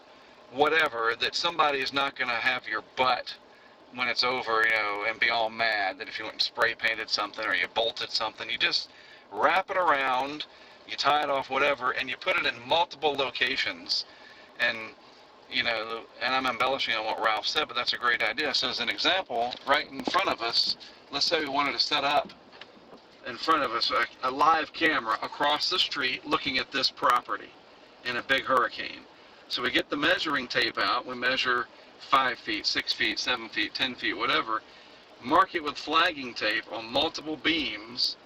whatever that somebody is not going to have your butt when it's over, you know, and be all mad that if you went and spray painted something or you bolted something. You just wrap it around, you tie it off, whatever, and you put it in multiple locations. And, you know, and I'm embellishing on what Ralph said, but that's a great idea. So as an example, right in front of us, let's say we wanted to set up in front of us a live camera across the street looking at this property in a big hurricane. So we get the measuring tape out, we measure 5 feet, 6 feet, 7 feet, 10 feet, whatever, mark it with flagging tape on multiple beams.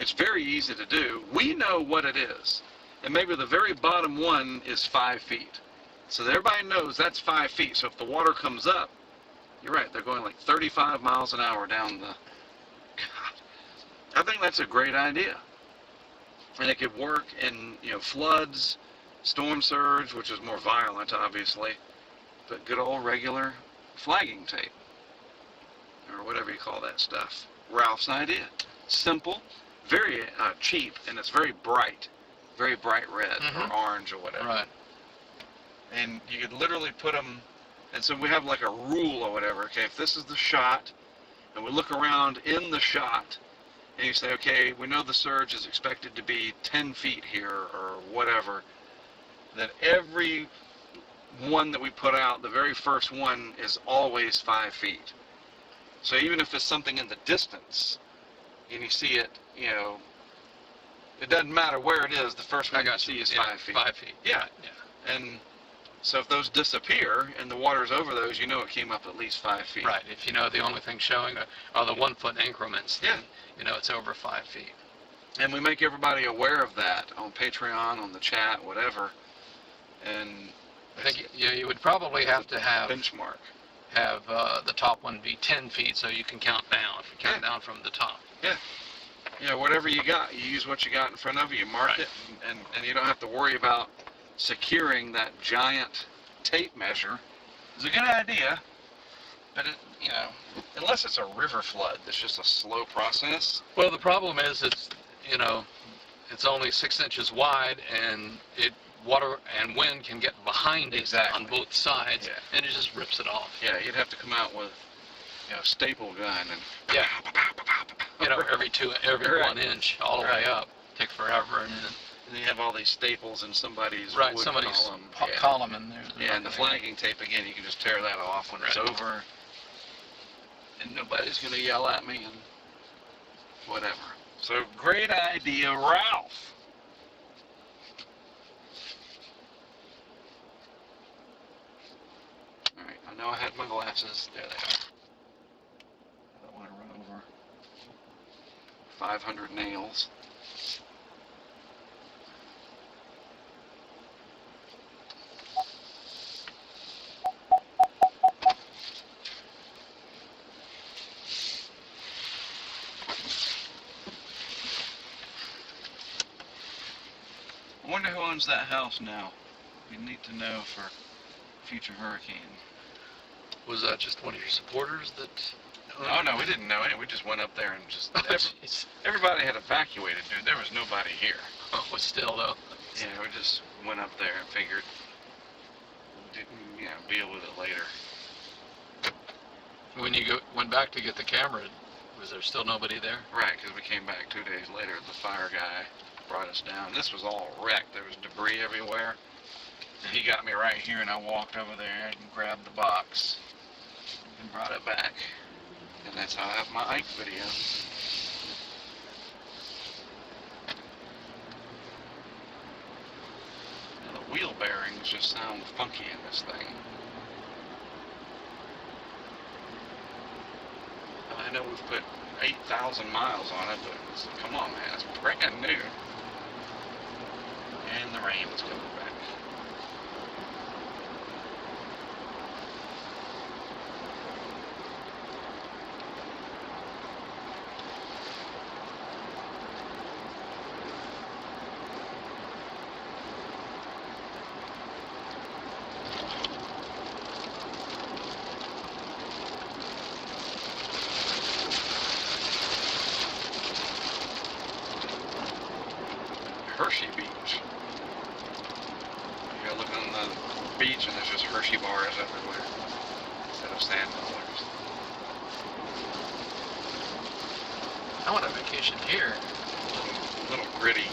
It's very easy to do. We know what it is. And maybe the very bottom one is 5 feet. So that everybody knows that's 5 feet. So if the water comes up, you're right, they're going like 35 miles an hour down the... God. I think that's a great idea. And it could work in, you know, floods, storm surge, which is more violent, obviously, but good old regular flagging tape, or whatever you call that stuff. Ralph's idea. Simple, very cheap, and it's very bright red or orange or whatever. Right. And you could literally put them, and so we have like a rule or whatever. Okay, if this is the shot, and we look around in the shot, and you say, okay, we know the surge is expected to be 10 feet here or whatever, that every one that we put out, the very first one is always 5 feet. So even if it's something in the distance, and you see it, you know, it doesn't matter where it is, the first one you see is 5 feet. 5 feet. Yeah. Yeah. And so if those disappear and the water's over those, you know it came up at least 5 feet. Right. If you know the only thing showing are the 1 foot increments, then Yeah. you know it's over 5 feet. And we make everybody aware of that on Patreon, on the chat, whatever. And I think you would probably have to have benchmark. have the top one be 10 feet, so you can count down. If you count down from the top. Yeah, whatever you got, you use what you got in front of you, you mark Right. it, and you don't have to worry about securing that giant tape measure. It's a good idea, but unless it's a river flood, that's just a slow process. Well, the problem is it's only 6 inches wide, and water and wind can get behind it Exactly. on both sides, Yeah. and it just rips it off. Yeah, you'd have to come out with staple gun and Yeah. Every Right. 1 inch all the way Right. up. Take forever, and you have all these staples in somebody's then wood somebody's column. column in there. Yeah, and the flagging tape again, you can just tear that off when it's Right. over, and nobody's gonna yell at me and whatever. So great idea, Ralph. All right, I know I had my glasses. There they are. I don't want to run over 500 nails. I wonder who owns that house now. We need to know for future hurricane. Was that just one of your supporters that? Oh no, we didn't know it. We just went up there and just Oh, jeez. everybody had evacuated, dude. There was nobody here. Oh, still though. Yeah, we just went up there and figured, deal with it later. When you went back to get the camera, was there still nobody there? Right, because we came back 2 days later. The fire guy brought us down. This was all wrecked. There was debris everywhere. And he got me right here, and I walked over there and grabbed the box and brought it back. And that's how I have my Ike video. And the wheel bearings just sound funky in this thing. I know we've put 8,000 miles on it, but come on, man, it's brand new. And the rain is coming back. Hershey Beach. You gotta look on the beach and there's just Hershey bars everywhere instead of sand dollars. I want a vacation here. A little gritty.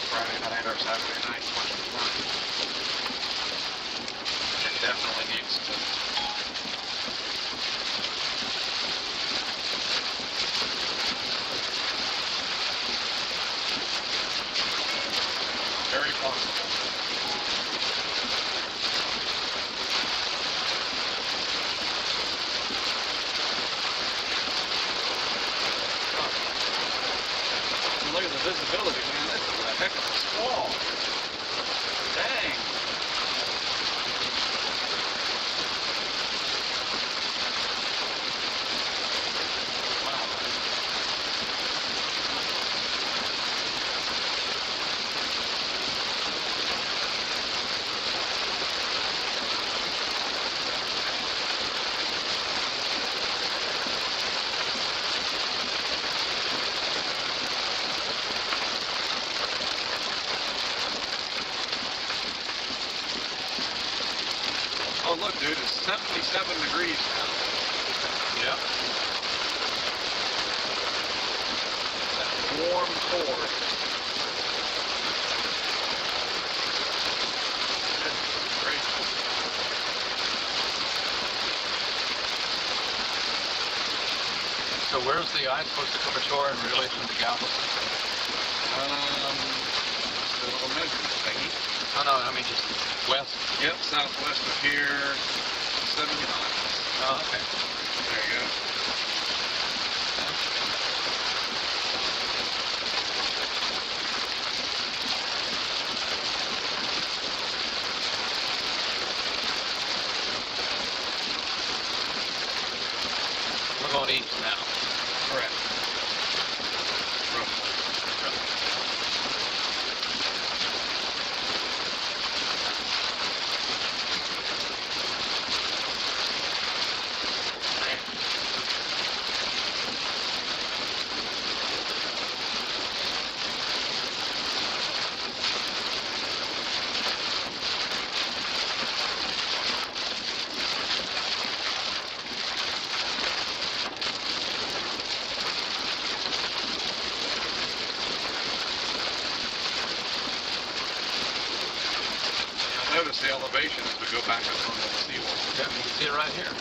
Friday night or Saturday night. It definitely needs to. Very possible. Look at the visibility, man. This is a heck of a squall. Dang. 7 degrees now. Yep. That warm core. Goodness gracious. So where's the ice supposed to come ashore in relation to Galveston? The little measuring thingy. Oh no, I mean just west. Yep, southwest of here, 70 miles. Oh, okay. There you go. We're going east now. Correct. Roughly. Notice the elevation as we go back up on the seawall. Yeah, you can see it right here.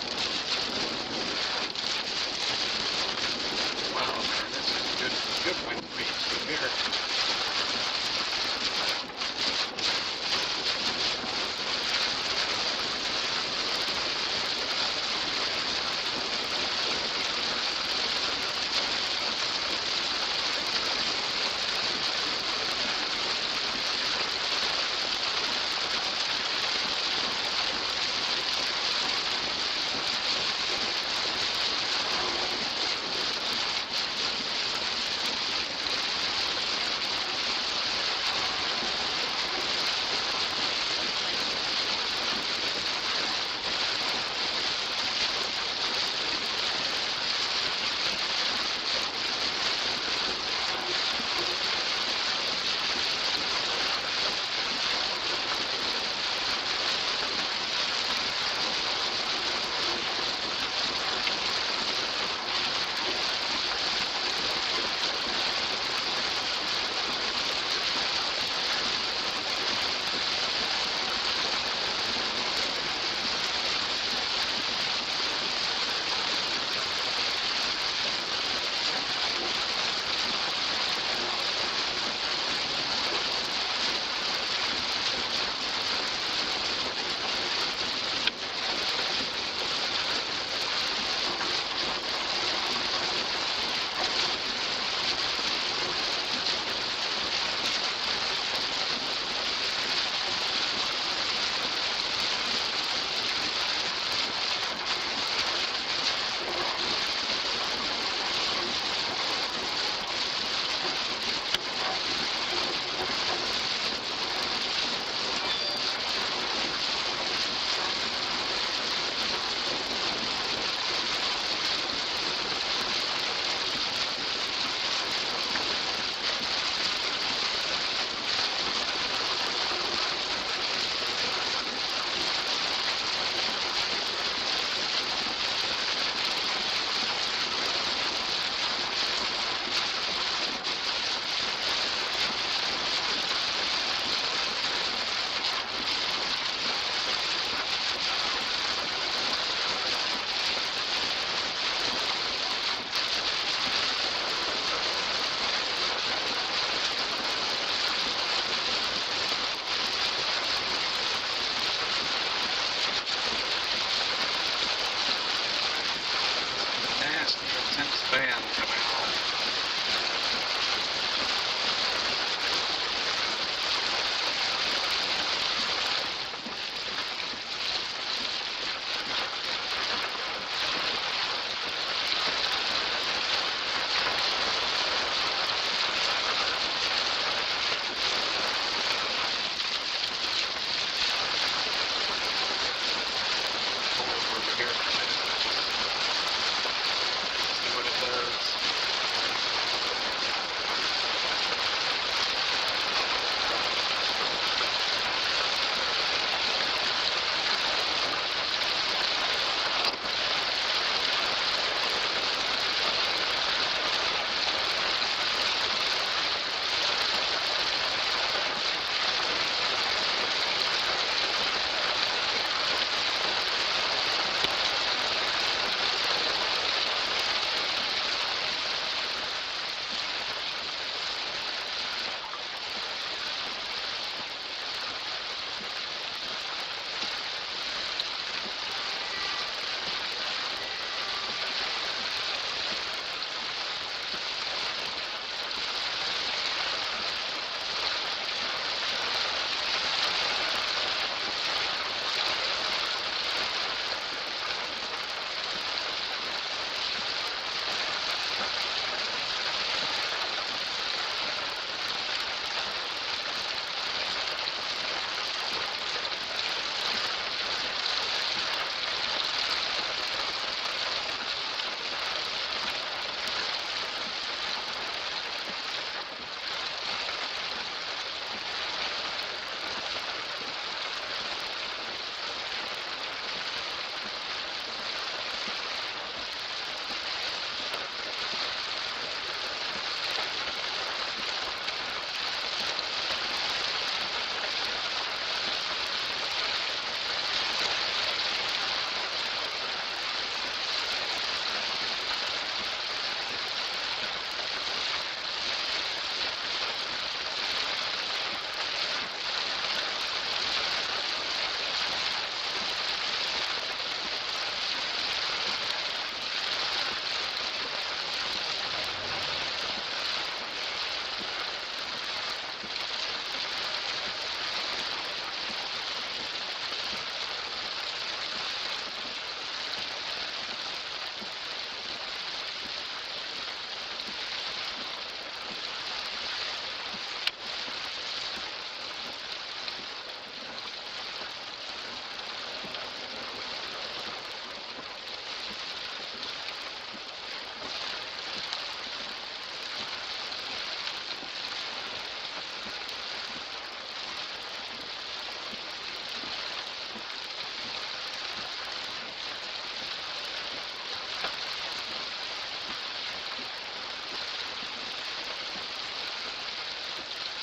Wow, man, this is good wind speeds through here. intense band coming on. Pull over here for a minute. See what it does.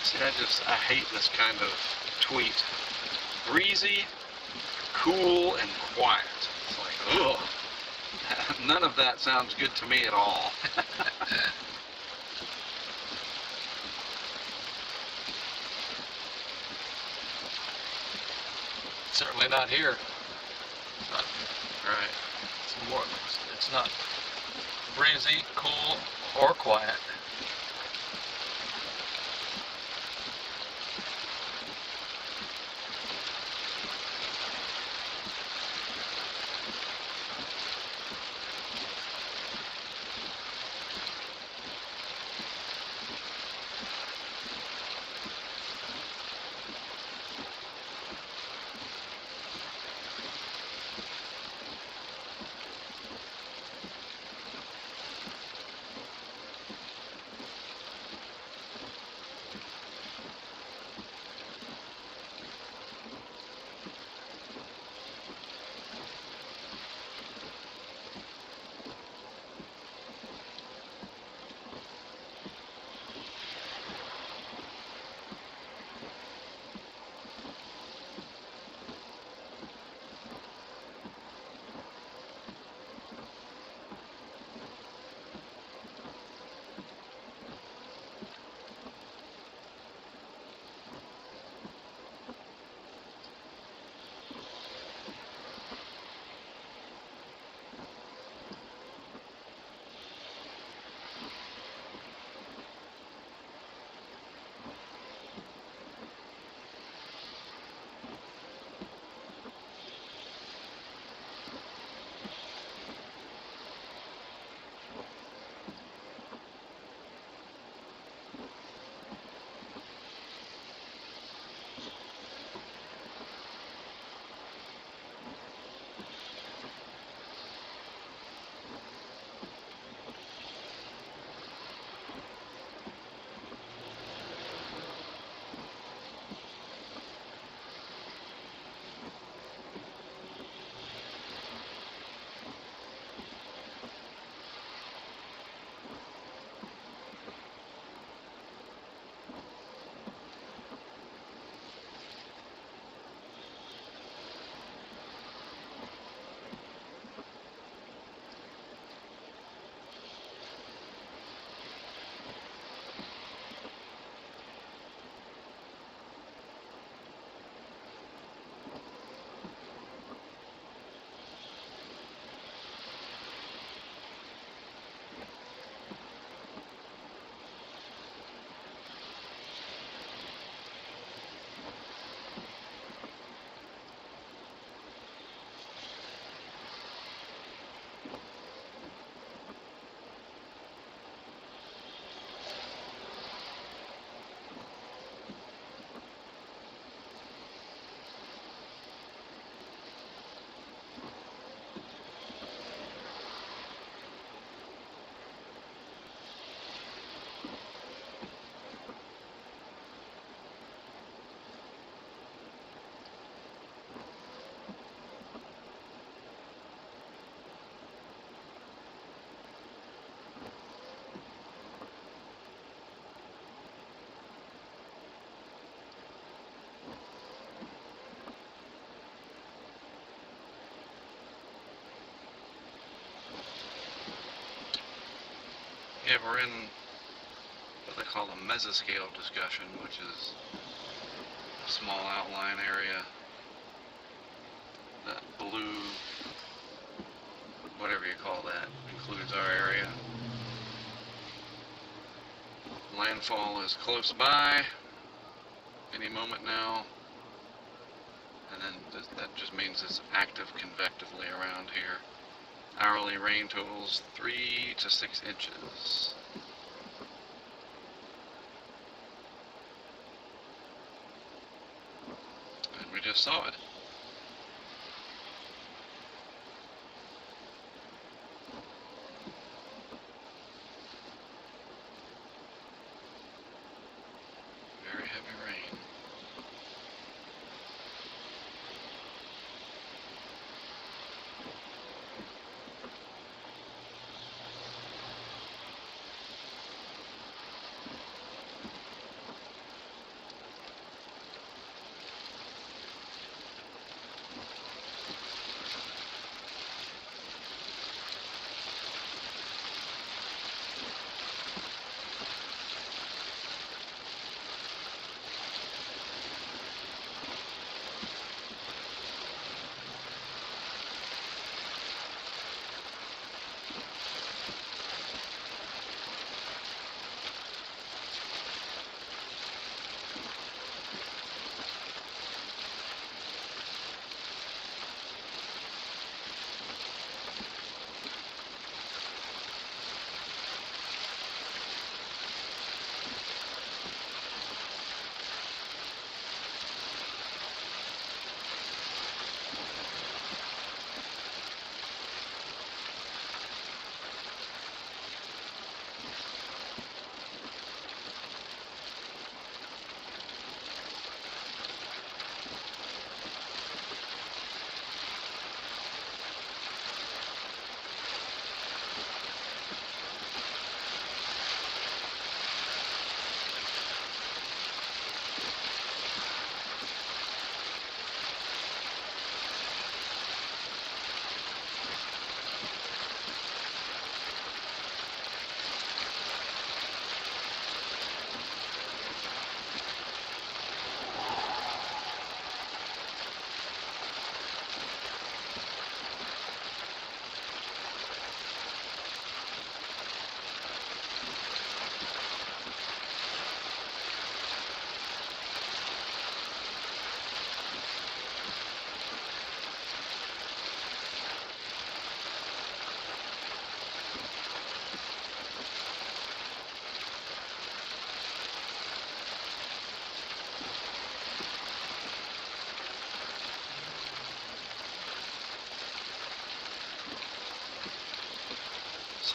See, I hate this kind of tweet. Breezy, cool, and quiet. It's like, ugh. None of that sounds good to me at all. Certainly not here. It's not, Right. it's more, it's not breezy, cool, or quiet. Yeah, we're in what they call a mesoscale discussion, which is a small outline area. That blue, whatever you call that, includes our area. Landfall is close by, any moment now. And then that just means it's active convectively around here. Hourly rain totals 3 to 6 inches. And we just saw it. Very heavy rain.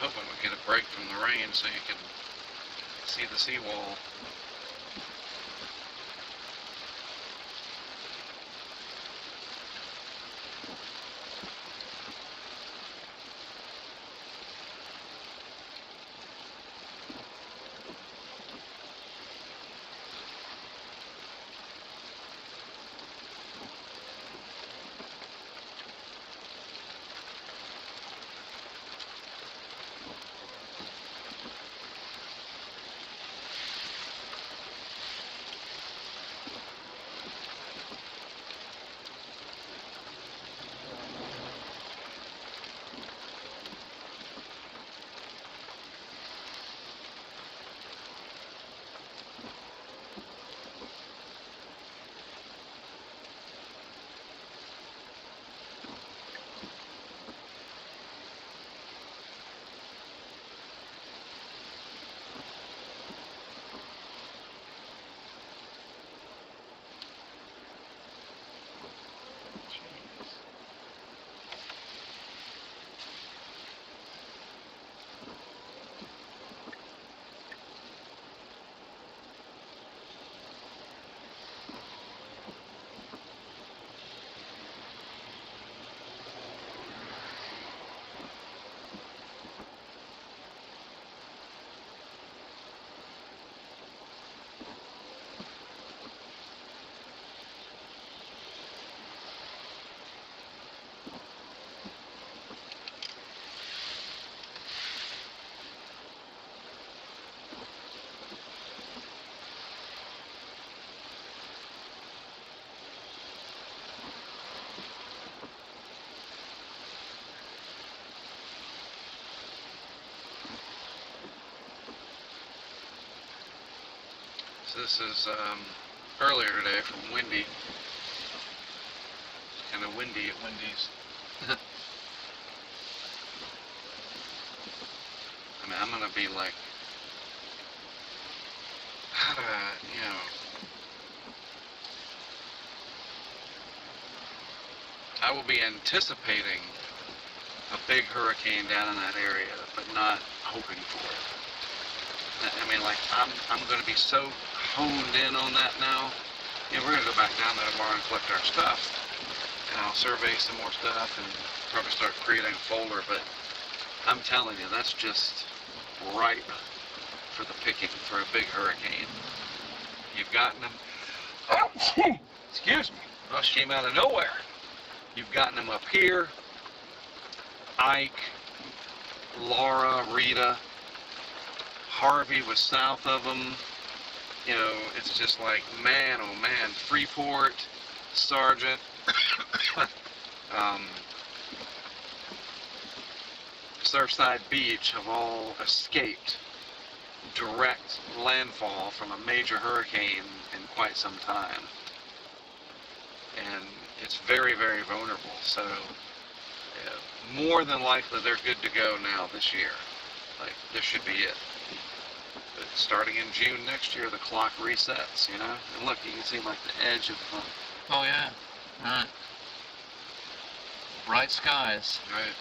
hoping we get a break from the rain so you can see the seawall. So this is earlier today from Windy. Kind of windy at Wendy's. I mean, I'm gonna be like, how do I, you know, I will be anticipating a big hurricane down in that area, but not hoping for it. I mean, like, I'm going to be so honed in on that now. You know, we're going to go back down there tomorrow and collect our stuff. And I'll survey some more stuff and probably start creating a folder, but I'm telling you, that's just ripe for the picking for a big hurricane. You've gotten them, excuse me, well, she came out of nowhere. You've gotten them up here, Ike, Laura, Rita, Harvey was south of them. You know, it's just like, man, oh man, Freeport, Sargent, Surfside Beach have all escaped direct landfall from a major hurricane in quite some time. And it's very, very vulnerable. So, more than likely they're good to go now this year. Like, this should be it. But starting in June next year, the clock resets, you know? And look, you can see like the edge of the... Oh yeah, right. Bright skies. Right.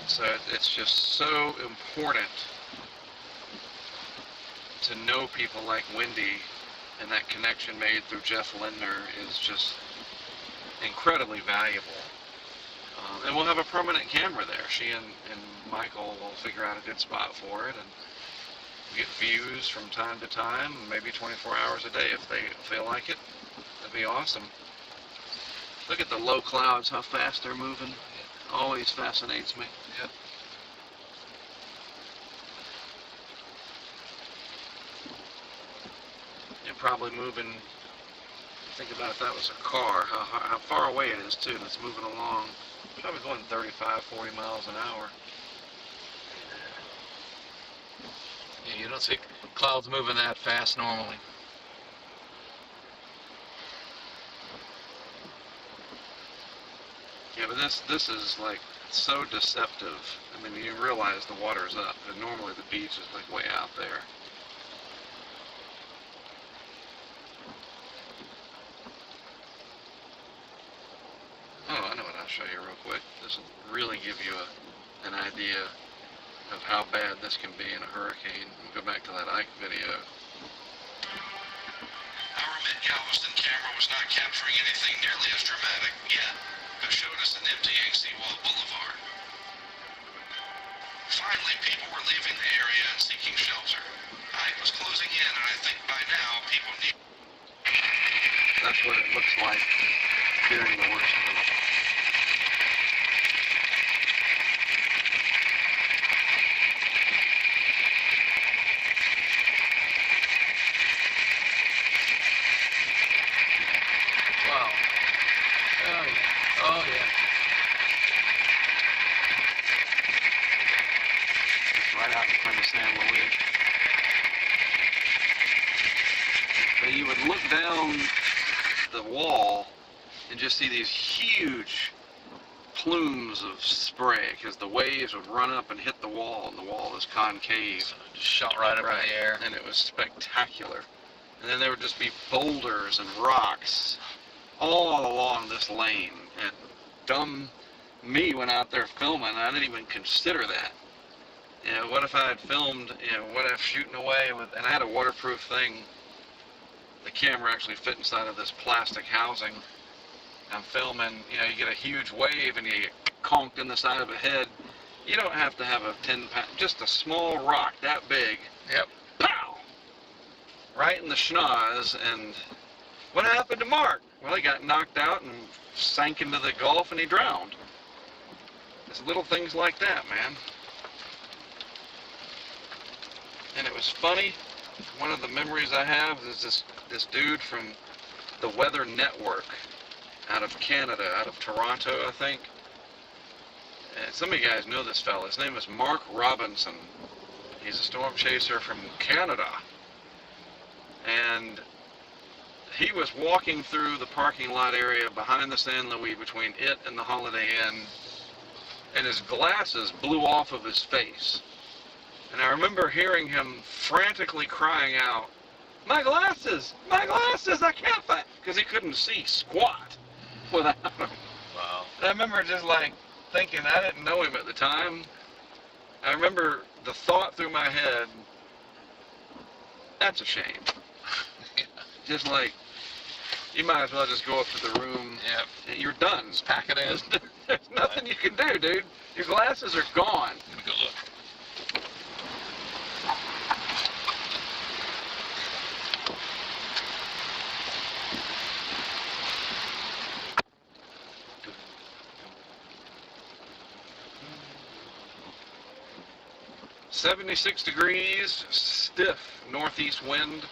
So it's just so important to know people like Wendy, and that connection made through Jeff Lindner is just incredibly valuable. And we'll have a permanent camera there. She and Michael will figure out a good spot for it and get views from time to time, maybe 24 hours a day if they feel like it. That'd be awesome. Look at the low clouds, how fast they're moving. Always fascinates me. Yep. You're probably moving, think about if that was a car, how far away it is too, that's moving along. Probably going 35, 40 miles an hour. Yeah, you don't see clouds moving that fast normally. Yeah, but this is like so deceptive. I mean, you realize the water's up, and normally the beach is like way out there. Oh, I know what I'll show videos really give you an idea of how bad this can be in a hurricane. We'll go back to that Ike video. Our mid-Galveston camera was not capturing anything nearly as dramatic yet, but showed us an emptying Seawall Boulevard. Finally, people were leaving the area and seeking shelter. Ike was closing in, and I think by now people need... That's what it looks like during the worst of it. Wow. Oh yeah. Oh yeah. Right out in front of San Luis. But you would look down the wall and just see these huge plumes of spray because the waves would run up and hit the wall, and the wall is concave. So it just shot right up in the air. And it was spectacular. And then there would just be boulders and rocks all along this lane. And dumb me went out there filming, and I didn't even consider that. You know, what if I had filmed, you know, what if shooting away with, and I had a waterproof thing. The camera actually fit inside of this plastic housing. I'm filming, you know, you get a huge wave and you get conked in the side of the head. You don't have to have a 10-pound, just a small rock that big. Yep. Pow! Right in the schnoz. And what happened to Mark? Well, he got knocked out and sank into the Gulf and he drowned. It's little things like that, man. And it was funny. One of the memories I have is this dude from the Weather Network out of Canada, out of Toronto, I think. And some of you guys know this fella. His name is Mark Robinson. He's a storm chaser from Canada. And he was walking through the parking lot area behind the San Luis between it and the Holiday Inn, and his glasses blew off of his face. And I remember hearing him frantically crying out, my glasses, I can't find, because he couldn't see squat without them. Wow. And I remember just like thinking, I didn't know him at the time. I remember the thought through my head, that's a shame. Just like, you might as well just go up to the room. Yep. You're done. Just pack it in. There's nothing you can do, dude. Your glasses are gone. Let me go look. .76 degrees, stiff northeast wind.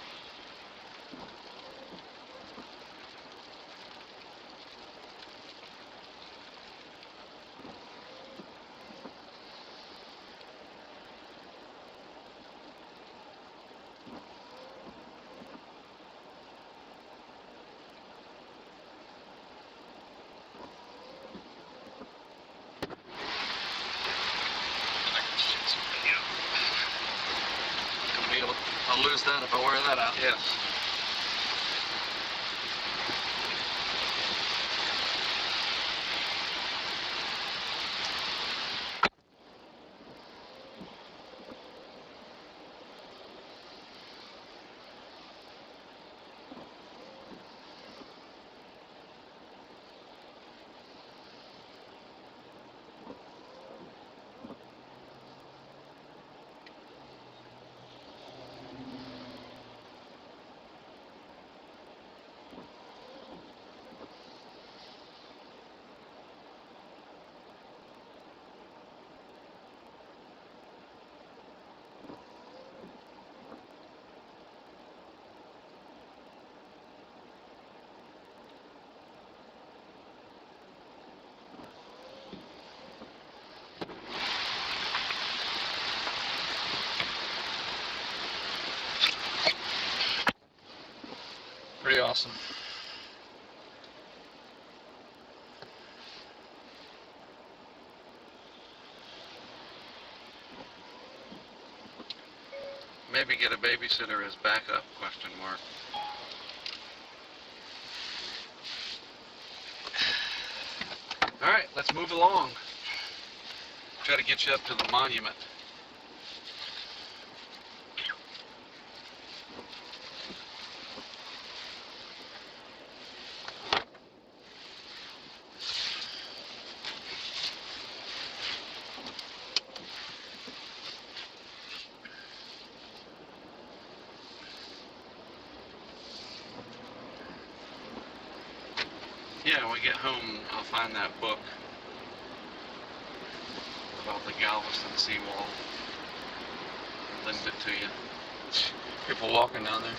I'll lose that if I wear that out. Yes. Pretty awesome. Maybe get a babysitter as backup, question mark. All right, let's move along. Got to get you up to the monument. Yeah, when we get home, I'll find that book about the Galveston seawall. Lend it to you. People walking down there.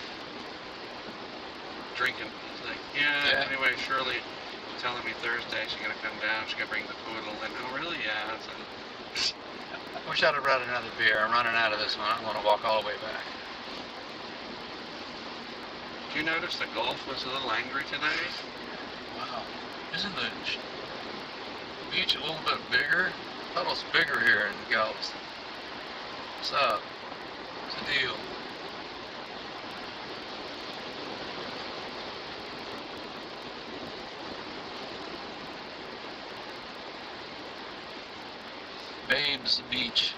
Drinking. It's like, yeah, anyway, Shirley telling me Thursday she's going to come down, she's going to bring the poodle. And, oh, really? Yeah. So, I wish I'd have brought another beer. I'm running out of this one. I'm going to walk all the way back. did you notice the Gulf was a little angry today? Wow. Isn't the beach a little bit bigger? I thought it was bigger here in Galveston. What's up? What's the deal? Babes Beach.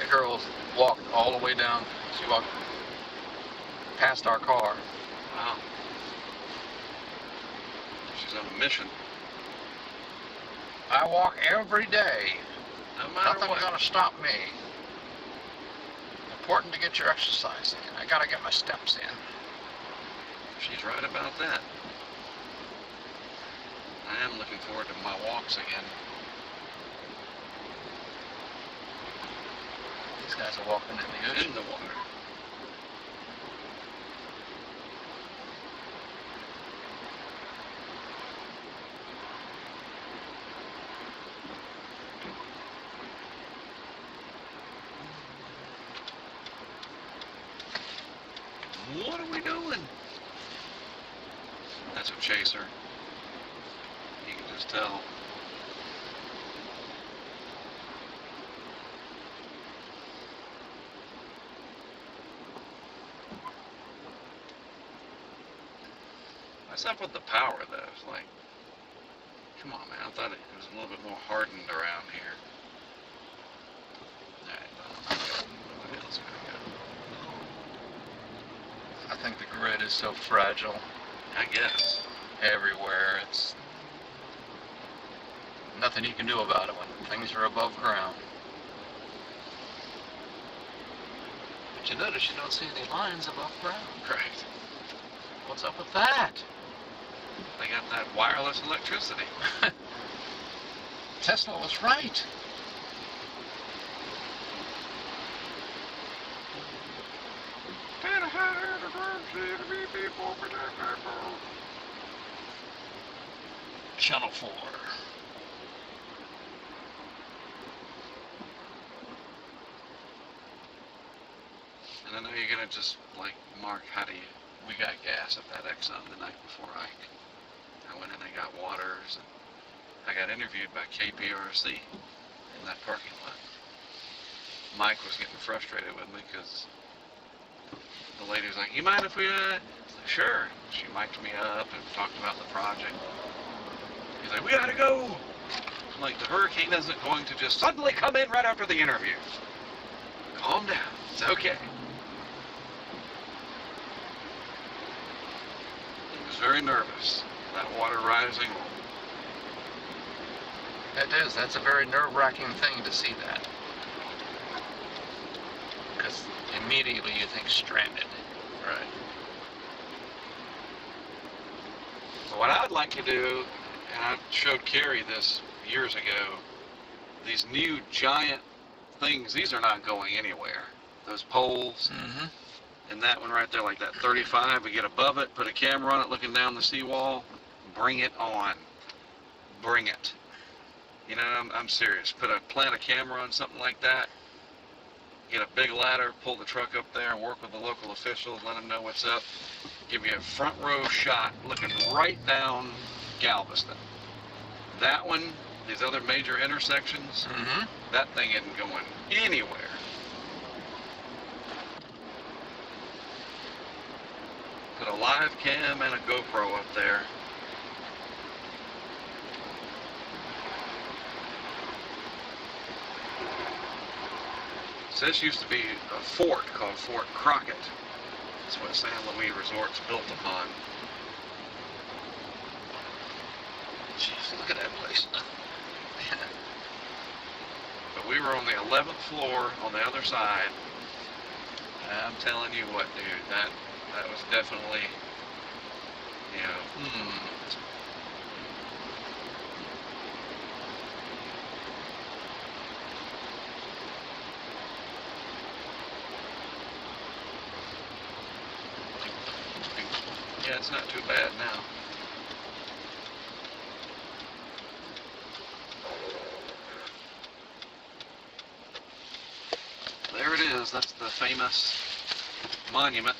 The girl walked all the way down. She walked past our car. Wow. She's on a mission. I walk every day. No matter Nothing's what. gonna stop me. Important to get your exercise in. I gotta get my steps in. She's right about that. I am looking forward to my walks again. These guys are walking in the ocean. In the water. What are we doing? That's a chaser. You can just tell. What's up with the power though? It's like, come on man, I thought it was a little bit more hardened around here. Alright, well, let's go. I think the grid is so fragile I guess. everywhere. It's nothing you can do about it when things are above ground. But you notice you don't see any lines above ground. Right. What's up with that? They got that wireless electricity. Tesla was right. Channel 4. And I know you're gonna just like, Mark, how do you, we got gas at that Exxon the night before I went in and got waters, and I got interviewed by KPRC in that parking lot. Mike was getting frustrated with me because the lady was like, you mind if we, I was like, sure. She mic'd me up and talked about the project. He's like, we gotta go. I'm like, the hurricane isn't going to just suddenly come in right after the interview. Calm down, it's okay. He was very nervous. That water rising. That's a very nerve-wracking thing to see that. Because immediately you think stranded. Right. So what I'd like to do, and I showed Carrie this years ago, these new giant things, these are not going anywhere. Those poles, Mm-hmm. and that one right there, like that 35, we get above it, put a camera on it looking down the seawall, bring it on. Bring it. You know, I'm serious. Plant a camera on something like that, get a big ladder, pull the truck up there, and work with the local officials, let them know what's up, give you a front row shot looking right down Galveston. That one, these other major intersections, Mm-hmm. that thing isn't going anywhere. Put a live cam and a GoPro up there. So this used to be a fort called Fort Crockett. That's what San Luis Resort's built upon. Jeez, look at that place. But we were on the 11th floor on the other side. I'm telling you what, dude, that was definitely, you know, yeah, it's not too bad now. There it is. That's the famous monument.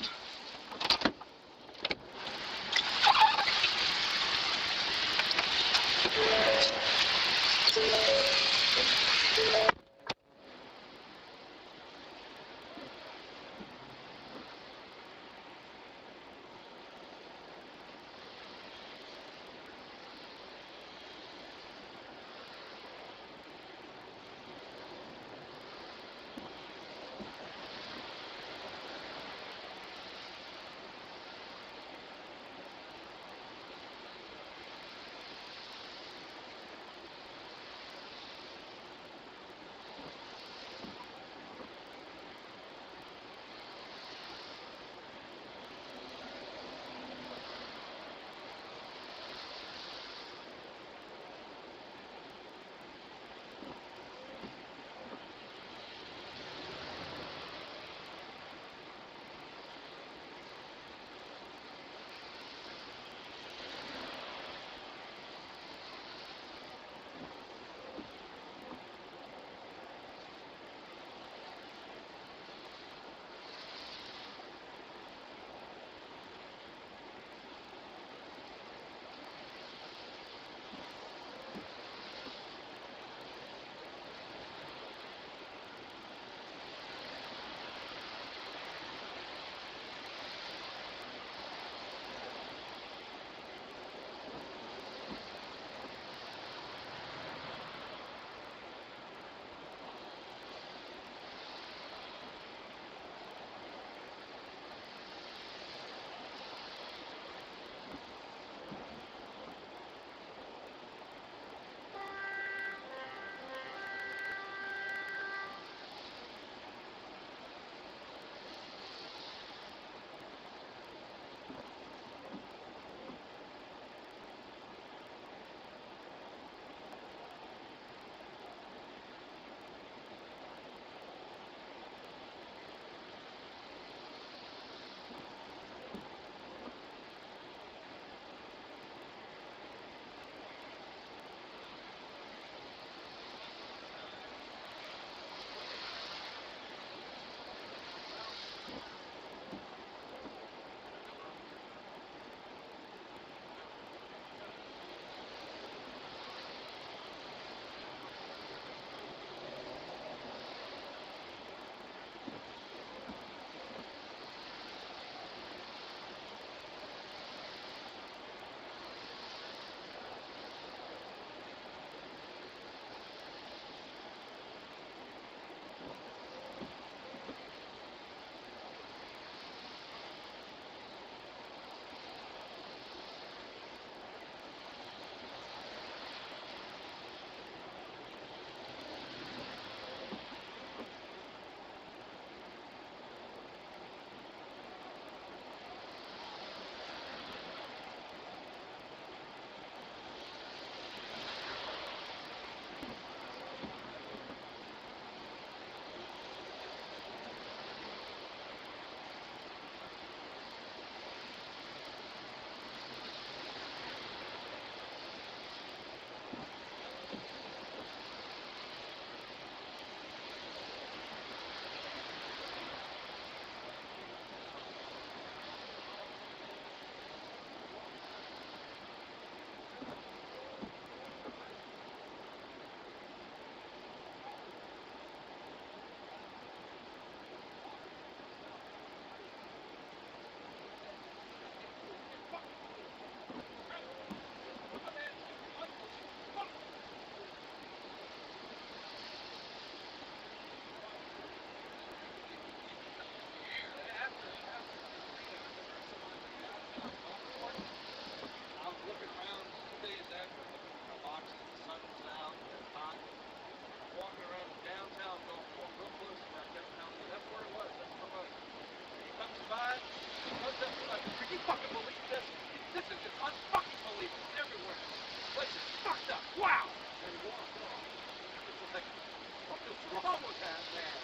wrong with that man?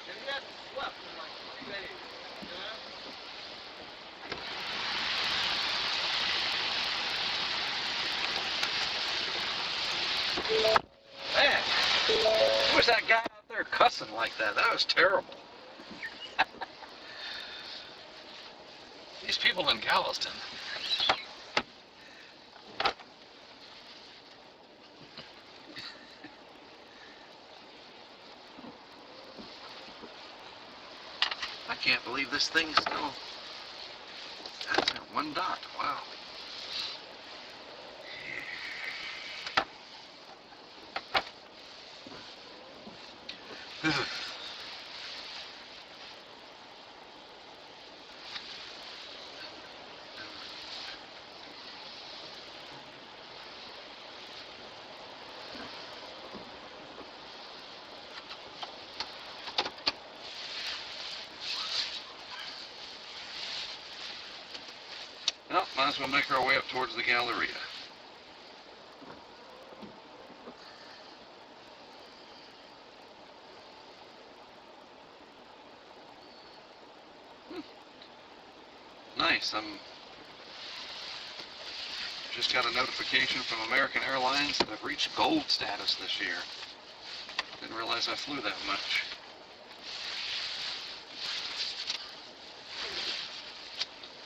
And he hadn't slept in like 3 days, you know? Man, who was that guy out there cussing like that? That was terrible. These people in Galveston. I can't believe this thing's still at that 1 dot. Wow. Well, might as well make our way up towards the Galleria. Nice. Just got a notification from American Airlines that I've reached gold status this year. Didn't realize I flew that much.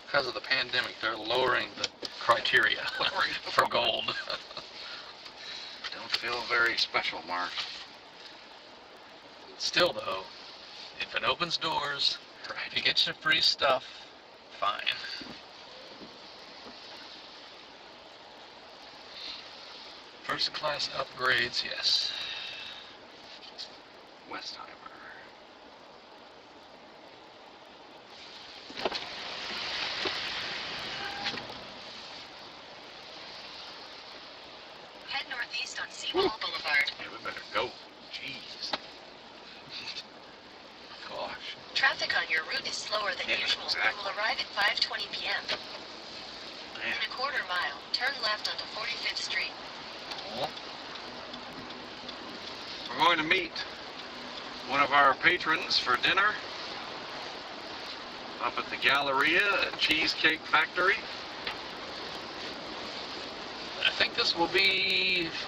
Because of the pandemic, they're lowering the criteria for gold. Don't feel very special, Mark. Still, though, if it opens doors, if you get your free stuff, fine. First class upgrades, yes. Westheimer. Head northeast on Seawall Boulevard. Yeah, we better go. Jeez. Gosh. Traffic on your route is slower than Yeah, usual exactly. and will arrive at 5:20 p.m. Man. In a quarter mile, turn left onto 45th Street. We're going to meet one of our patrons for dinner up at the Galleria at Cheesecake Factory. I think this will be, if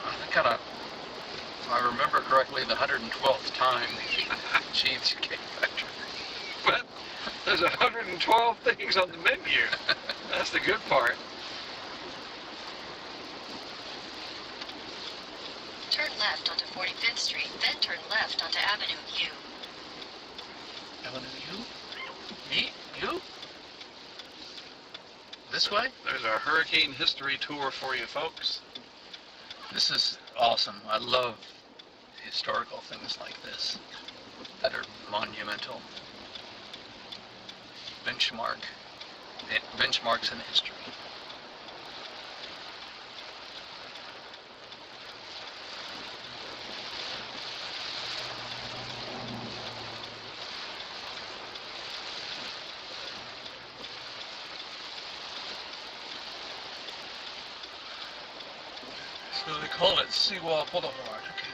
I remember correctly, the 112th time Cheesecake Factory. But there's 112 things on the menu. That's the good part. Turn left onto 45th Street, then turn left onto Avenue U. Avenue U? Me? You? This way? There's our hurricane history tour for you folks. This is awesome. I love historical things like this that are monumental. Benchmarks in history. So they call it Seawall Boulevard, okay.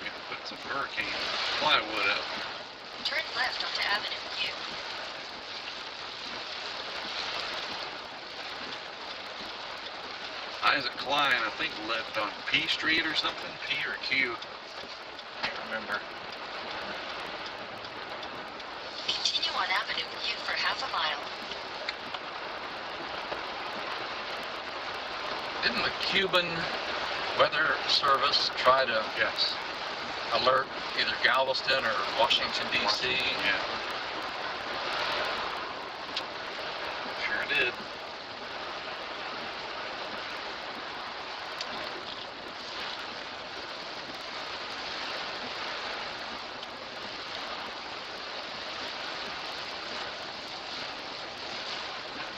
We can put some hurricane plywood up. Turn left onto Avenue U. Isaac Klein, I think, lived on P Street or something. P or Q. Can't remember. Continue on Avenue U for half a mile. Didn't the Cuban Weather Service try to Yes. alert either Galveston or Washington, D.C.? Yeah. Sure did.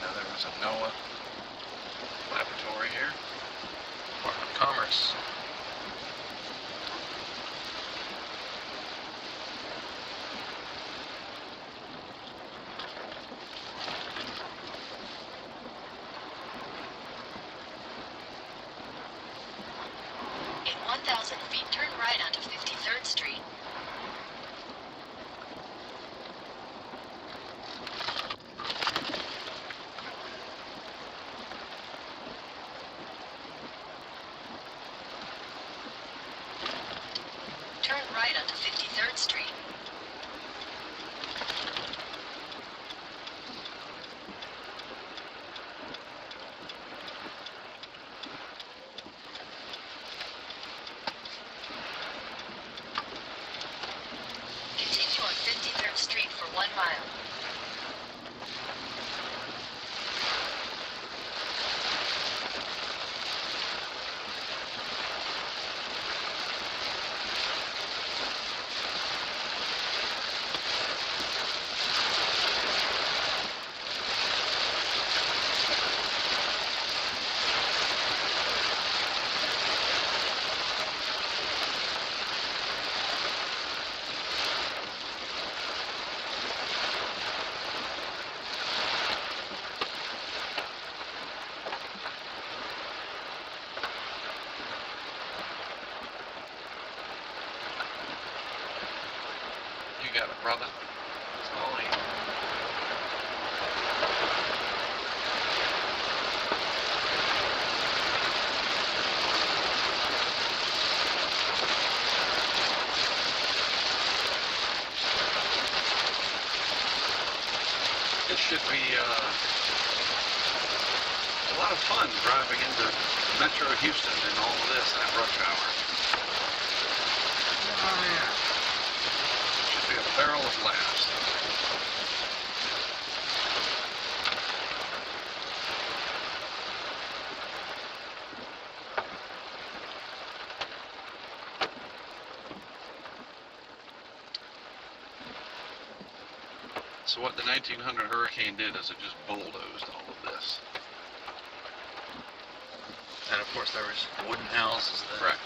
Now there was a Noah. laboratory here. Department of Commerce. In 1,000 feet, turn right onto 53rd Street. Turn right onto 53rd Street. Continue on 53rd Street for 1 mile. You got it, brother. It's all in. This should be a lot of fun driving into Metro Houston in all of this at rush hour. Oh yeah. Should be a barrel of laughs. So what the 1900 hurricane did is it just bulldozed all of this. And of course there was wooden houses that Right.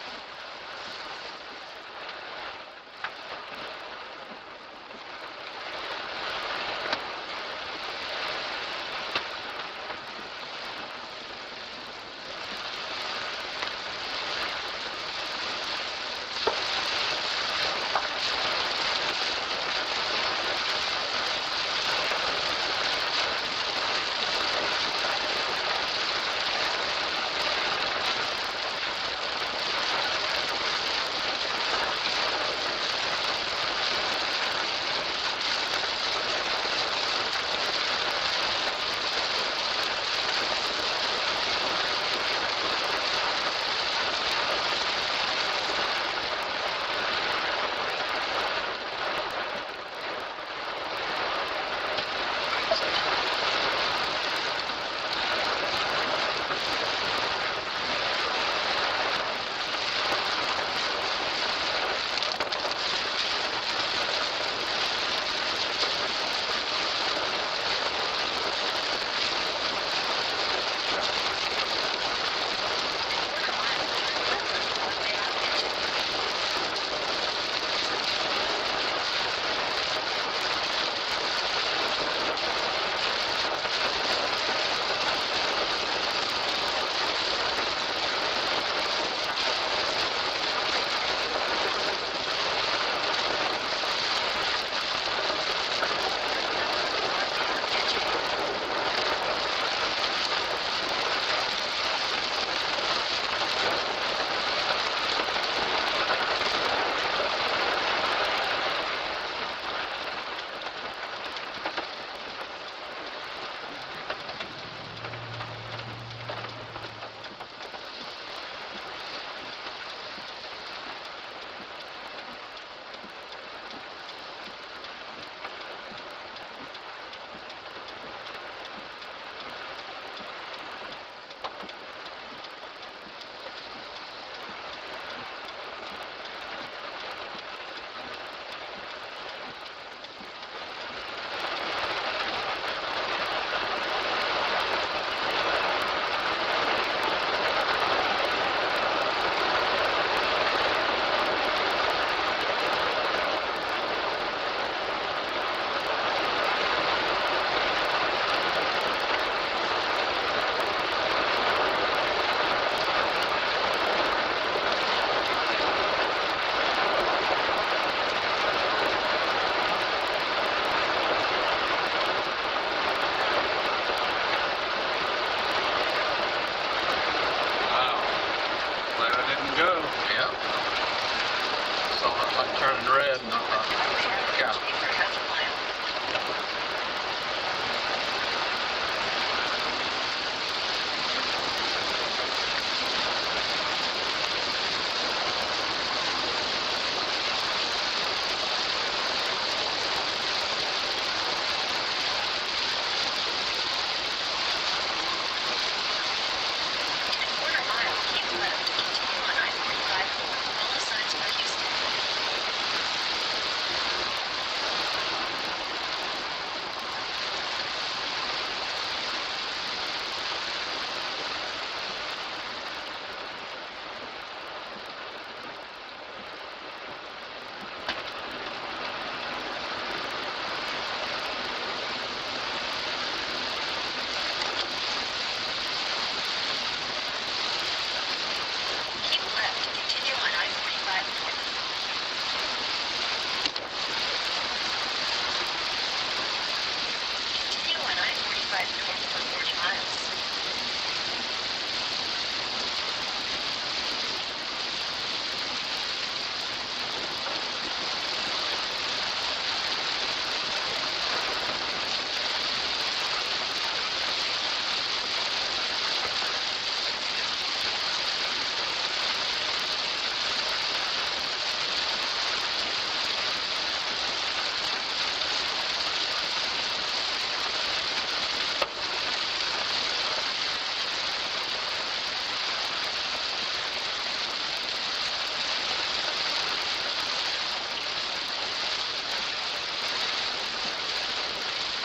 ahead and Freeway average count. speed for half a mile. Quarter mile, keep left, continue on I-45 north. All the signs for Houston. Keep left, continue on I-45 north. Continue on I-45 north for 40 miles.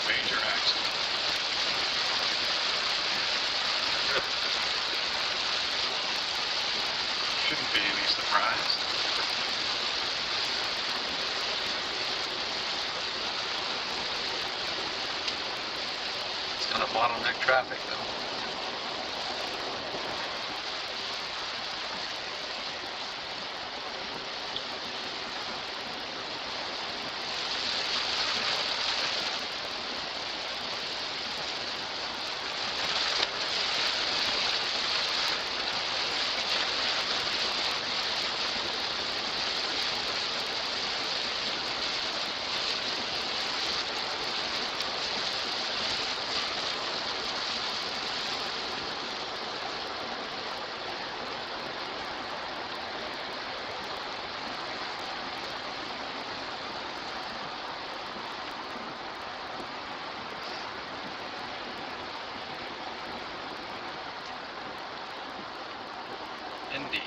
Major accident. Shouldn't be any surprise. It's gonna bottleneck traffic though. Indeed.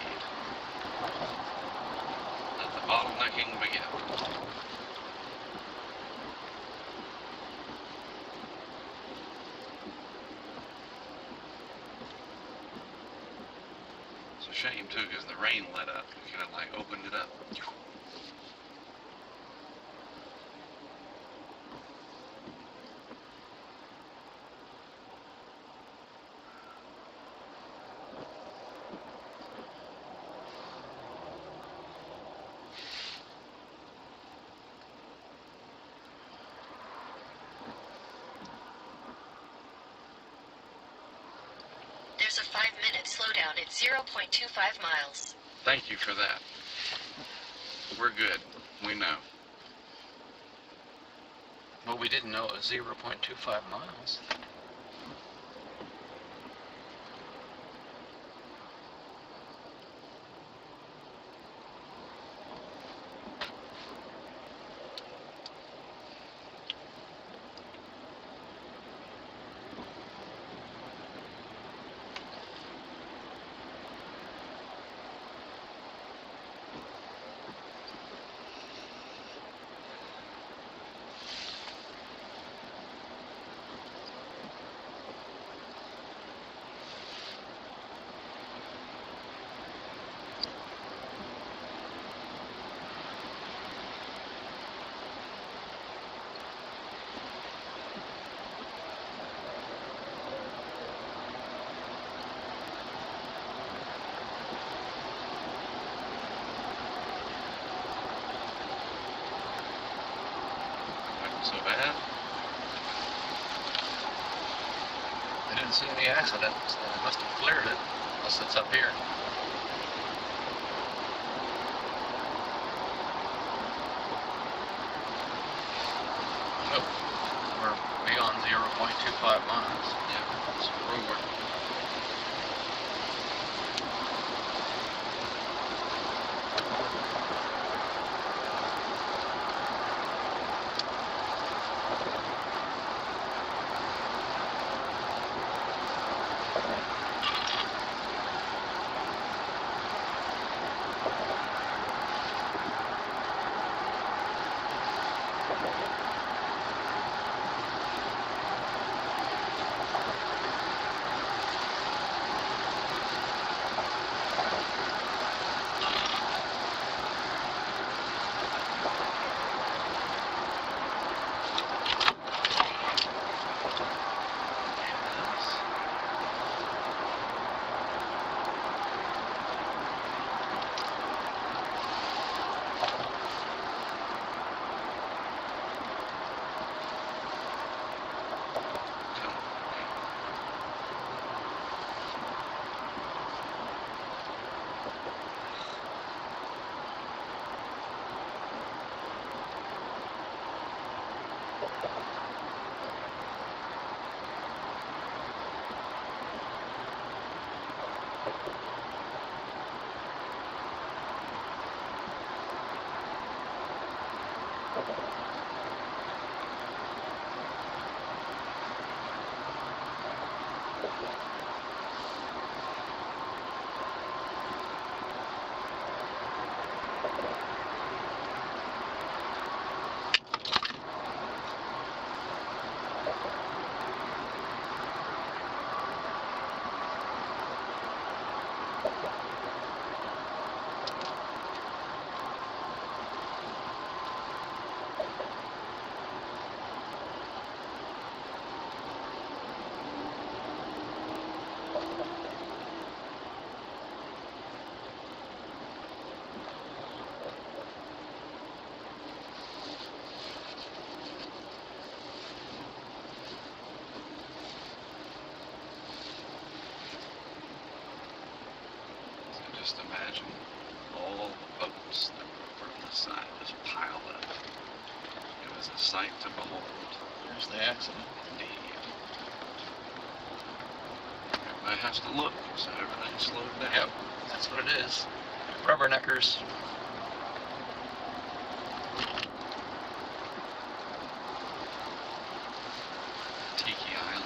Let the bottlenecking begin. It's a shame too, because the rain let up. We could have like opened it up. There's a 5-minute slowdown at 0.25 miles. Thank you for that. We're good. We know. Well, we didn't know it was 0.25 miles. So bad. I didn't see any accident, so they must have cleared it, unless it's up here. 5 miles. Yeah, it's rumored. Just imagine all the boats that were over on this side just piled up. It was a sight to behold. There's the accident. Indeed. Everybody has to look, so everything's slowed down. Yep, that's what it is. Rubberneckers. Tiki Island.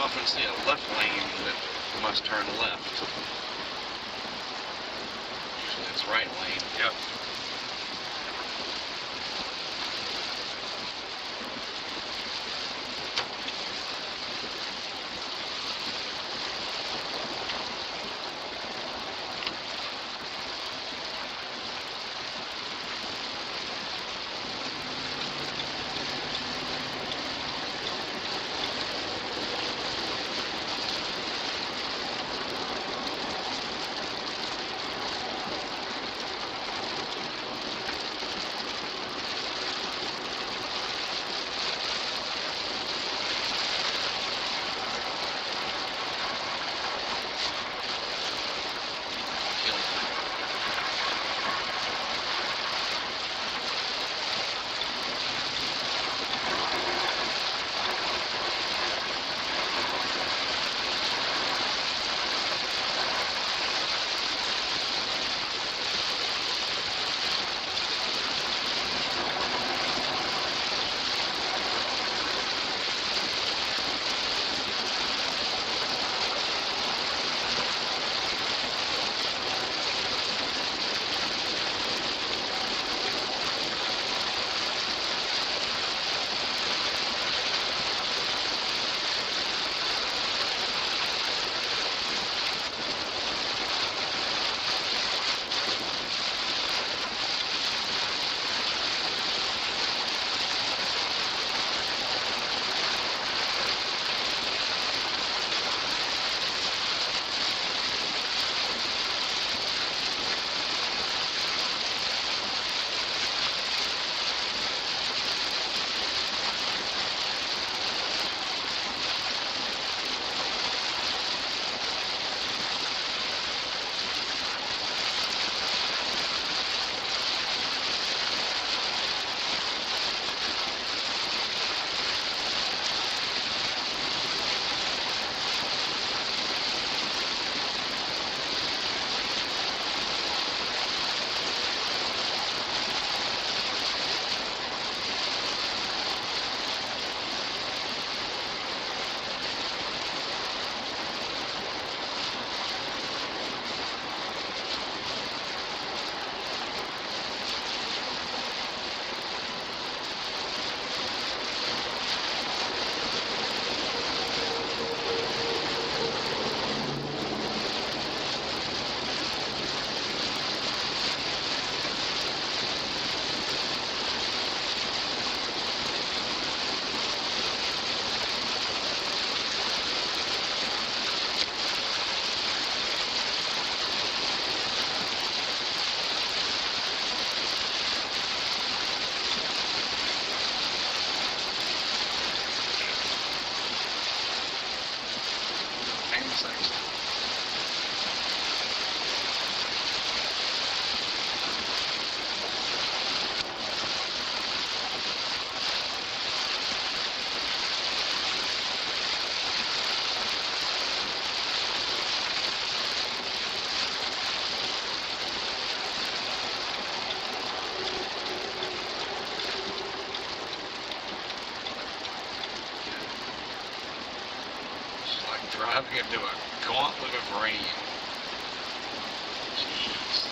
often see a left lane that must turn left. Usually it's right lane. Yep. It's like driving into a gauntlet of rain. Jeez.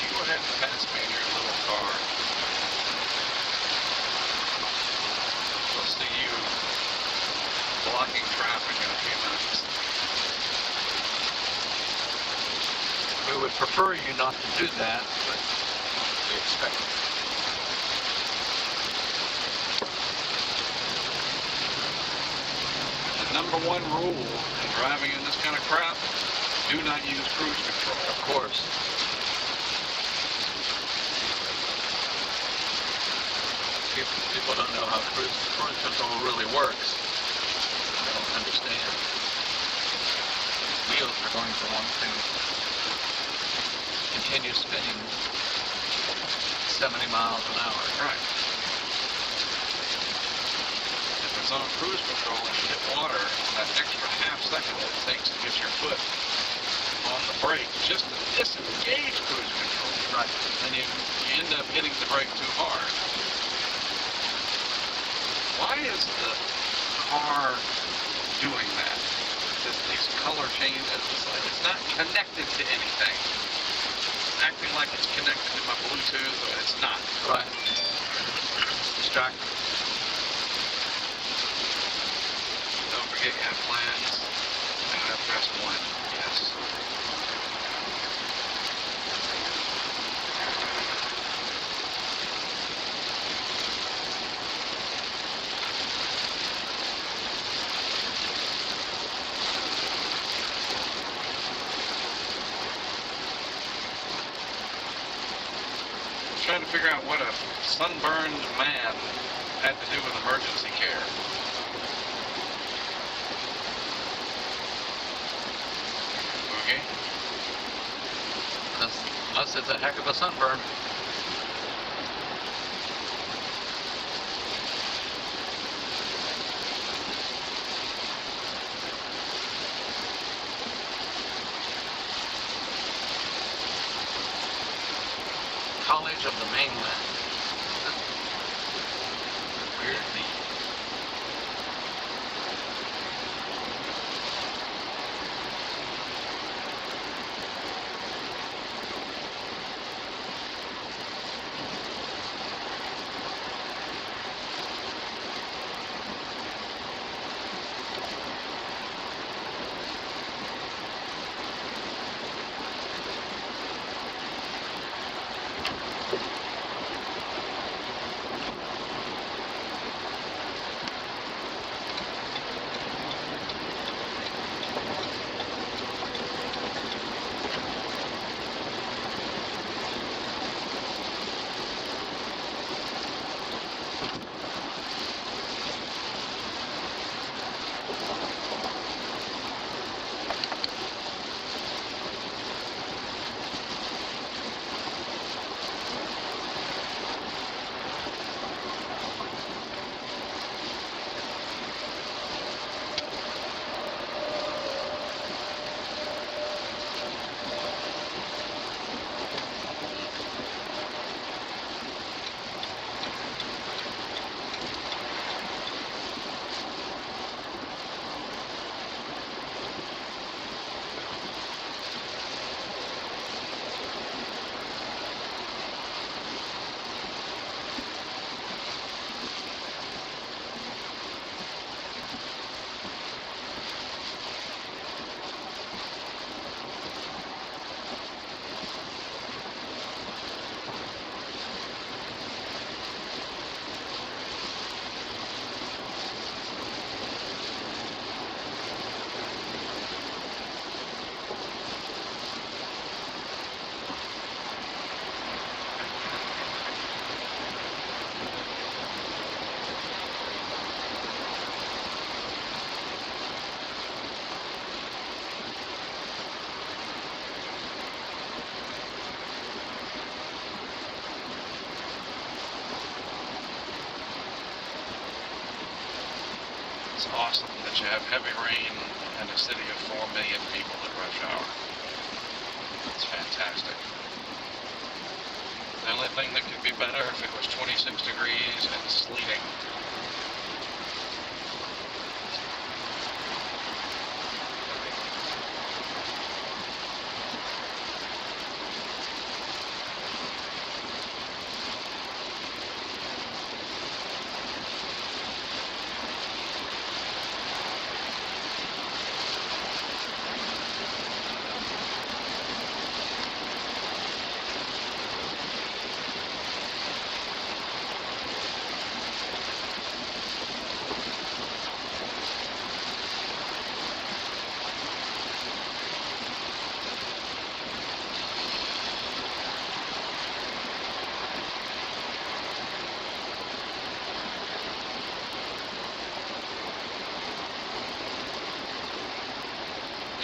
You go ahead and pass me in your little car. We'll see you blocking traffic in a few minutes. We would prefer you not to do that, but we expect it. number one rule in driving in this kind of crap, do not use cruise control. Of course. People don't know how cruise control really works. They don't understand. Wheels are going to want to continue spinning 70 miles an hour. Right. If it's on cruise control and you hit water, that extra half second it takes to get your foot on the brake just to disengage cruise control. Right. And you end up hitting the brake too hard. Why is the car doing that? These color changes, it's not connected to anything. It's acting like it's connected to my Bluetooth, but it's not. Right. Distracted. Don't forget you have plans. And I press 1. Yes. Trying to figure out what a sunburned man had to do with emergency care. Okay. Unless it's a heck of a sunburn. College of the Mainland. Weird name. It's awesome that you have heavy rain in a city of 4 million people at rush hour. It's fantastic. The only thing that could be better if it was 26 degrees and sleeting.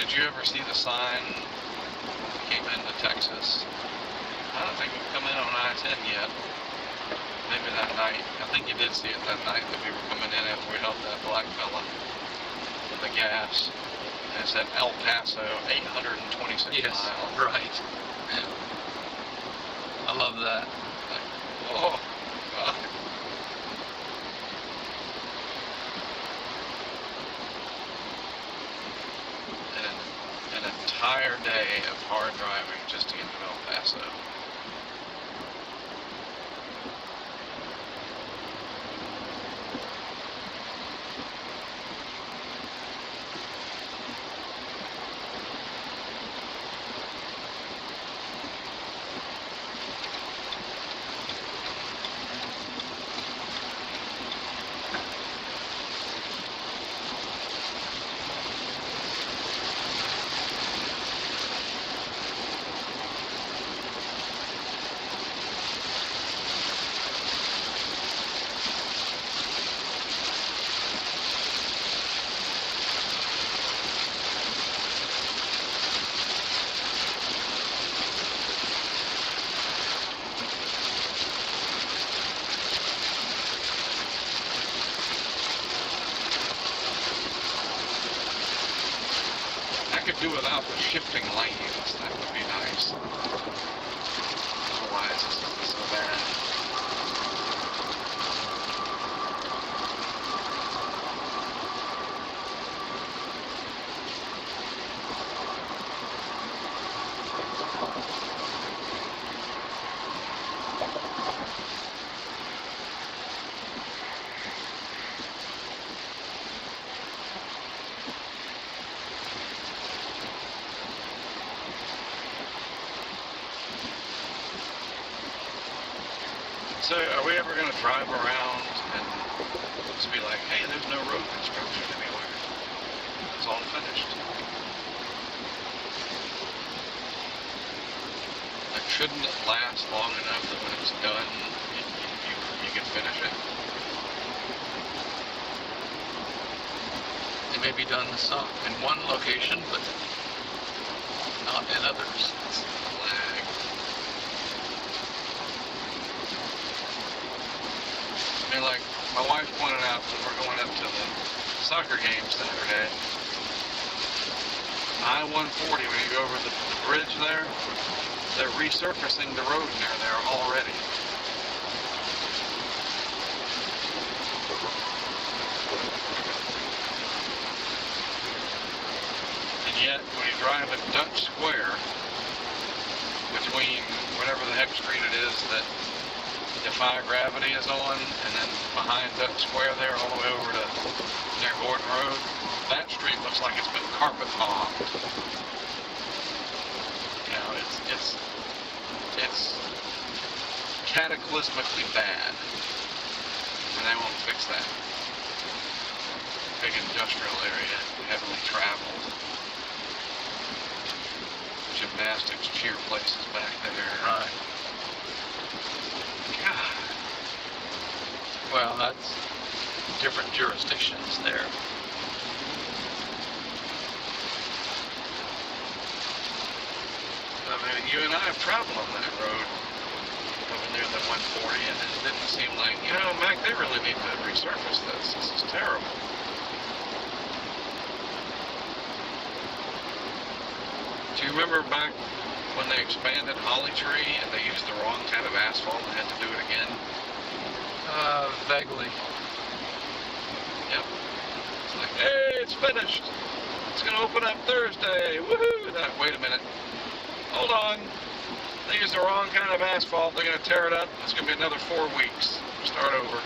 Did you ever see the sign when we came into Texas? I don't think we've come in on I-10 yet. Maybe that night. I think you did see it that night that we were coming in after we helped that black fella with the gas. And it said El Paso, 826 Yes, miles. right. I love that. Like, oh, God. An entire day of hard driving just to get to El Paso. I could do without the shifting lanes. That would be nice. Otherwise, this is so bad. So, are we ever going to drive around and just be like, hey, there's no road construction anywhere. It's all finished. Like, shouldn't it last long enough that when it's done, you can finish it? It may be done some in one location, but not in others. Lag. I mean, like, my wife pointed out when we're going up to the soccer game Saturday, I-140, when you go over the bridge there, they're resurfacing the road near there already. And yet, when you drive at Dutch Square, between whatever the heck street it is that Defy Gravity is on, and then behind Dutch Square there, all the way over to near Gordon Road, that street looks like it's been carpet bombed. You know, it's cataclysmically bad, and they won't fix that. Big industrial area, heavily traveled. Gymnastics, cheer places back there. Right. God. Well, that's different jurisdictions there. I mean, you and I have traveled on that road over near the 140, and it didn't seem like, you know, Mac, they really need to resurface this. This is terrible. Do you remember back when they expanded Holly Tree and they used the wrong kind of asphalt and had to do it again? Vaguely. Yep. It's like, hey, it's finished. It's going to open up Thursday. Woohoo! Wait a minute. Hold on. They used the wrong kind of asphalt. They're going to tear it up. It's going to be another 4 weeks. Start over.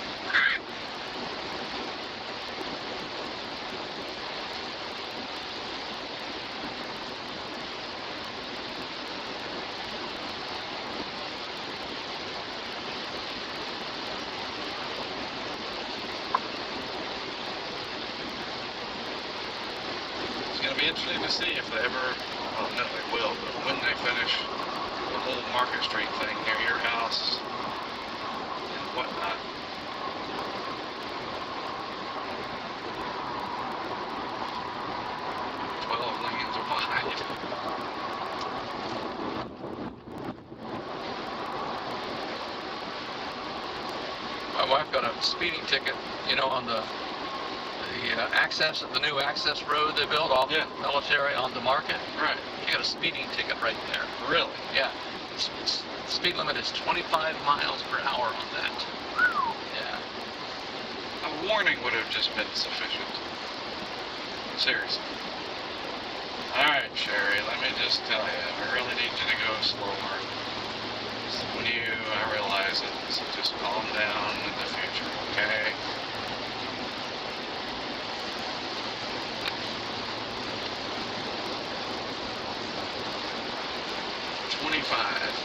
It's going to be interesting to see if they ever, well, no, they will, but when they finish the whole Market Street thing near your house and whatnot. Lanes of speeding ticket, you know, on the access, the new access road they built off Yeah. Military onto Market. Right. You got a speeding ticket right there. Really? Yeah. Speed limit is 25 miles per hour on that. Yeah. A warning would have just been sufficient. Seriously. Alright, Sherry, let me just tell you, I really need you to go slower. So when I realize it, so just calm down in the future, okay?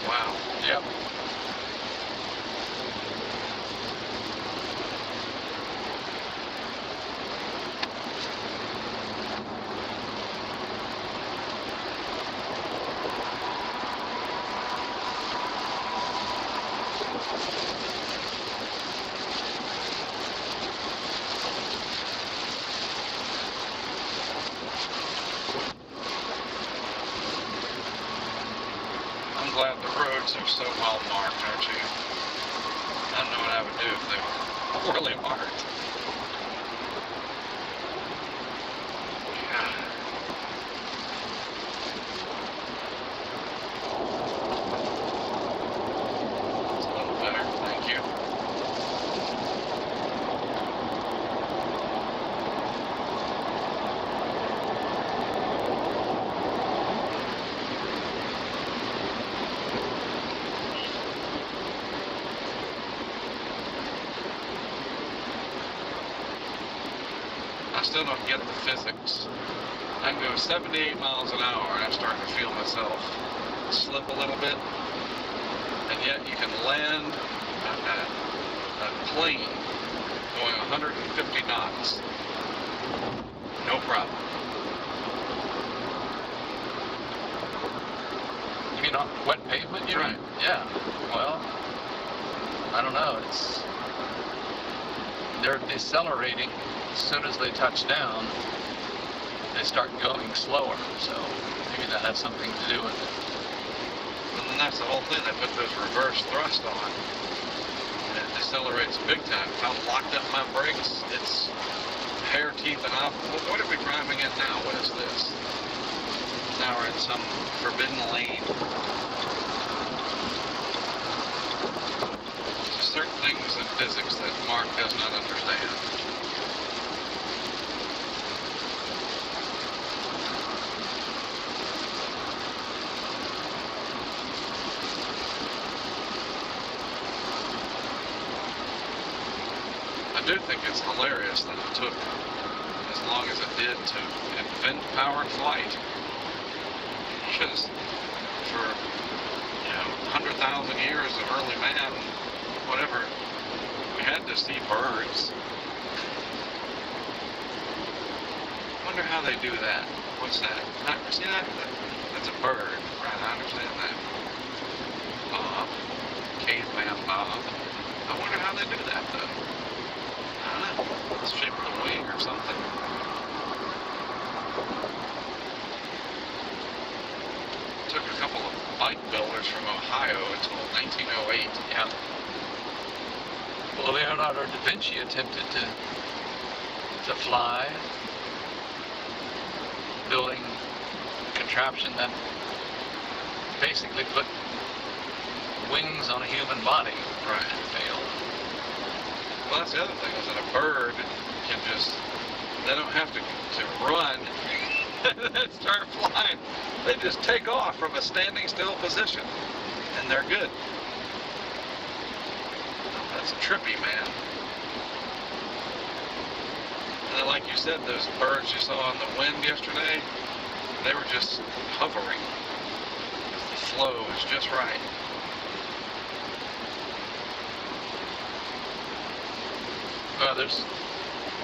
Wow. Yep. I'm glad the roads are so well marked, aren't you? I don't know what I would do if they were poorly marked. God. That's a little better, thank you. I still don't get the physics. I can go 78 miles an hour and I'm starting to feel myself slip a little bit. And yet you can land a plane going 150 knots. No problem. You mean on wet pavement? You Right. mean? Yeah. Well, I don't know. They're decelerating as soon as they touch down. They start going slower, so maybe that has something to do with it. And that's the whole thing. They put those reverse thrust on. And it decelerates big time. If I'm locked up my brakes, it's hair, teeth, and up. What are we driving in now? What is this? Now we're in some forbidden lane. Certain things in physics that Mark does not understand. I do think it's hilarious that it took as long as it did to invent powered flight. Just for 100,000 years of early man, whatever, we had to see birds. Wonder how they do that. What's that? See that? That's a bird. Right, I understand that. Bob. Caveman Bob. I wonder how they do that, though. I don't know. It's shaped of the wing or something. Took a couple of bike builders from Ohio until 1908. Yeah. Well, Leonardo da Vinci attempted to fly, building a contraption that basically put wings on a human body. Right. And failed. Well, that's the other thing, is that a bird can just, they don't have to run and then start flying. They just take off from a standing still position, and they're good. That's trippy, man. And then, like you said, those birds you saw in the wind yesterday, they were just hovering. The flow is just right. Well, there's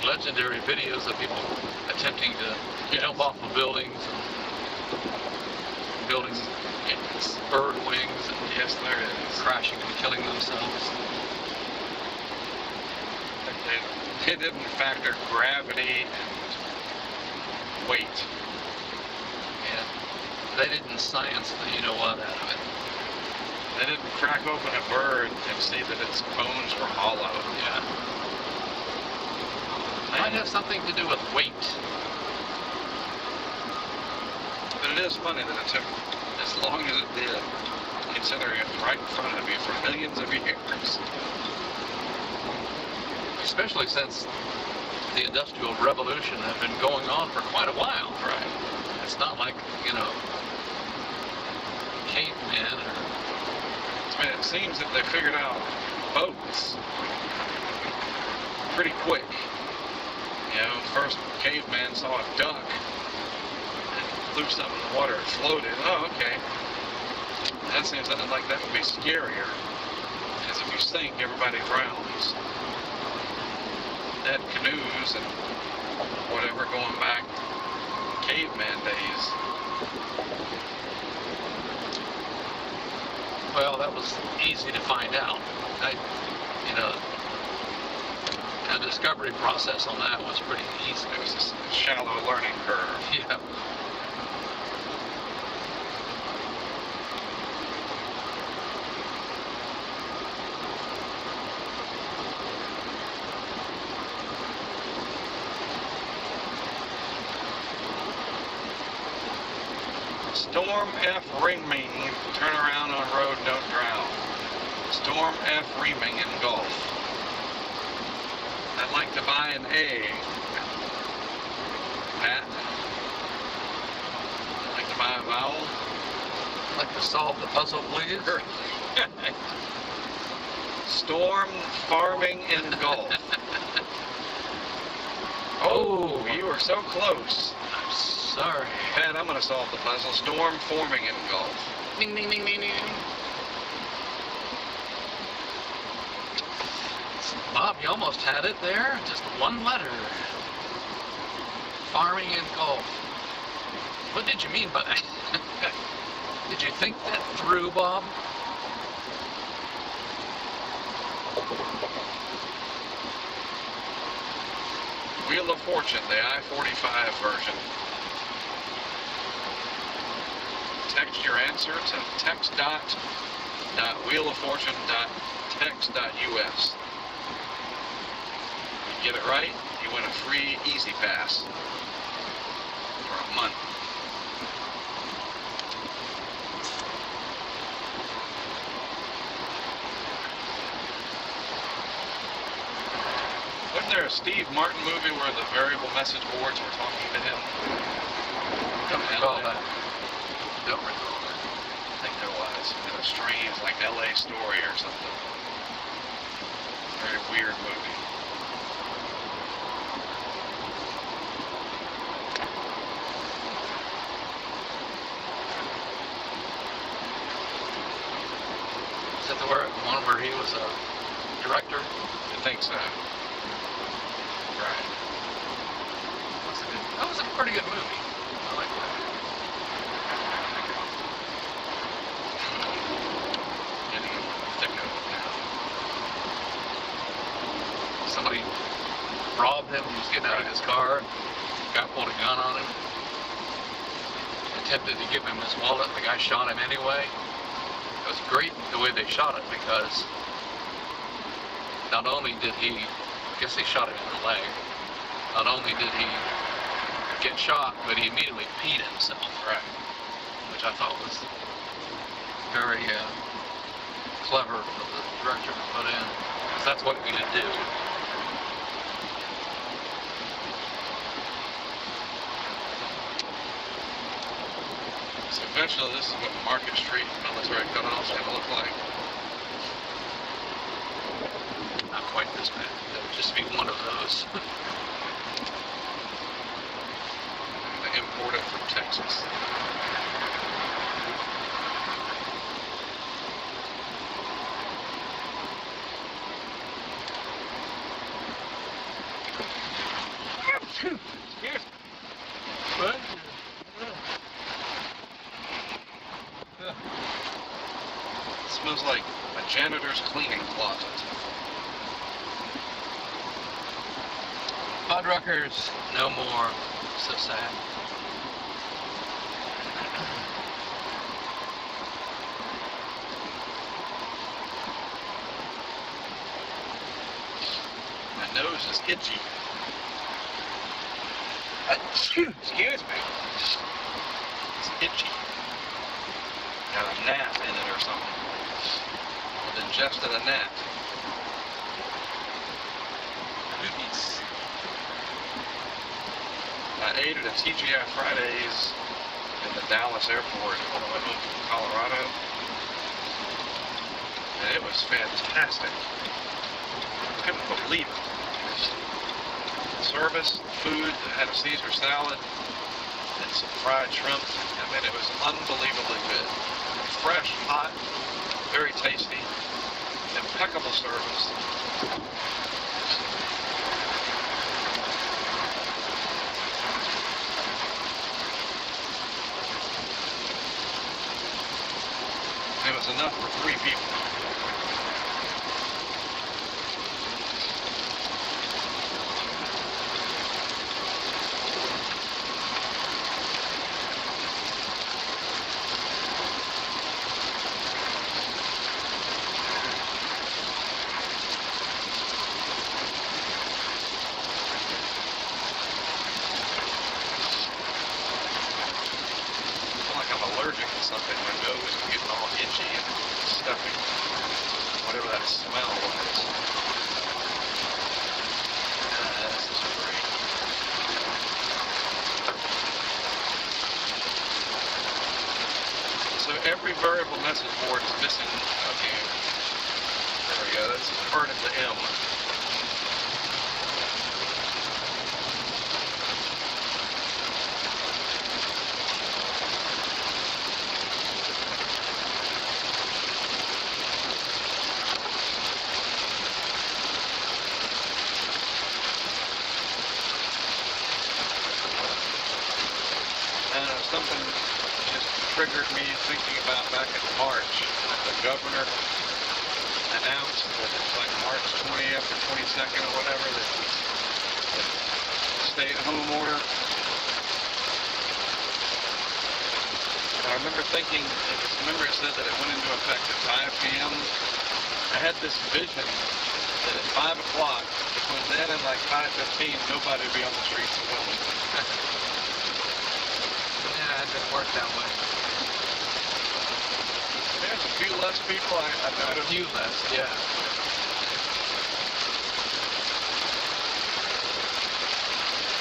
legendary videos of people attempting to jump off of buildings, bird wings, and Yes, there is. crashing and killing themselves. They didn't factor gravity and weight. Yeah. They didn't science the you-know-what out of it. They didn't crack open a bird and see that its bones were hollow. Yeah. might have something to do with weight. But it is funny that it took as long as it did, considering it was right in front of you for millions of years. Especially since the Industrial Revolution had been going on for quite a while. Right. It's not like, you know, cavemen or... I mean, it seems that they figured out boats pretty quick. You know, first caveman saw a duck and threw something in the water and floated. Oh, okay. That seems like that would be scarier. Because if you sink, everybody drowns. They had canoes and whatever going back caveman days. Well, that was easy to find out. The discovery process on that was pretty easy. It was just a shallow learning curve. Yeah. Storm F Ringming, turn around on road, don't drown. Storm F Reaming in Gulf. I'd like to buy an egg. Pat? I'd like to buy a vowel. I'd like to solve the puzzle, please. Storm farming in Gulf. Oh, you were so close. I'm sorry. Pat, I'm going to solve the puzzle. Storm forming in Gulf. Ding, ding, ding, ding, ding. Bob, you almost had it there. Just one letter. Farming in Gulf. What did you mean by that? Did you think that through, Bob? Wheel of Fortune, the I-45 version. Text your answer to text.wheeloffortune.text.us. Get it right, you win a free Easy Pass for a month. Wasn't there a Steve Martin movie where the variable message boards were talking to him? Don't recall that. Don't recall that. I think there was. In a strange, like LA Story or something. Very weird movie. Is that the one where he was a director? I think so. Right. That was a pretty good movie. I like that. Getting in the thick of it now. Somebody robbed him. He was getting out of his car. The guy pulled a gun on him. Attempted to give him his wallet. The guy shot him anyway. It was great the way they shot it because not only did he, I guess they shot him in the leg. Not only did he get shot, but he immediately peed himself. Right. Which I thought was very clever for the director to put in, because that's what we would do. So eventually this is what Market Street military cutoff's going to look like. Not quite this bad. That would just be one of those. They import it from Texas. What? It smells like a janitor's cleaning closet. Fuddruckers, no more. So sad. My nose is itchy. Excuse me. It's itchy. Got a gnat in it or something. I've ingested a gnat. Oops. I ate at a TGI Fridays in the Dallas airport when I went to Colorado. And it was fantastic. I couldn't believe it. The service, the food, I had a Caesar salad and some fried shrimp. I mean, it was unbelievably good. Fresh, hot, very tasty, impeccable service. It was enough for 3 people. Allergic to something, my nose is getting all itchy and stuffy, whatever that smell was. This is great. So every variable message board is missing. Okay, there we go. This is part of the M. Something just triggered me thinking about back in March when the governor announced that it's like March 20th or 22nd or whatever, that the stay-at-home order. I remember thinking, it said that it went into effect at 5 p.m. I had this vision that at 5 o'clock, between then and like 5:15, nobody would be on the streets of Wilmington. Yeah, it didn't work that way. There's a few less people. I noticed. A few less, yeah.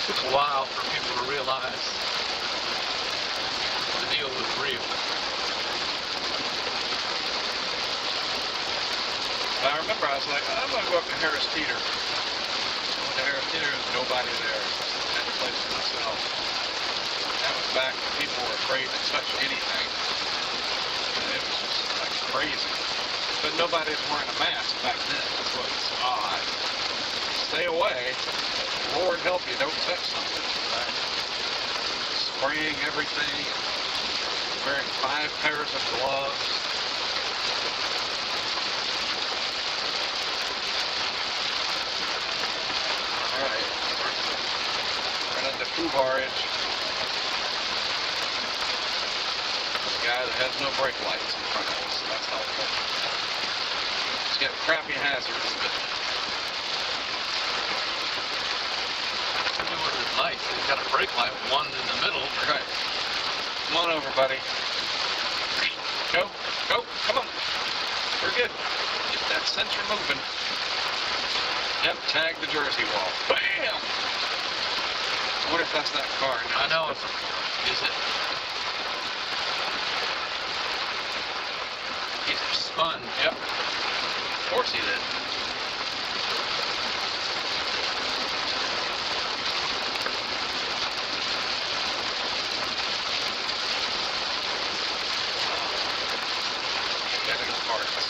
It took a while for people to realize the deal was real. I remember I was like, I'm going to go up to Harris Teeter. I went to Harris Teeter, there was nobody there. I had the place to myself. That was back when people were afraid to touch anything. And it was just like crazy. But nobody was wearing a mask back then. That's what's odd. Stay away. Lord help you, don't touch something. Right? Spraying everything. Wearing 5 pairs of gloves. Alright. Run into Fouvarage. Guy that has no brake lights in front of us, so that's helpful. He's got crappy hazards, but What are his lights? He's got a brake light, one in the middle. right. Come on over, buddy. Go, come on. We're good. Get that sensor moving. Yep, tag the Jersey wall. Bam! I wonder if that's that car. No, I know. Is it? He's spun. Yep. Of course he did. Getting parts.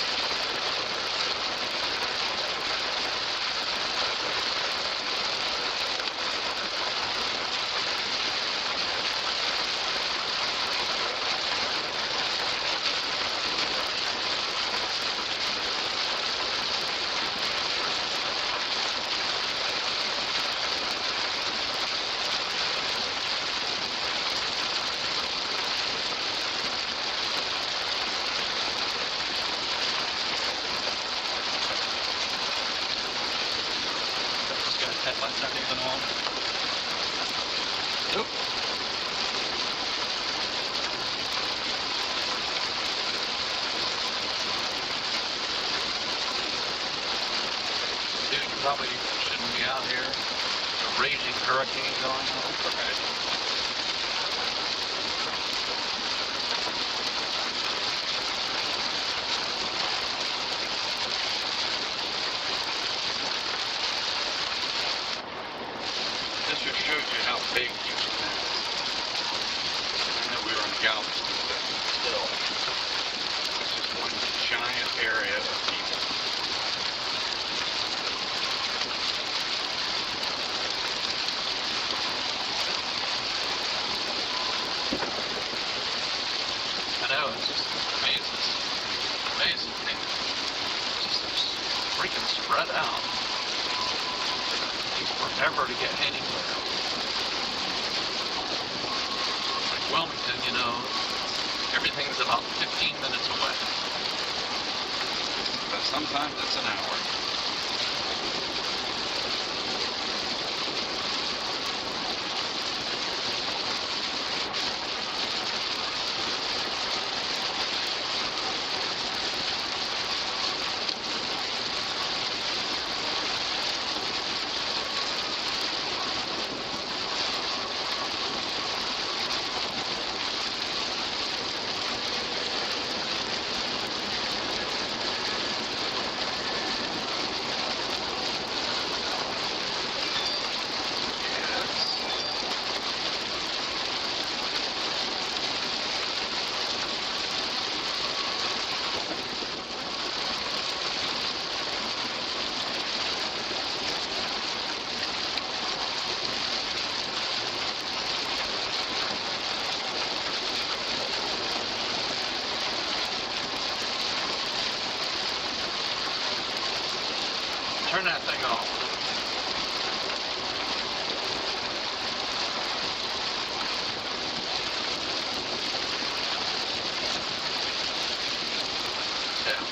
Nope. Dude, you probably shouldn't be out here. A raging hurricane going on. Right. This just shows you how big Houston is. I know we were in Galveston, but still, it's just one giant area of people. I know, it's just amazing. Amazing. Just freaking spread out. Takes forever to get anywhere. Like Wilmington, you know, everything's about 15 minutes away. But sometimes it's an hour. Turn that thing off. Yeah.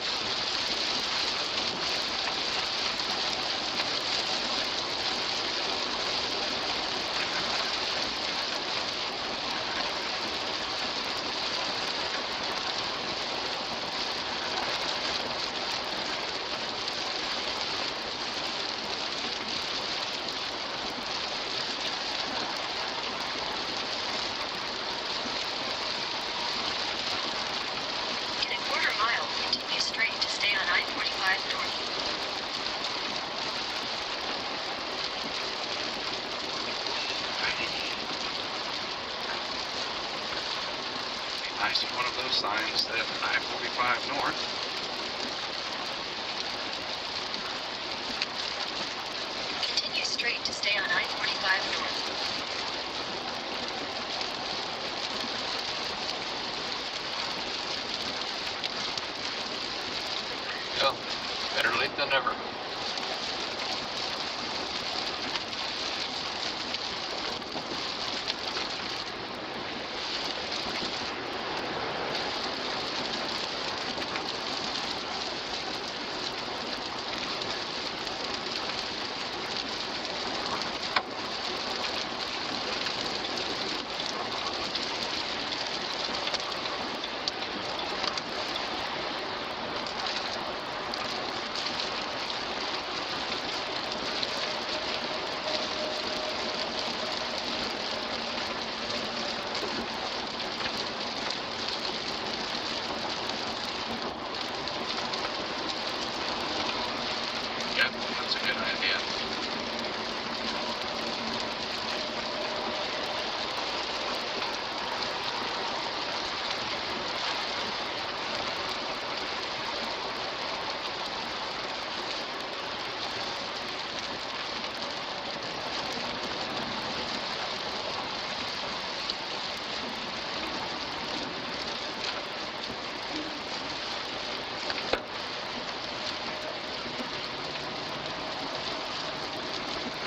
In a quarter mile, continue straight to stay on I-45 north. Be nice if one of those signs said I-45 north. Continue straight to stay on I-45 north. Well, better late than never. Yep, that's a good idea.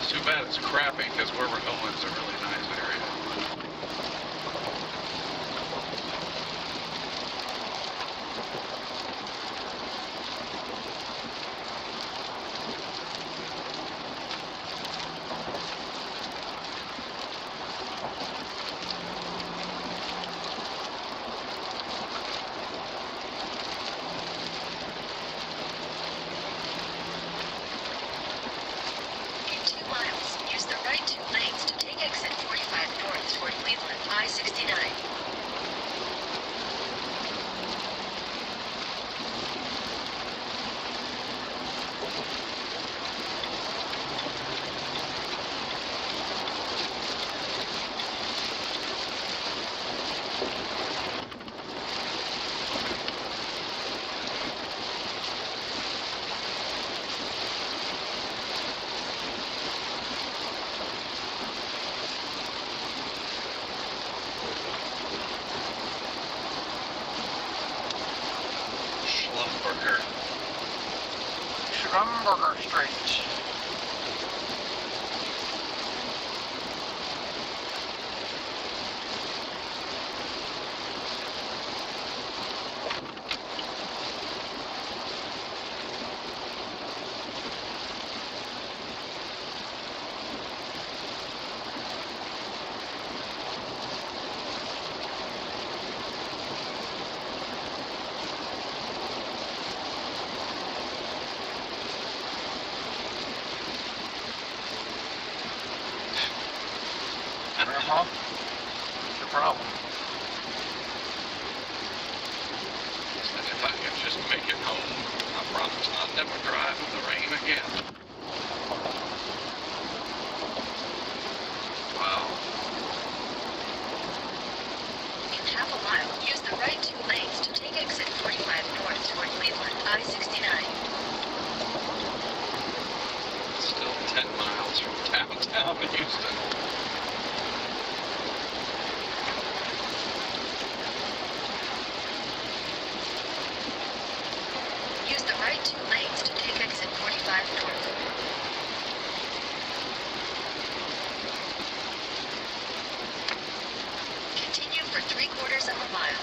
It's too bad it's crappy because where we're going is a really nice area. I-69. Schlumberger Street. What's the problem? And if I can just make it home, I promise I'll never drive in the rain again. Wow. In half a mile, use the right 2 lanes to take exit 45 north toward Cleveland, I-69. Still 10 miles from downtown Houston. Use the right 2 lanes to take exit 45 north. Continue for 3/4 of a mile.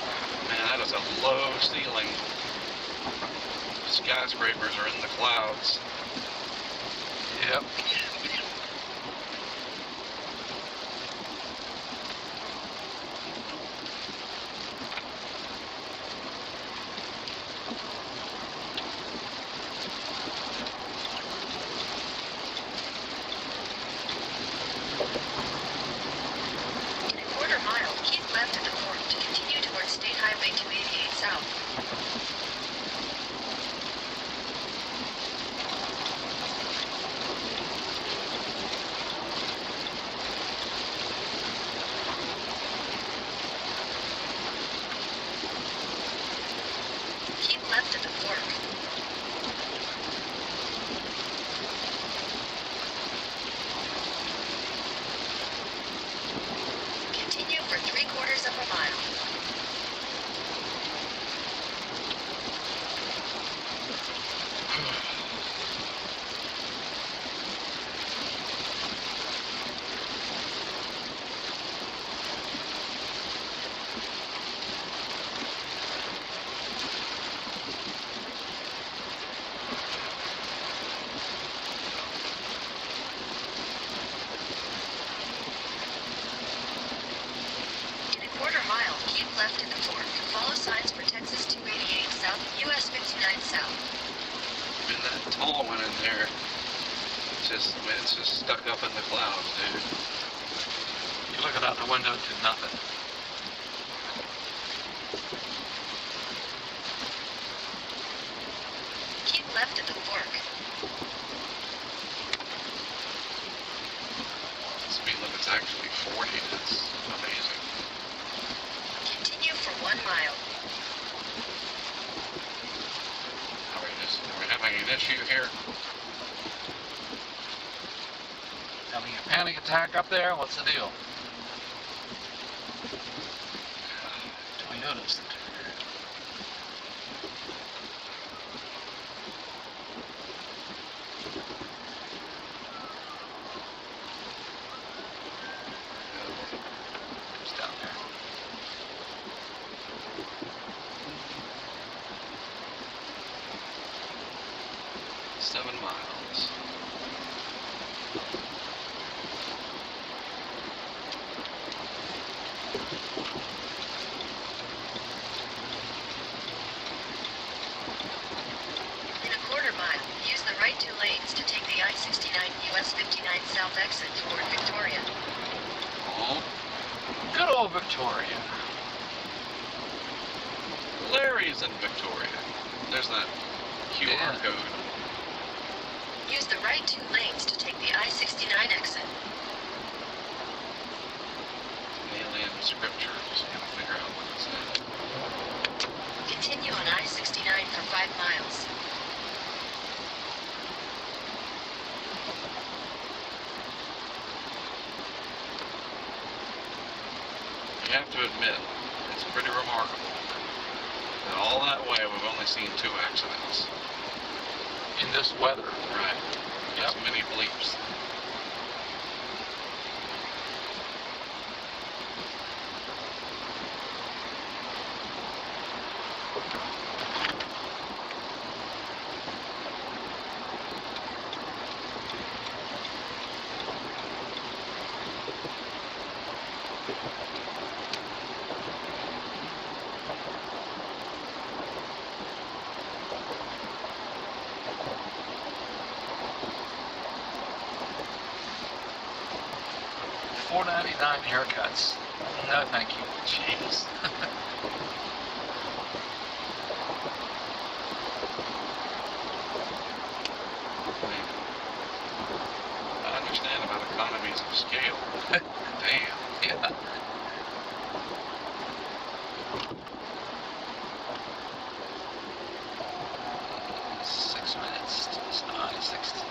Man, that is a low ceiling. Skyscrapers are in the clouds. Yep. In a 1/4 mile, keep left at the fork to continue towards State Highway 288 south. Keep left at the fork. Continue for 3/4 of a mile. In a 1/4 mile, keep left at the fork. Follow signs for Texas 288 south, US 59 south. And that tall one in there, it's just stuck up in the clouds, dude. You're looking out the window to nothing. Keep left at the fork. Speed limit's actually 40. That's amazing. Continue for 1 mile. Are we having an issue here? Having a panic attack up there? What's the deal? Do we notice that? It's down there. Seven miles. In a 1/4 mile, use the right 2 lanes to take the I-69 US 59 south exit toward Victoria. Oh, Good old Victoria. Larry's in Victoria. There's that QR Yeah. code. Use the right 2 lanes to take the I-69 exit. Alien scriptures. Gotta figure out what it's at. Continue on I-69 for 5 miles. You have to admit, it's pretty remarkable that all that way we've only seen 2 accidents. In this weather. Right. That's many bleeps. $4.99 haircuts. No, thank you. Jeez. I understand about economies of scale. Damn. Yeah. Six minutes to this I-16.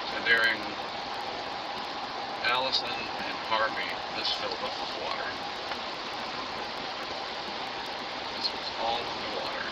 So during Allison and Harvey, this filled up with water. This was all underwater.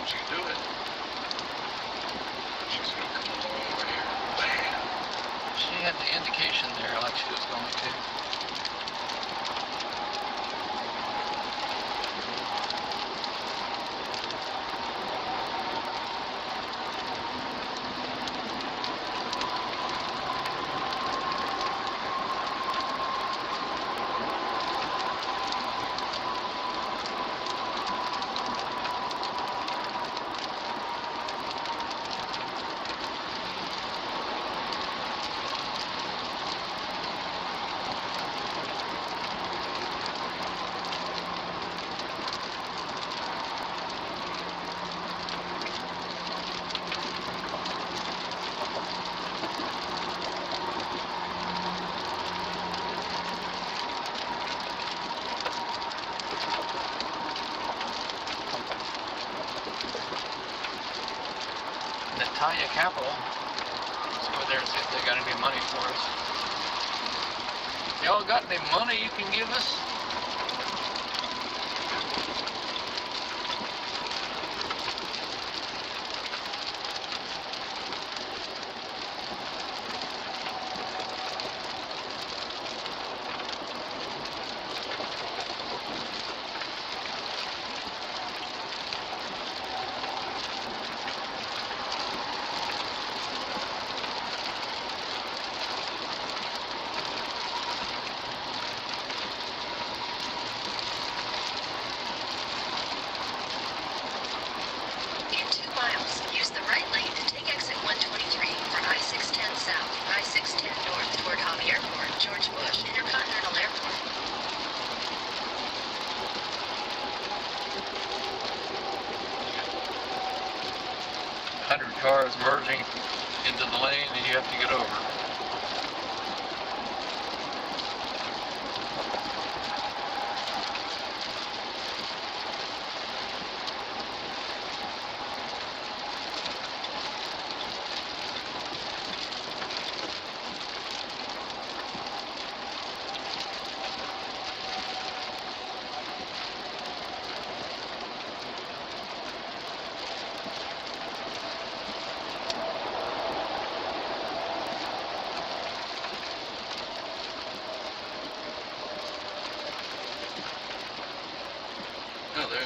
Don't you do it. She's gonna come all the way over here. Bam! She had the indication there like she was going to. Natalia Capital. Let's go there and see if they got any money for us. Y'all got any money you can give us? In 2 miles, use the right lane to take exit 123 for I-610 south, I-610 north toward Hobby Airport, George Bush Intercontinental Airport. Cars merging into the lane and you have to get over.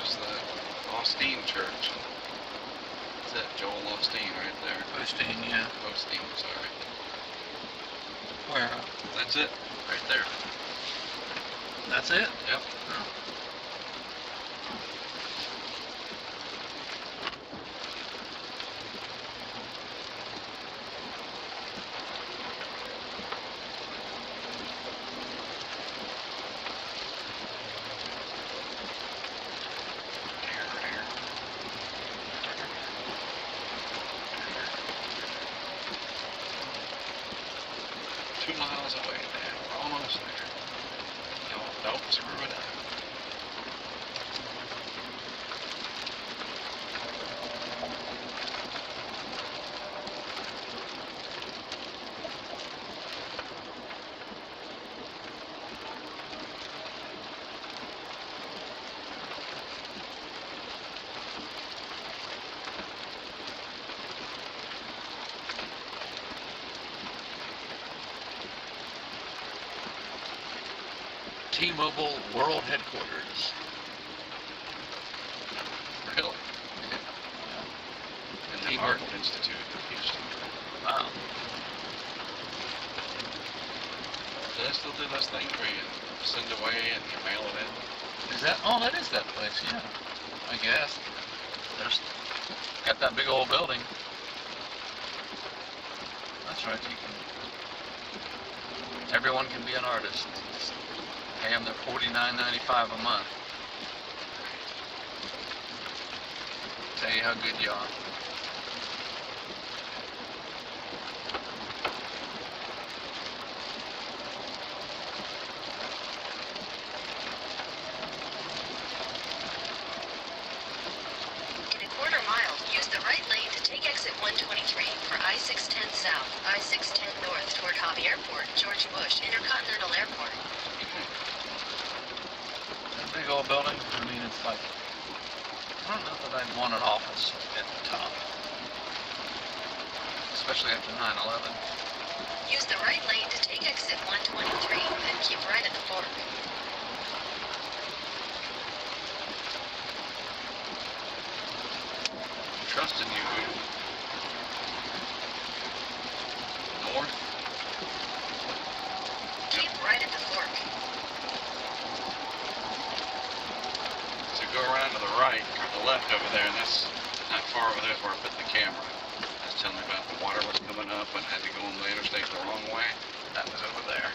is the Austin Church. That's it, Joel Austin right there. Osteen, yeah. Osteen, sorry. Where? That's it, right there. That's it? Yep. Oh. Miles away now. We're almost there. No, don't screw it up. T-Mobile World Headquarters. Really? In the T-Mobile Art Institute of Houston. Wow. Do they still do those things where you send away and you mail it in? Is that? Oh, that is that place. Yeah. I guess. There's got that big old building. That's right. You can. Everyone can be an artist. Pay them their $49.95 a month. Tell you how good you are. In a quarter mile, use the right lane to take exit 123 for I-610 South, I-610 North toward Hobby Airport, George Bush Intercontinental Airport. That big old building, I mean, it's like, I don't know that I'd want an office at the top. Especially after 9/11. Use the right lane to take exit 123, then keep right at the fork. I'm trusting you. North? Keep right at the fork. So go around to the right or the left over there, and that's not far over there where I put the camera. That's telling me about the water was coming up and had to go on the interstate the wrong way. That was over there.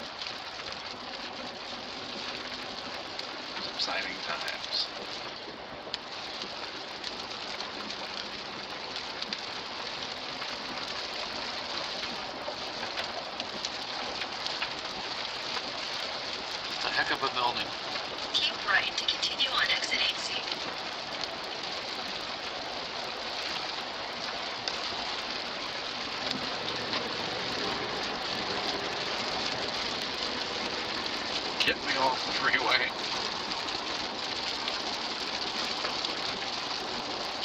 It was exciting times. It's a heck of a building. Keep right to continue on exit 8C. Get me off the freeway.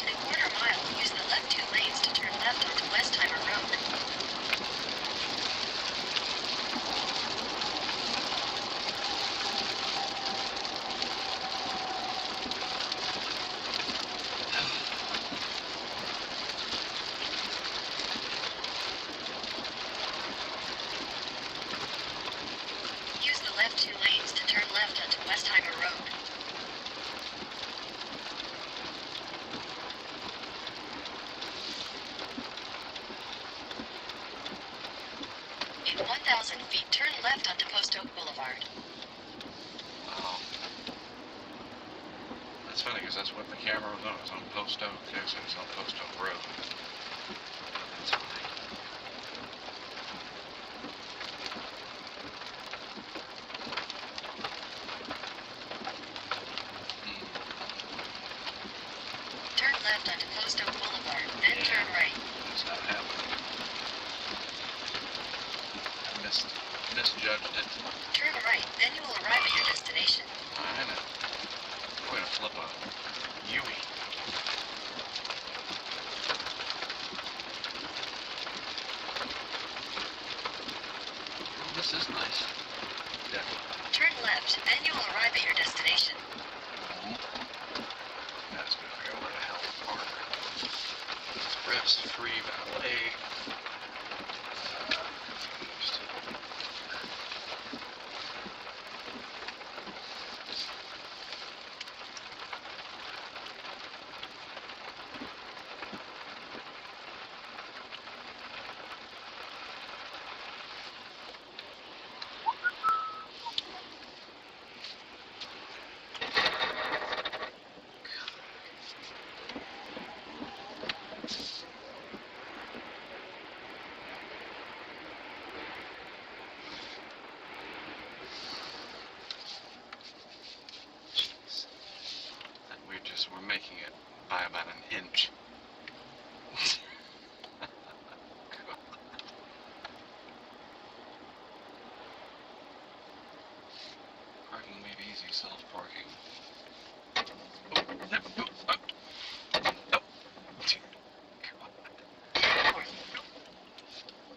In a quarter mile, use the left two lanes to turn left onto Westheimer Road. Use the left two lanes to turn left onto Westheimer Road. In 1,000 feet, turn left onto Post Oak Boulevard. Oh. That's funny because that's what the camera was on. It was on Post Oak. Actually, it was on Post Oak Road. That's funny. Turn left onto Post Oak Boulevard, then turn right. It's not happening. I misjudged it. Turn right, then you will arrive at your destination. I know. Way to flip a Yui. This is nice. Definitely. Turn left, then you will arrive at your destination. Rest-free valet. Confused. We're making it by about an inch. Parking made easy, self-parking.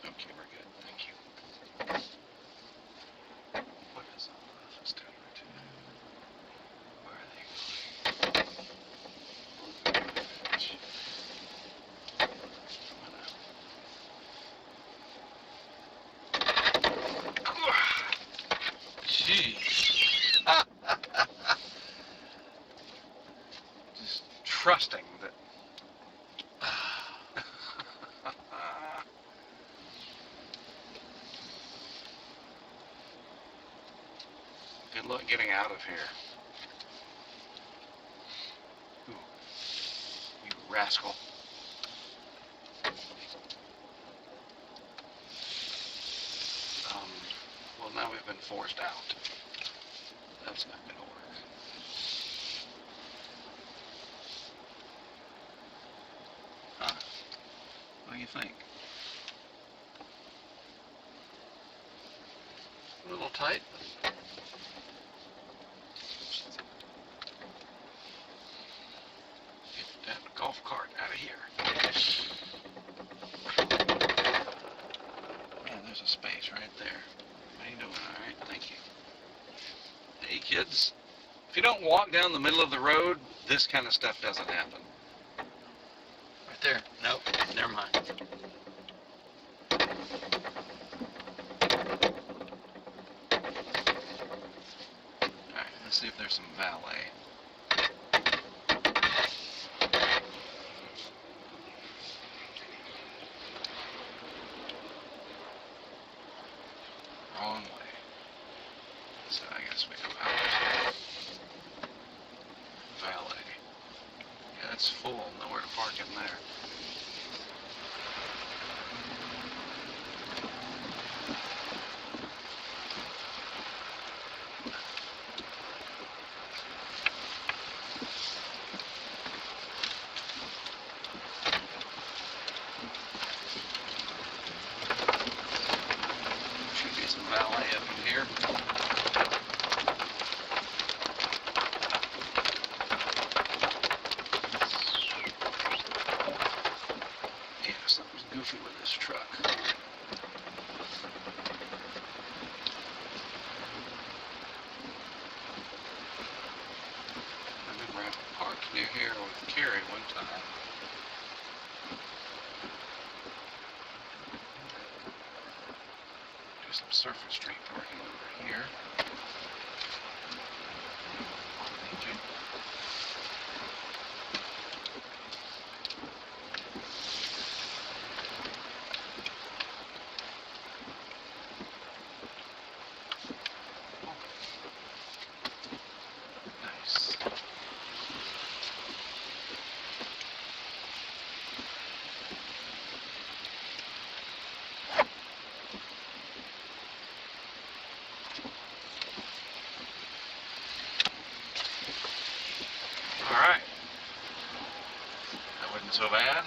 Okay, we're good. Thank you. What is on office tower 2? Where are they going? Jeez. Just trusting that. Good luck getting out of here. Ooh, you rascal. Well, now we've been forced out. That's not going to work. Huh? What do you think? A little tight. Get that golf cart out of here. Man, there's a space right there. How you doing? All right, thank you. Hey, kids. If you don't walk down the middle of the road, this kind of stuff doesn't happen. Right there. Nope. Never mind. All right, let's see if there's some valet. Wrong way. So I guess we go out. Valet. Yeah, it's full. Nowhere to park in there. Should be some valet up in here. Yeah, something's goofy with this truck. I remember I parked near here with Carrie one time. Do some surface street parking over here. Thank you. Nice. All right. That wasn't so bad.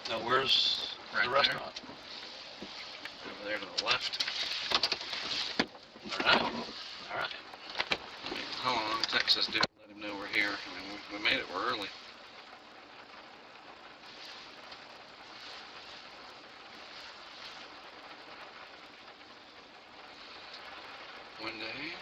Now, where's Right the there. restaurant? Over there to the left. All right. All right. Call on Texas dude. Let him know we're here. I mean, we made it. We're early. One day.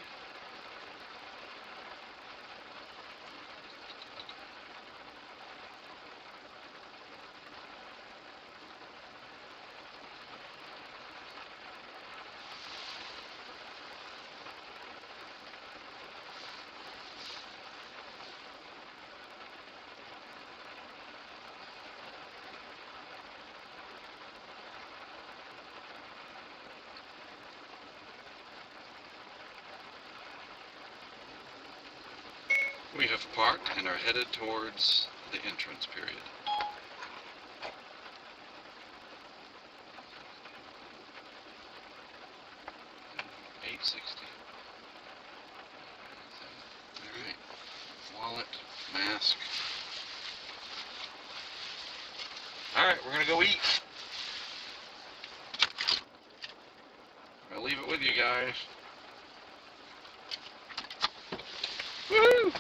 We have parked and are headed towards the entrance period. $8.60. Alright. Wallet, mask. Alright, we're gonna go eat. I'll leave it with you guys. Woohoo!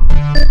Bye.